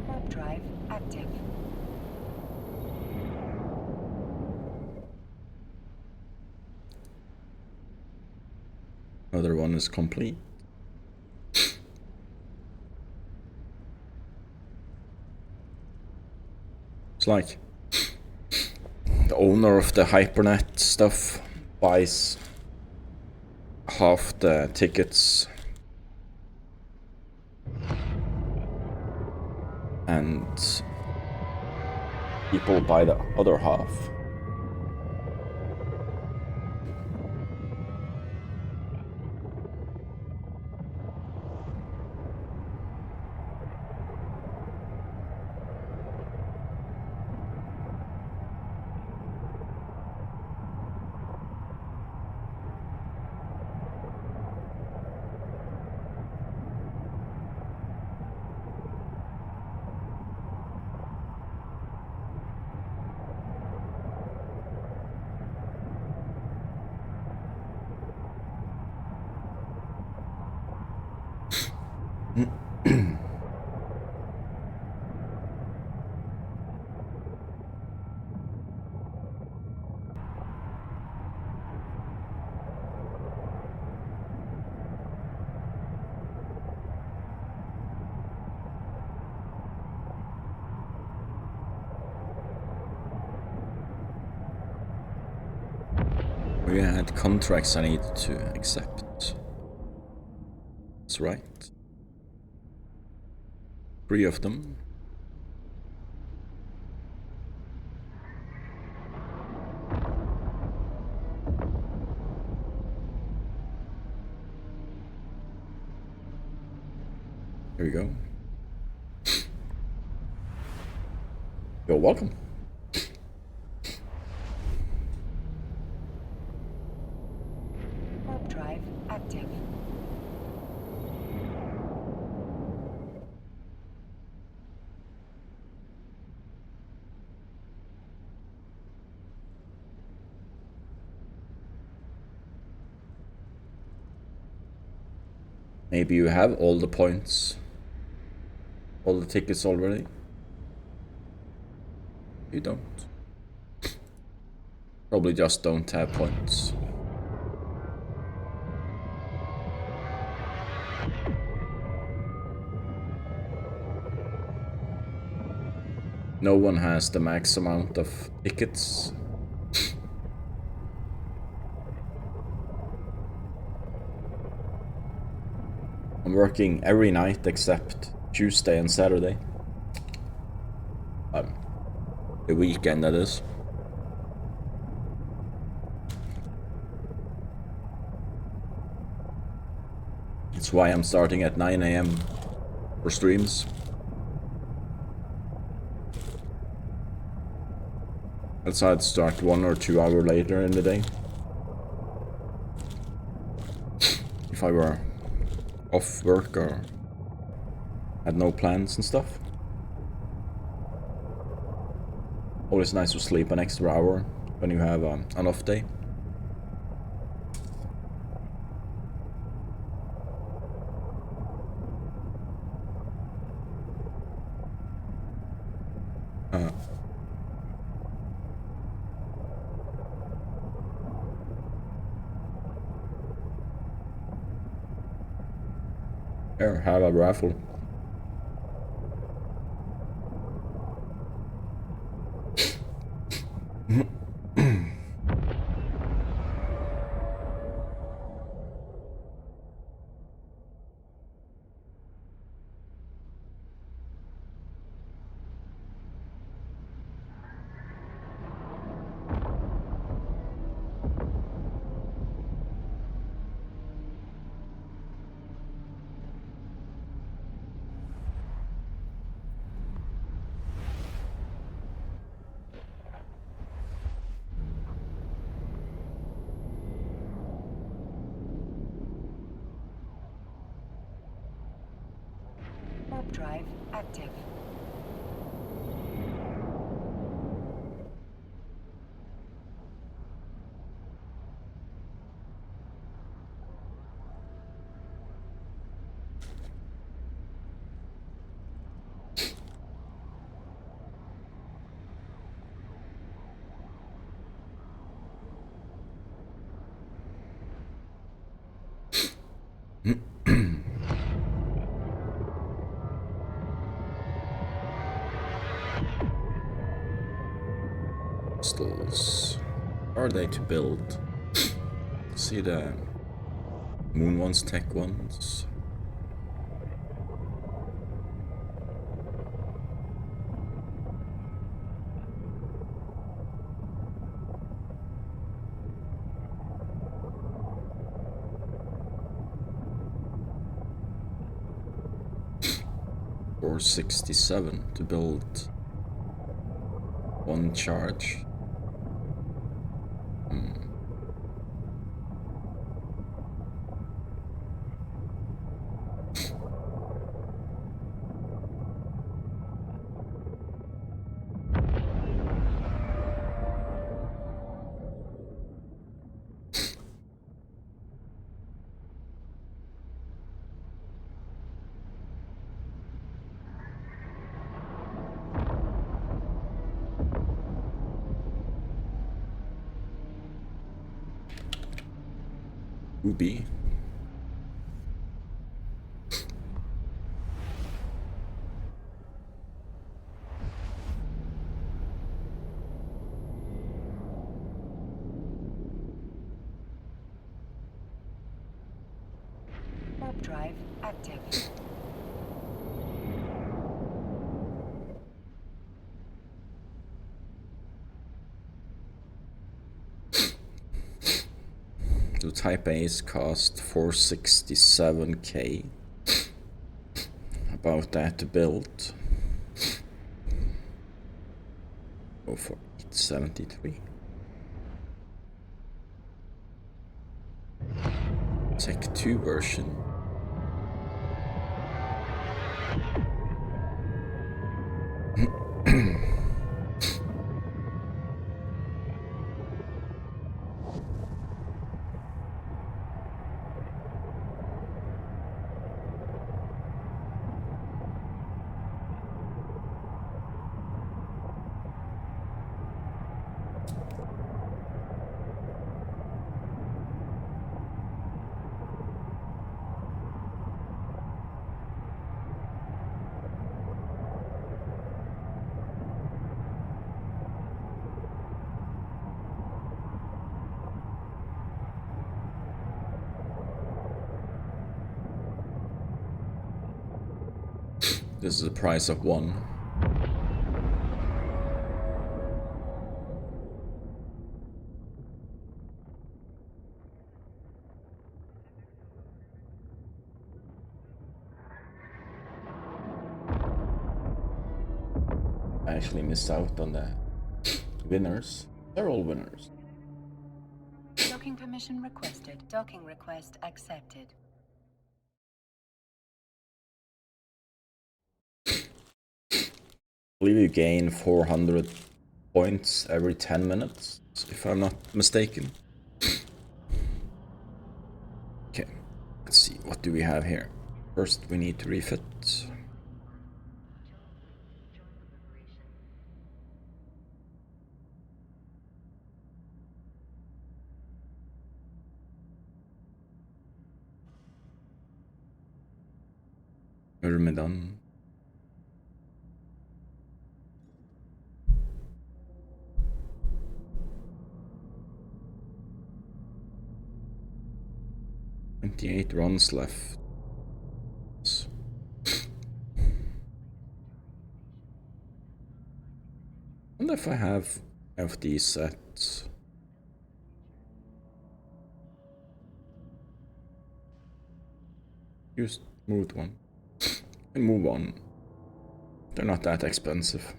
Warp drive active. Another one is complete. It's like the owner of the Hypernet stuff buys half the tickets and people buy the other half. We had contracts I needed to accept. That's right. 3 of them. Here we go. You're welcome. Warp drive active. Maybe you have all the points, all the tickets already. You don't. Probably just don't have points. No one has the max amount of tickets. I'm working every night except Tuesday and Saturday. The weekend, that is. That's why I'm starting at 9 AM for streams. Else I'd start 1 or 2 hours later in the day. If I were off work or had no plans and stuff. Always nice to sleep an extra hour when you have an off day. Here, have a raffle. Warp drive active. Crystals. Are they to build? See the moon ones, tech ones. Or 67 to build one charge. Ruby. Warp drive active. So Type A's cost 467k. About that to build. Go for 873. Tech 2 version. This is the price of one. I actually missed out on the winners. Several winners. Docking permission requested. Docking request accepted. I believe you gain 400 points every 10 minutes, if I'm not mistaken. Okay, let's see, what do we have here? First, we need to refit. Myrmidon. "28 runs left. I wonder if I have these sets. Just moved one. And move on. They're not that expensive.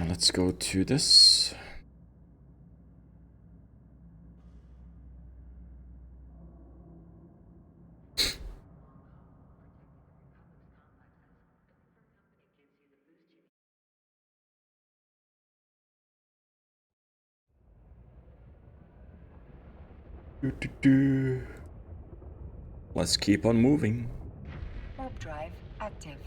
Let's go to this. Let's keep on moving. Warp drive active.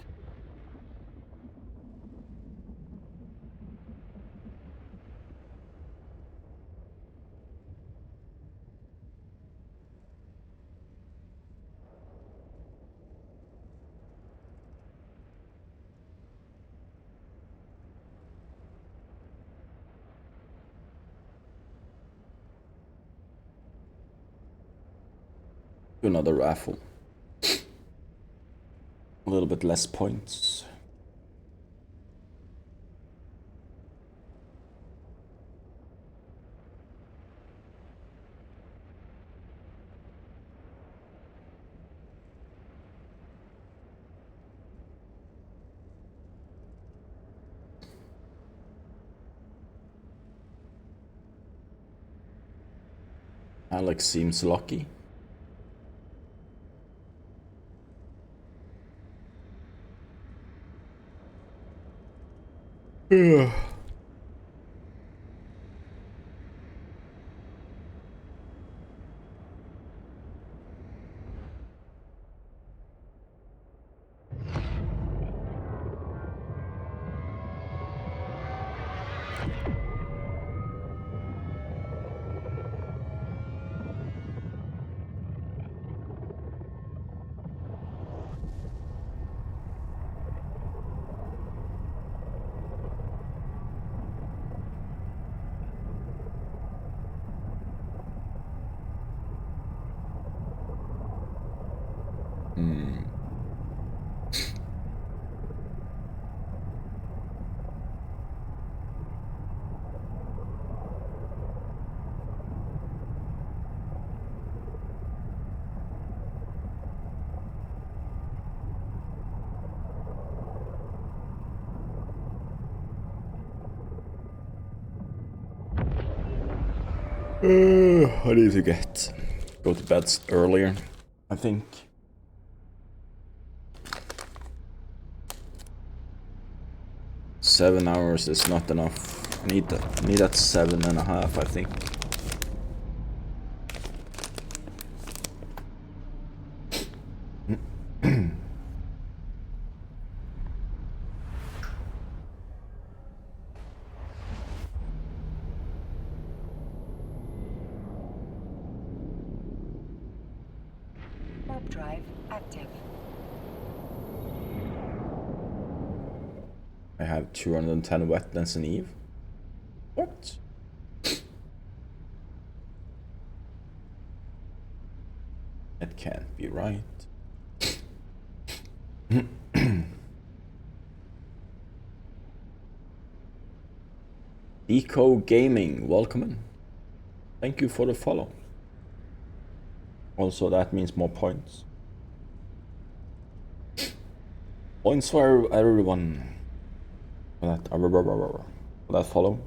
Do another raffle. A little bit less points. Alex seems lucky. I need to go to bed earlier, I think. Seven hours is not enough. I need that 7.5, I think. Warp drive active. I have 210 wetlands in Eve. What? That can't be right. Deco Gaming, welcome. Thank you for the follow. Also, that means more points. Points for everyone. For that follow.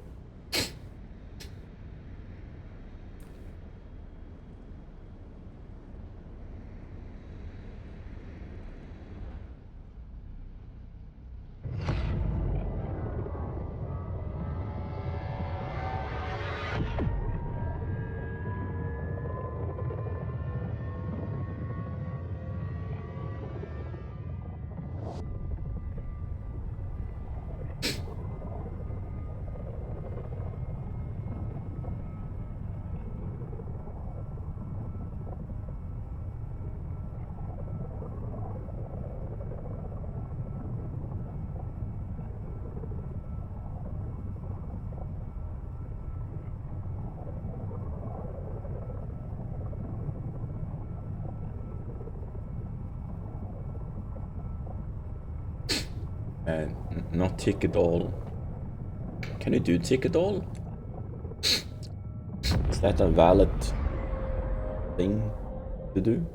Not ticket all. Can you do ticket all? Is that a valid thing to do?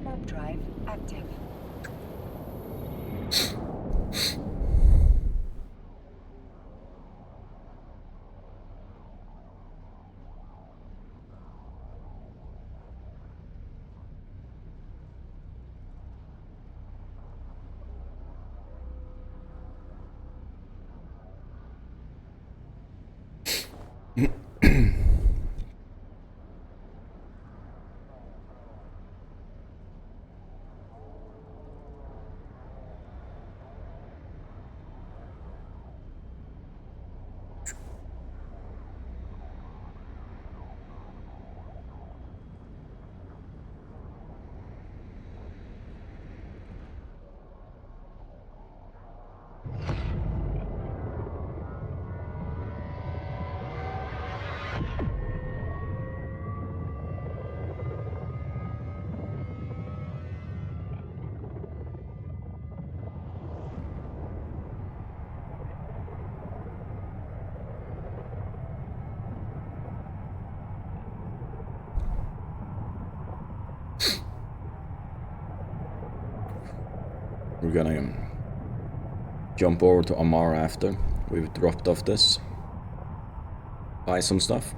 Warp drive active. We're gonna jump over to Amara after we've dropped off this. Buy some stuff.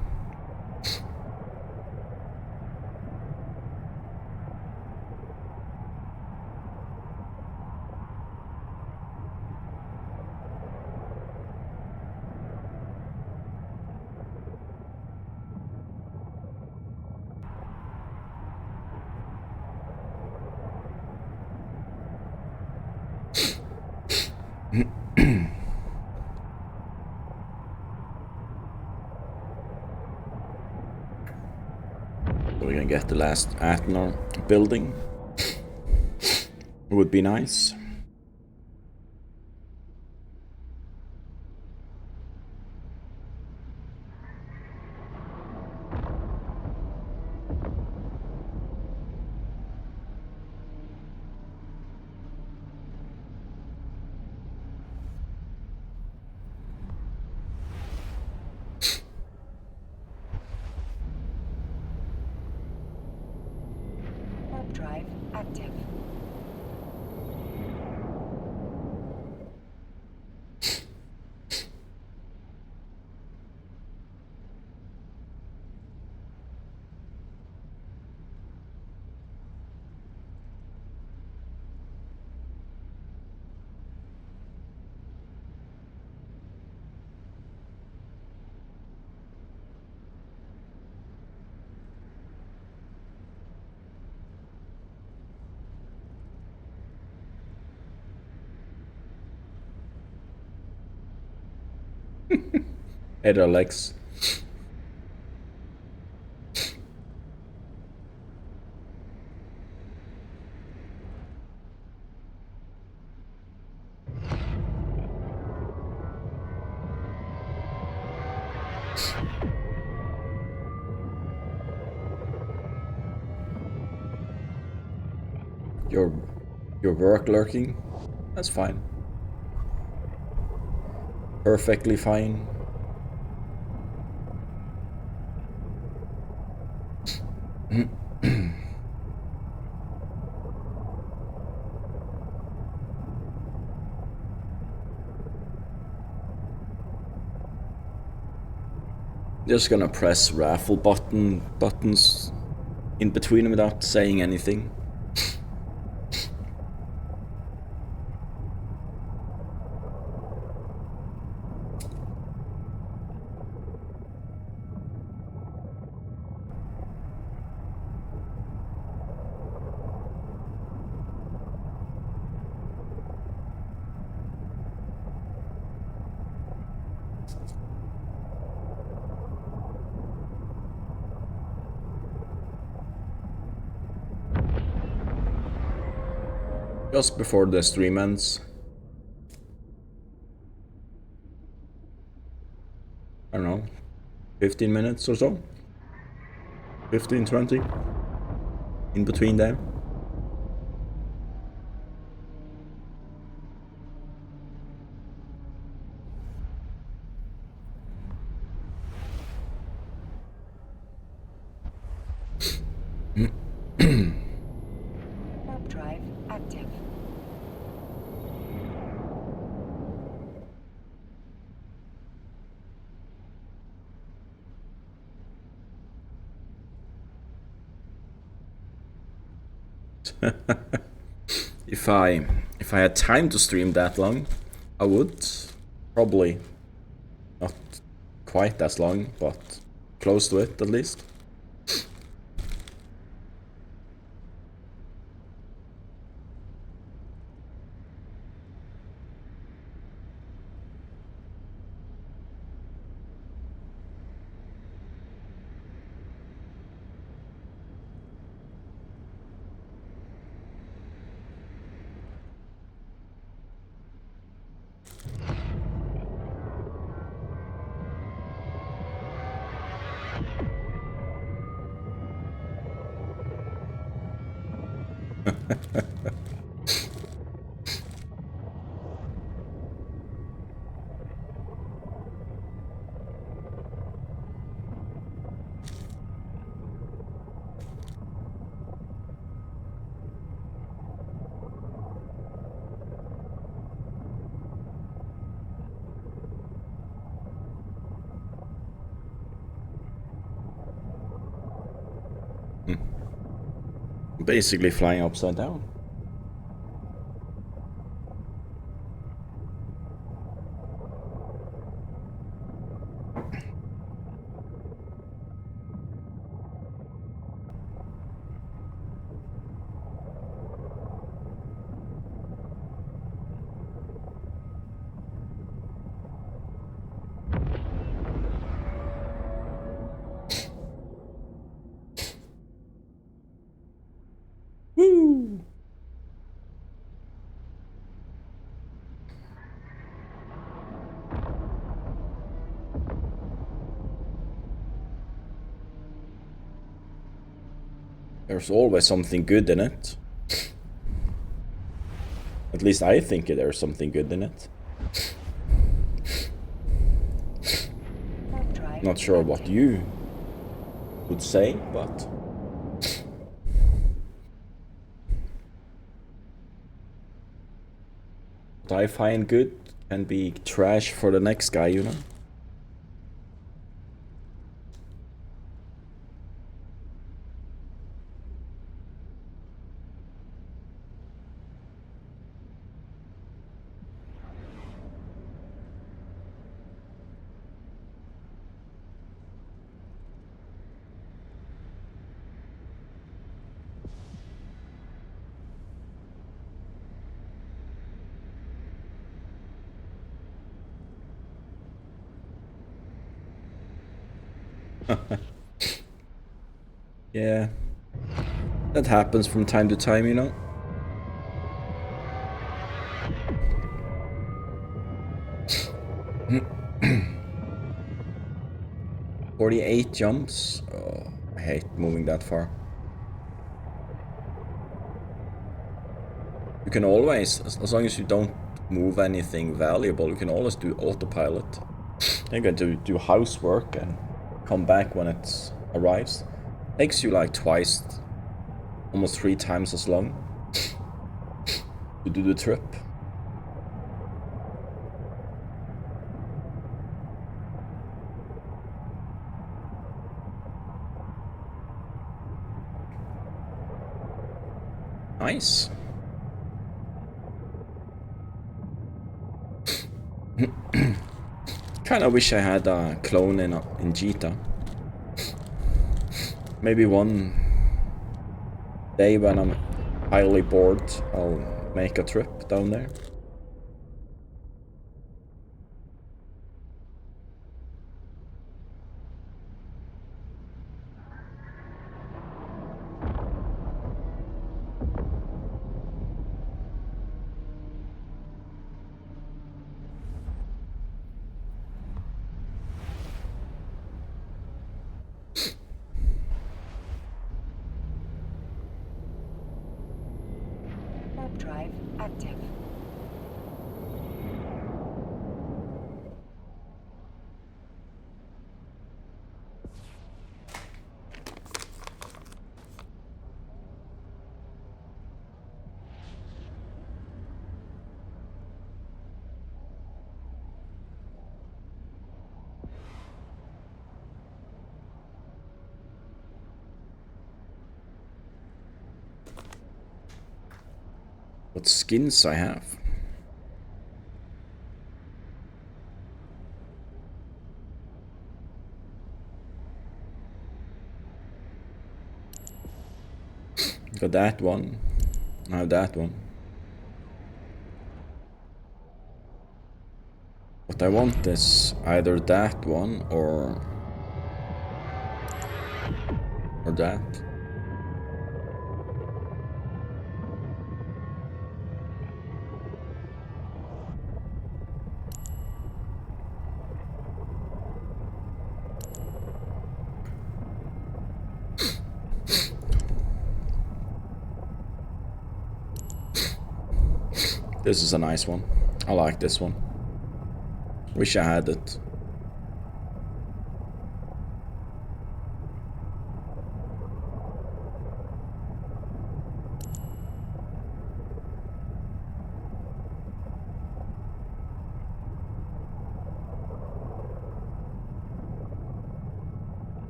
We're gonna get the last Atnor building. It would be nice. Warp drive active. Hey there, Lex. your work lurking. That's fine. Perfectly fine. Just gonna press raffle buttons in between without saying anything. Just before the stream ends. I don't know, 15 minutes or so? 15, 20? In between there. Warp drive active. If I had time to stream that long, I would. Probably not quite as long, but close to it at least. Basically flying upside down. Woo! There's always something good in it. At least I think there's something good in it. Warp drive Not sure what you would say, but what I find good can be trash for the next guy, you know? Yeah. That happens from time to time, you know? "48 jumps? Oh, I hate moving that far. You can always, as long as you don't move anything valuable, you can always do autopilot. You can do housework and come back when it arrives. Takes you like twice, almost 3 times as long to do the trip. Nice. Kinda wish I had a clone in Jita. Maybe one day when I'm highly bored, I'll make a trip down there. Warp drive active. What skins I have? Got that one. I have that one. What I want is either that one or that. This is a nice one. I like this one. Wish I had it.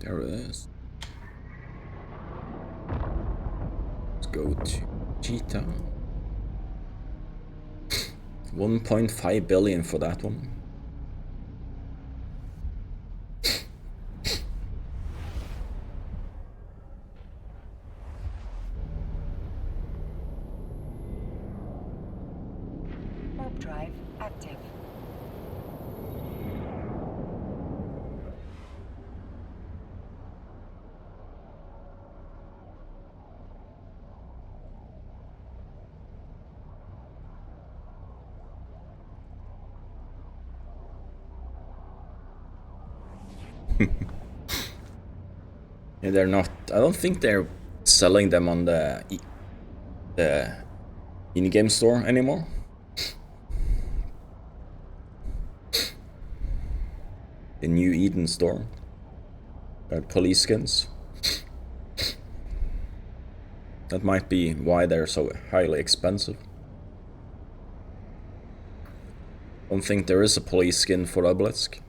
There it is. Let's go to Cheetah. 1.5 billion for that one. Warp drive active. Yeah, they're not. I don't think they're selling them on the in-game store anymore. The New Eden store. Police skins. That might be why they're so highly expensive. Don't think there is a police skin for Obelisk.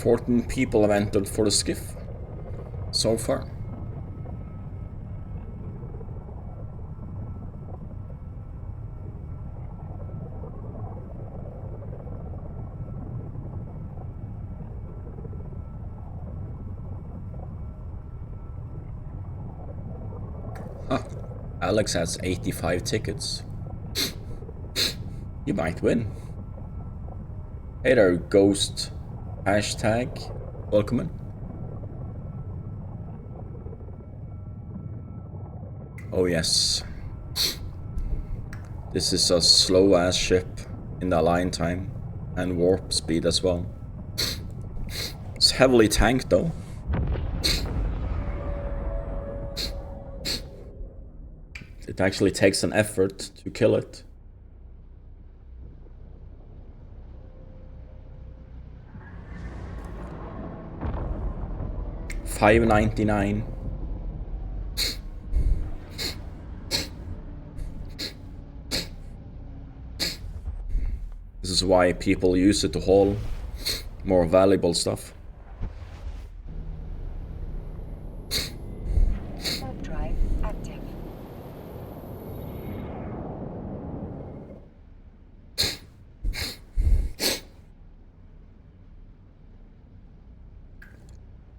Fourteen people have entered for the skiff so far. Huh. Alex has 85 tickets. You might win. Hey there, Ghost. Hashtag. Welcome in. Oh yes. This is a slow ass ship in the align time and warp speed as well. It's heavily tanked though. It actually takes an effort to kill it. $5.99. This is why people use it to haul more valuable stuff. Warp drive active.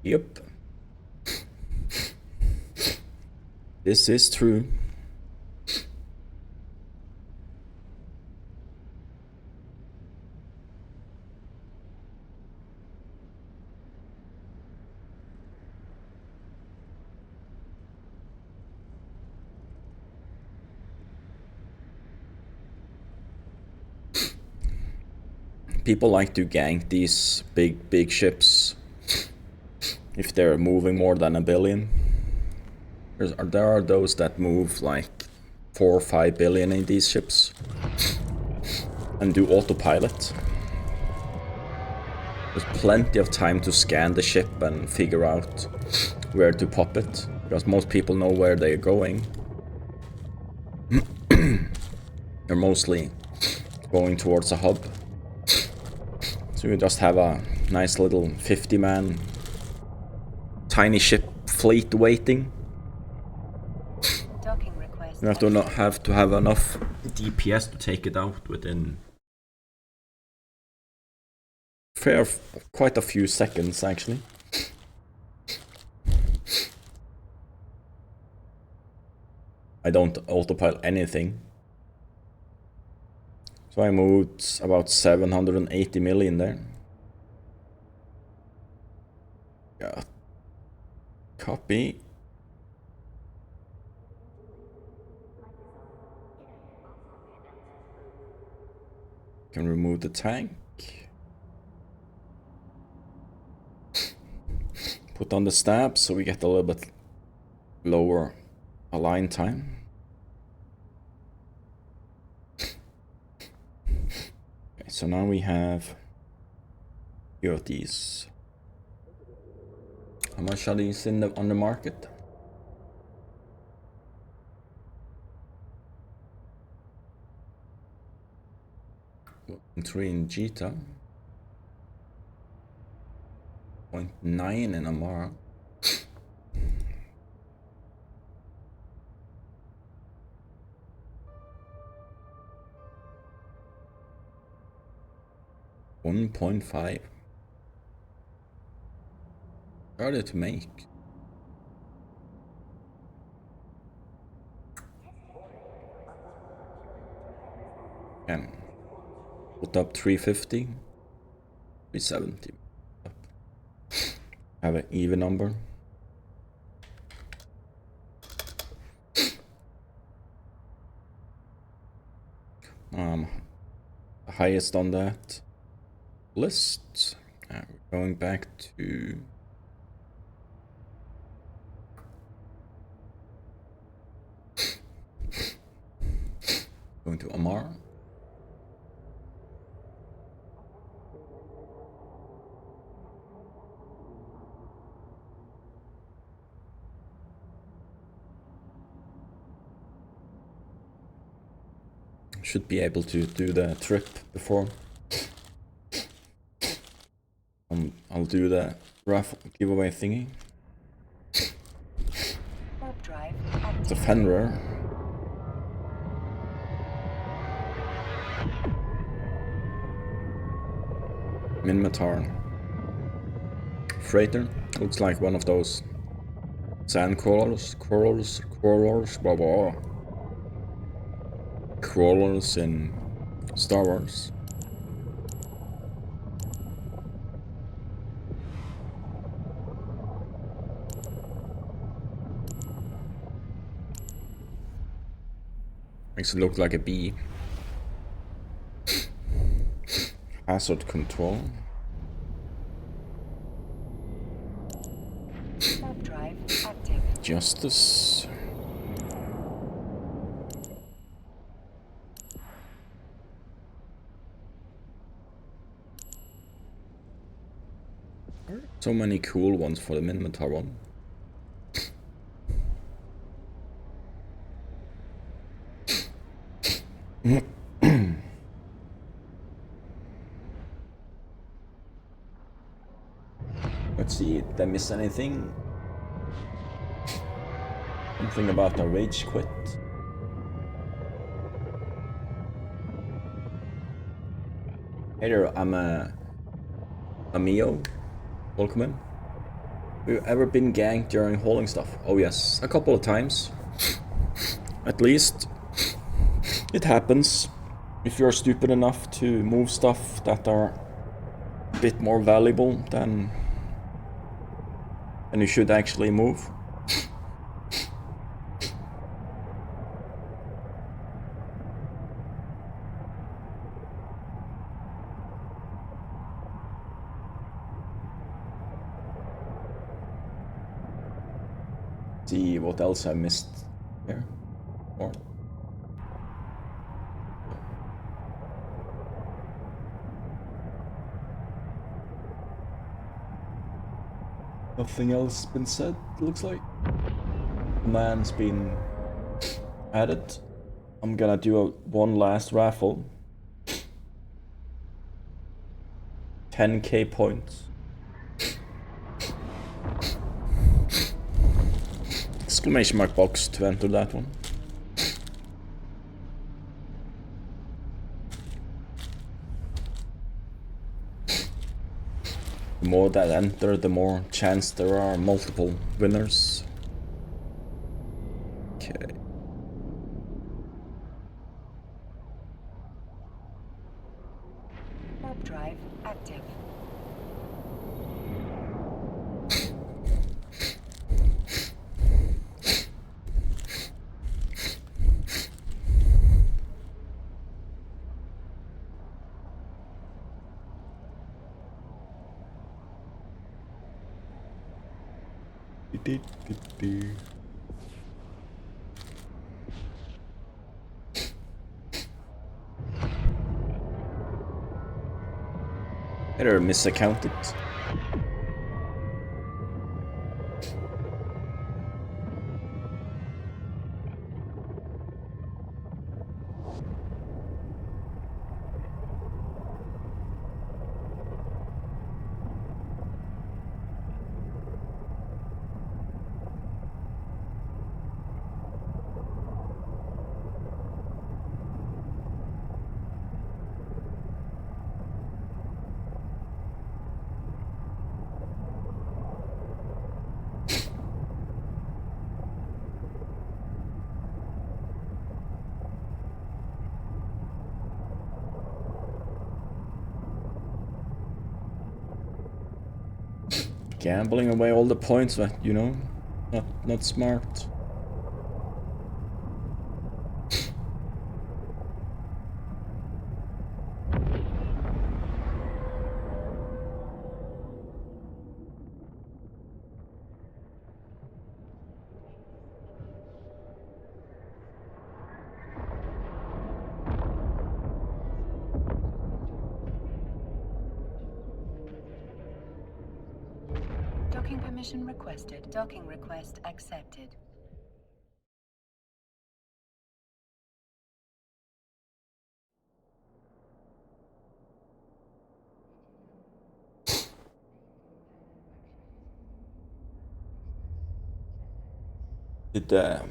Yep. This is true. People like to gank these big ships if they're moving more than 1 billion. There are those that move like 4 or 5 billion in these ships and do autopilot. There's plenty of time to scan the ship and figure out where to pop it, because most people know where they're going. They're mostly going towards a hub. So you just have a nice little 50-man tiny ship fleet waiting. Docking request. You have to have enough DPS to take it out within quite a few seconds actually. I don't autopilot anything. So I moved about 780 million there. Yeah. Copy. Can remove the tank. Put on the stab so we get a little bit lower align time. Okay, so now we have few of these. How much are these on the market? Three in Jita. 0.9 in Amara. $1.5. Harder to make. Okay. Put up 350. 370. Have an even number. Highest on that list. We're going back to Amar. Should be able to do the trip before. I'll do the raffle giveaway thingy. Warp drive It's a active. Fenrir. Minmatar. Freighter. Looks like one of those sand crawlers, blah blah. Crawlers in Star Wars. Makes it look like a bee. Hazard control. Warp drive active. Justice. So many cool ones for the Minmatar one. Let's see, did I miss anything? Something about a rage quit. Hey there, I'm Mio. Welcome in. Have you ever been ganked during hauling stuff? Oh yes, a couple of times. At least. It happens. If you're stupid enough to move stuff that are a bit more valuable than you should actually move. See what else I missed here. Or nothing else been said, looks like. Man's been added. I'm gonna do one last raffle. 10k points. Exclamation mark box to enter that one. The more that enter, the more chance there are multiple winners. Okay. Warp drive active. Better misaccounted. Gambling away all the points that, you know, not smart. Docking permission requested. Docking request accepted. Did the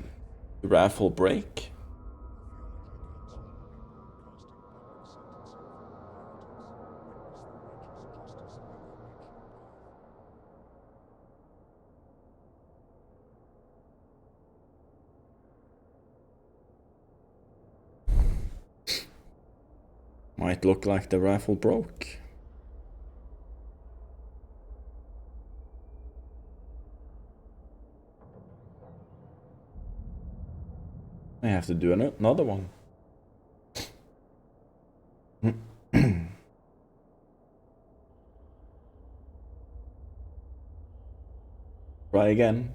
raffle break? Might look like the raffle broke. I have to do another one. Try again.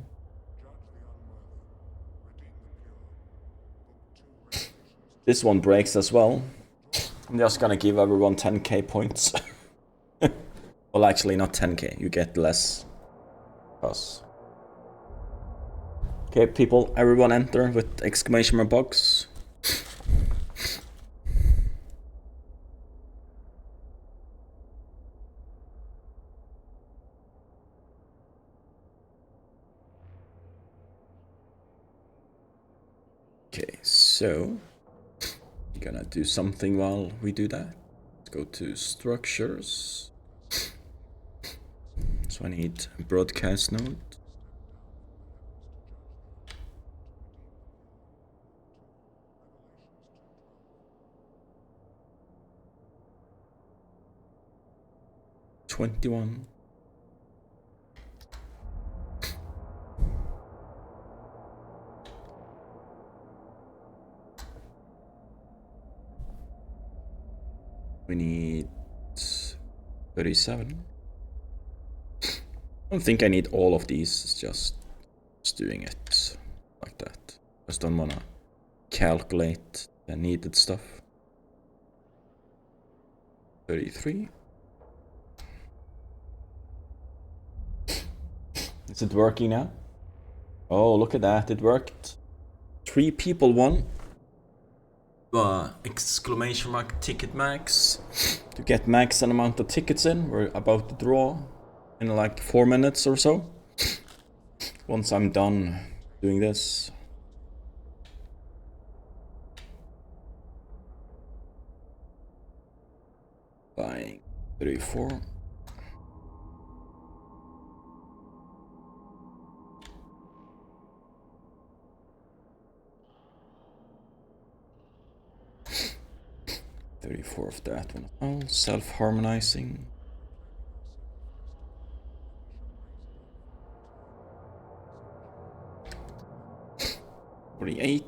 This one breaks as well. I'm just gonna give everyone 10k points. Well, actually not 10k, you get less. Cause. Okay, people, everyone enter with exclamation mark box. Okay, so we're gonna do something while we do that. Let's go to structures. So I need a broadcast node. $21. We need 37. I don't think I need all of these, it's just doing it like that. Just don't wanna calculate the needed stuff. 33. Is it working now? Oh, look at that, it worked. 3 people won. Exclamation mark ticket max. To get max an amount of tickets in, we're about to draw in like 4 minutes or so. Once I'm done doing this. Buying 34. $34 of that one. Oh, self-harmonizing. $48.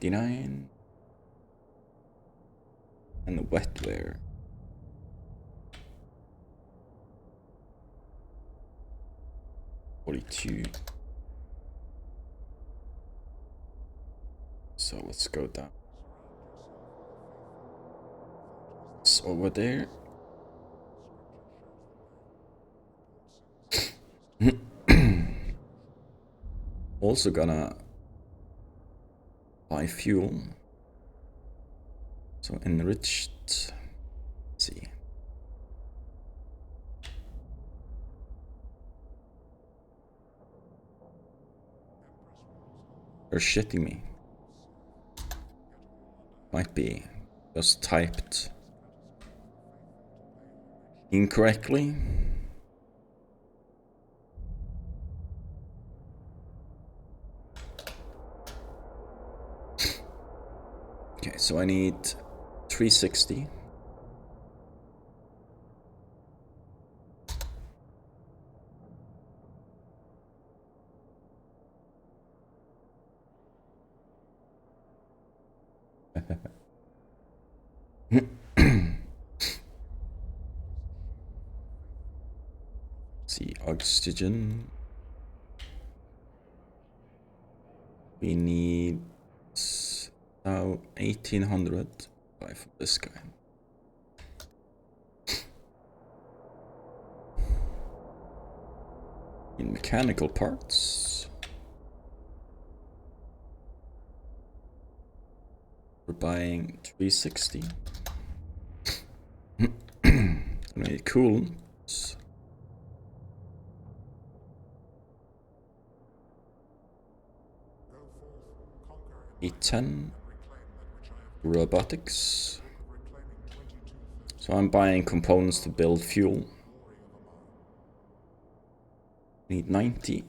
$29. And the wetware. $42. So let's go down. It's over there. Also gonna buy fuel. So enriched. Let's see. They're shitting me. Might be just typed incorrectly. Okay, so I need 360. See, oxygen. We need now 1800. Buy from this guy. In mechanical parts. We're buying 360. I need coolants. E10. Robotics. So I'm buying components to build fuel. Need 90.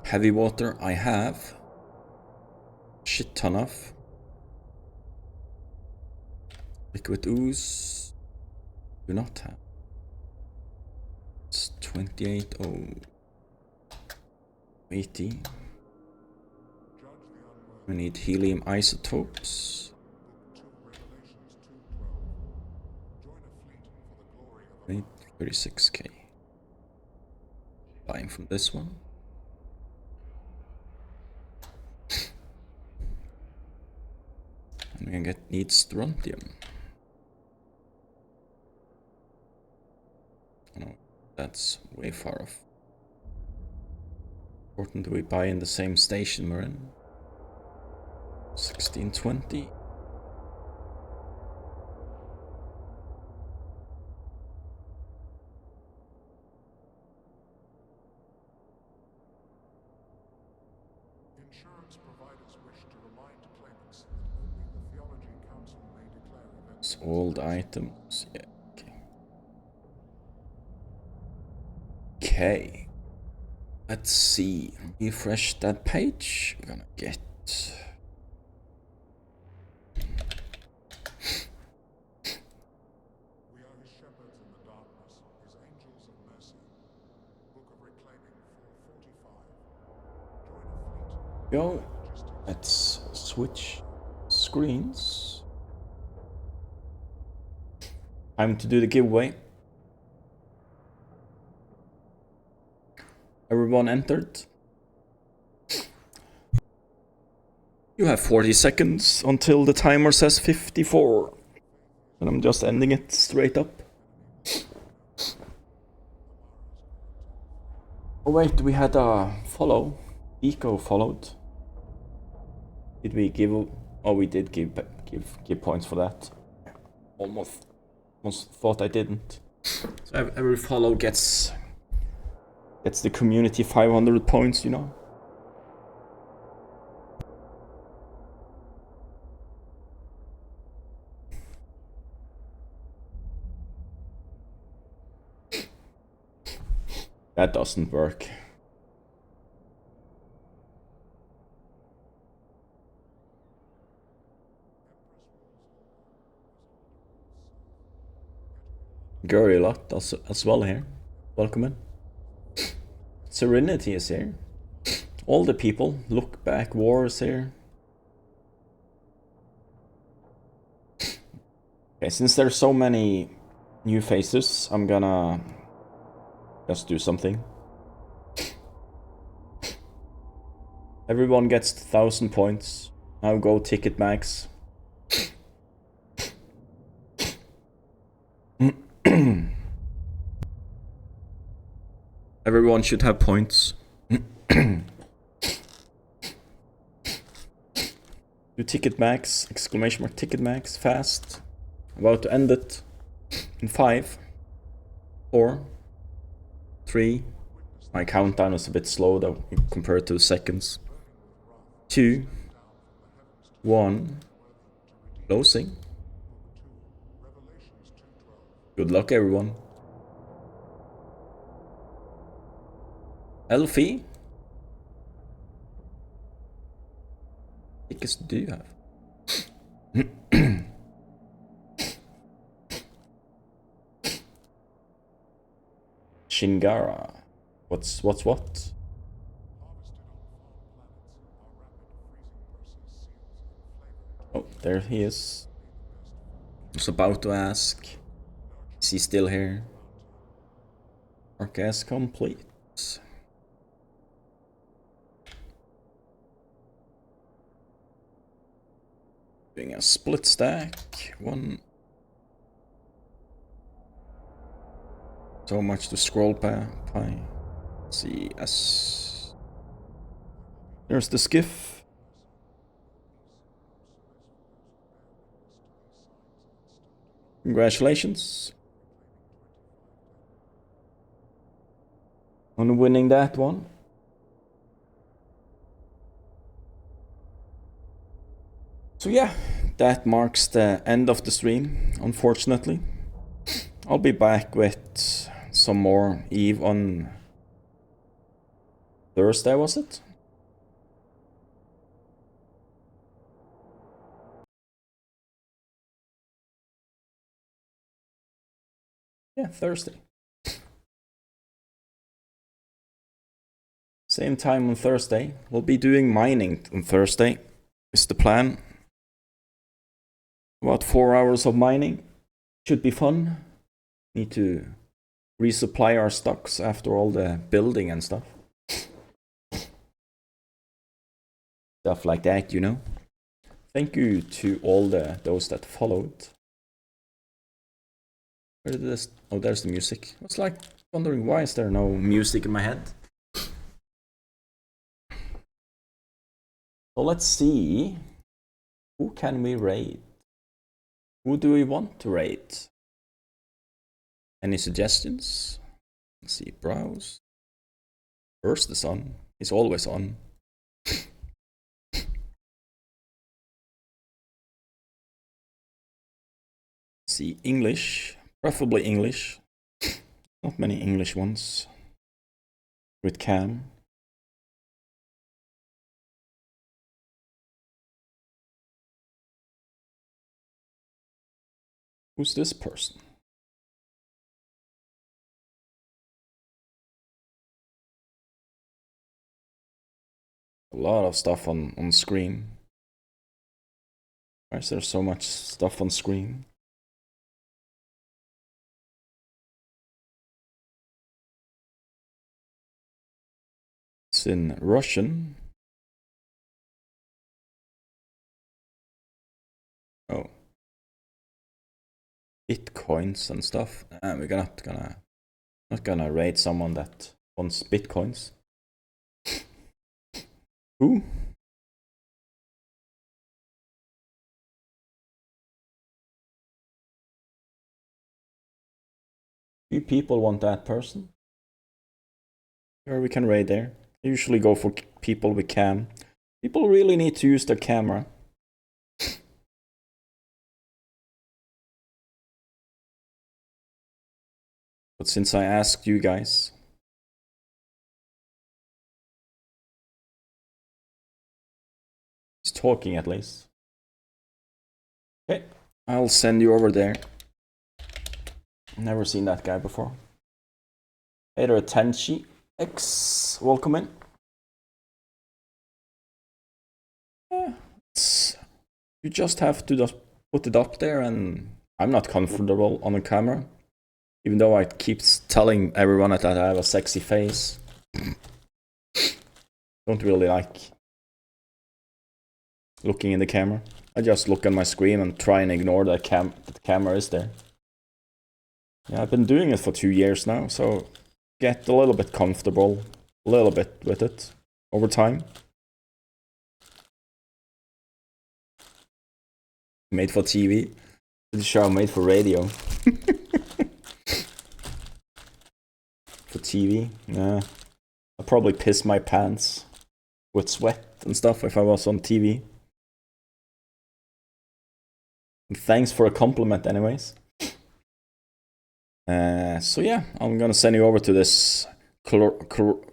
Heavy water I have. Shit ton of. Liquid ooze. Do not have. It's 28. Oh. 80. We need helium isotopes. 36k. Buying from this one. And we're gonna need strontium. Oh no, that's way far off. Important that we buy in the same station we're in. 1620. Insurance providers wish to remind claimants that only the Theology Council may declare events. It's old items. Yeah. Okay. Okay. Let's see. Refresh that page. We're gonna get. We are his shepherds in the darkness, his angels of mercy. Book of Reclaiming 445. Join a fleet. Go. Let's switch screens. Time to do the giveaway. Everyone entered. You have 40 seconds until the timer says 54. And I'm just ending it straight up. Oh wait, we had a follow. Eco followed. Did we give? Oh, we did give points for that. Almost thought I didn't. So every follow gets the community 500 points, you know. That doesn't work. Gorillot as well here. Welcome in. Serenity is here. All the people. Look back. War is here. Okay, since there's so many new faces, I'm gonna just do something. Everyone gets 1,000 points. Now go Ticket Max. Everyone should have points. Do Ticket Max, exclamation mark Ticket Max, fast. About to end it in 5, 4, 3. My countdown is a bit slow though compared to the seconds. 2, 1. Closing. Good luck, everyone. Elfie? Tickets do you have? Shingara. What's what? Oh, there he is. I was about to ask. Is he still here? Forecast complete. Doing a split stack. One. So much to scroll by. Let's see. S. There's the skiff. Congratulations on winning that one. So yeah, that marks the end of the stream, unfortunately. I'll be back with some more EVE on Thursday, was it? Yeah, Thursday. Same time on Thursday. We'll be doing mining on Thursday, is the plan. About 4 hours of mining. Should be fun. Need to resupply our stocks after all the building and stuff. Stuff like that, you know. Thank you to all those that followed. Where did this? Oh, there's the music. I was like wondering why is there no music in my head. So let's see. Who can we raid? Who do we want to raid? Any suggestions? Let's see. Browse. First is on. He's always on. See, English. Preferably English. Not many English ones. With cam. Who's this person? A lot of stuff on screen. Why is there so much stuff on screen? It's in Russian. Oh. Bitcoins and stuff. We're not gonna raid someone that wants bitcoins. Who? Few people want that person. Or we can raid there. I usually go for people with cam. People really need to use their camera. But since I asked you guys, he's talking at least. Okay, I'll send you over there. Never seen that guy before. Hey there, Tenchi X. Welcome in. Yeah, you just have to just put it up there, and I'm not comfortable on the camera. Even though I keep telling everyone that I have a sexy face. Don't really like looking in the camera. I just look on my screen and try and ignore that the camera is there. Yeah, I've been doing it for 2 years now, so get a little bit comfortable, a little bit with it over time. Made for TV. The show made for radio. For TV, yeah. I'd probably piss my pants with sweat and stuff if I was on TV. And thanks for a compliment anyways. So yeah, I'm gonna send you over to this Roken.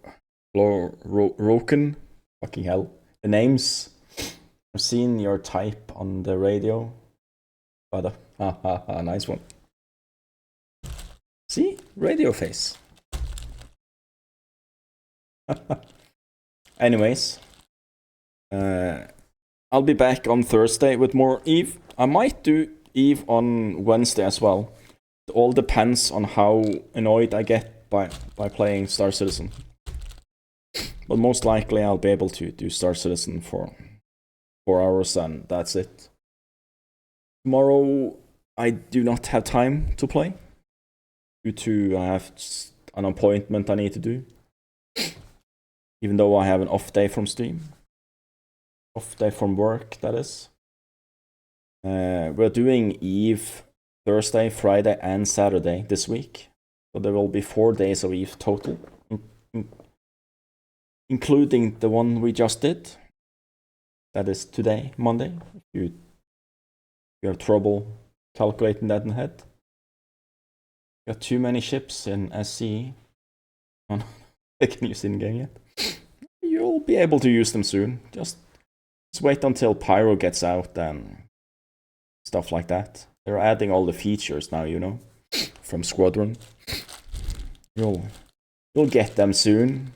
Fucking hell. The names. I've seen your type on the radio. But nice one. See? Radio face. Anyways. I'll be back on Thursday with more Eve. I might do Eve on Wednesday as well. It all depends on how annoyed I get by playing Star Citizen. But most likely I'll be able to do Star Citizen for 4 hours and that's it. Tomorrow I do not have time to play. Due to I have an appointment I need to do. Even though I have an off day from stream. Off day from work, that is. We're doing Eve Thursday, Friday, and Saturday this week. So there will be 4 days of Eve total, including the one we just did. That is today, Monday. If you have trouble calculating that in the head. Got too many ships in SC. I can use in game yet. be able to use them soon. Just wait until Pyro gets out and stuff like that. They're adding all the features now, you know, from Squadron. You'll get them soon.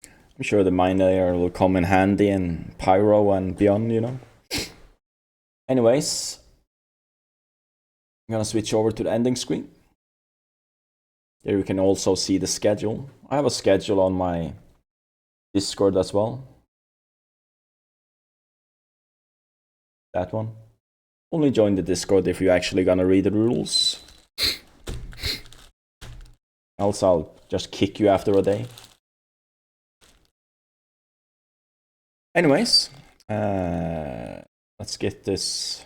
I'm sure the mine layer will come in handy in Pyro and beyond, you know. Anyways, I'm gonna switch over to the ending screen. There you can also see the schedule. I have a schedule on my Discord as well. That one. Only join the Discord if you're actually gonna read the rules. Else I'll just kick you after a day. Anyways, let's get this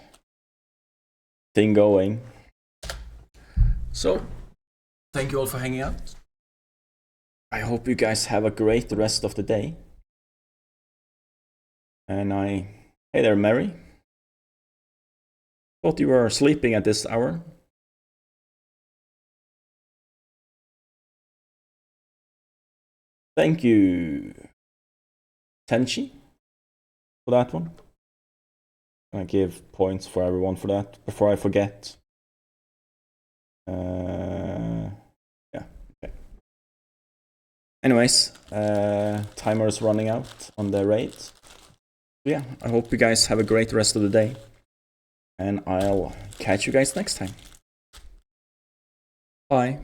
thing going. So, thank you all for hanging out. I hope you guys have a great rest of the day. And hey there, Mary. Thought you were sleeping at this hour. Thank you, Tenchi, for that one. I give points for everyone for that before I forget. Yeah, okay. Anyways, timer is running out on the raid. Yeah, I hope you guys have a great rest of the day. And I'll catch you guys next time. Bye.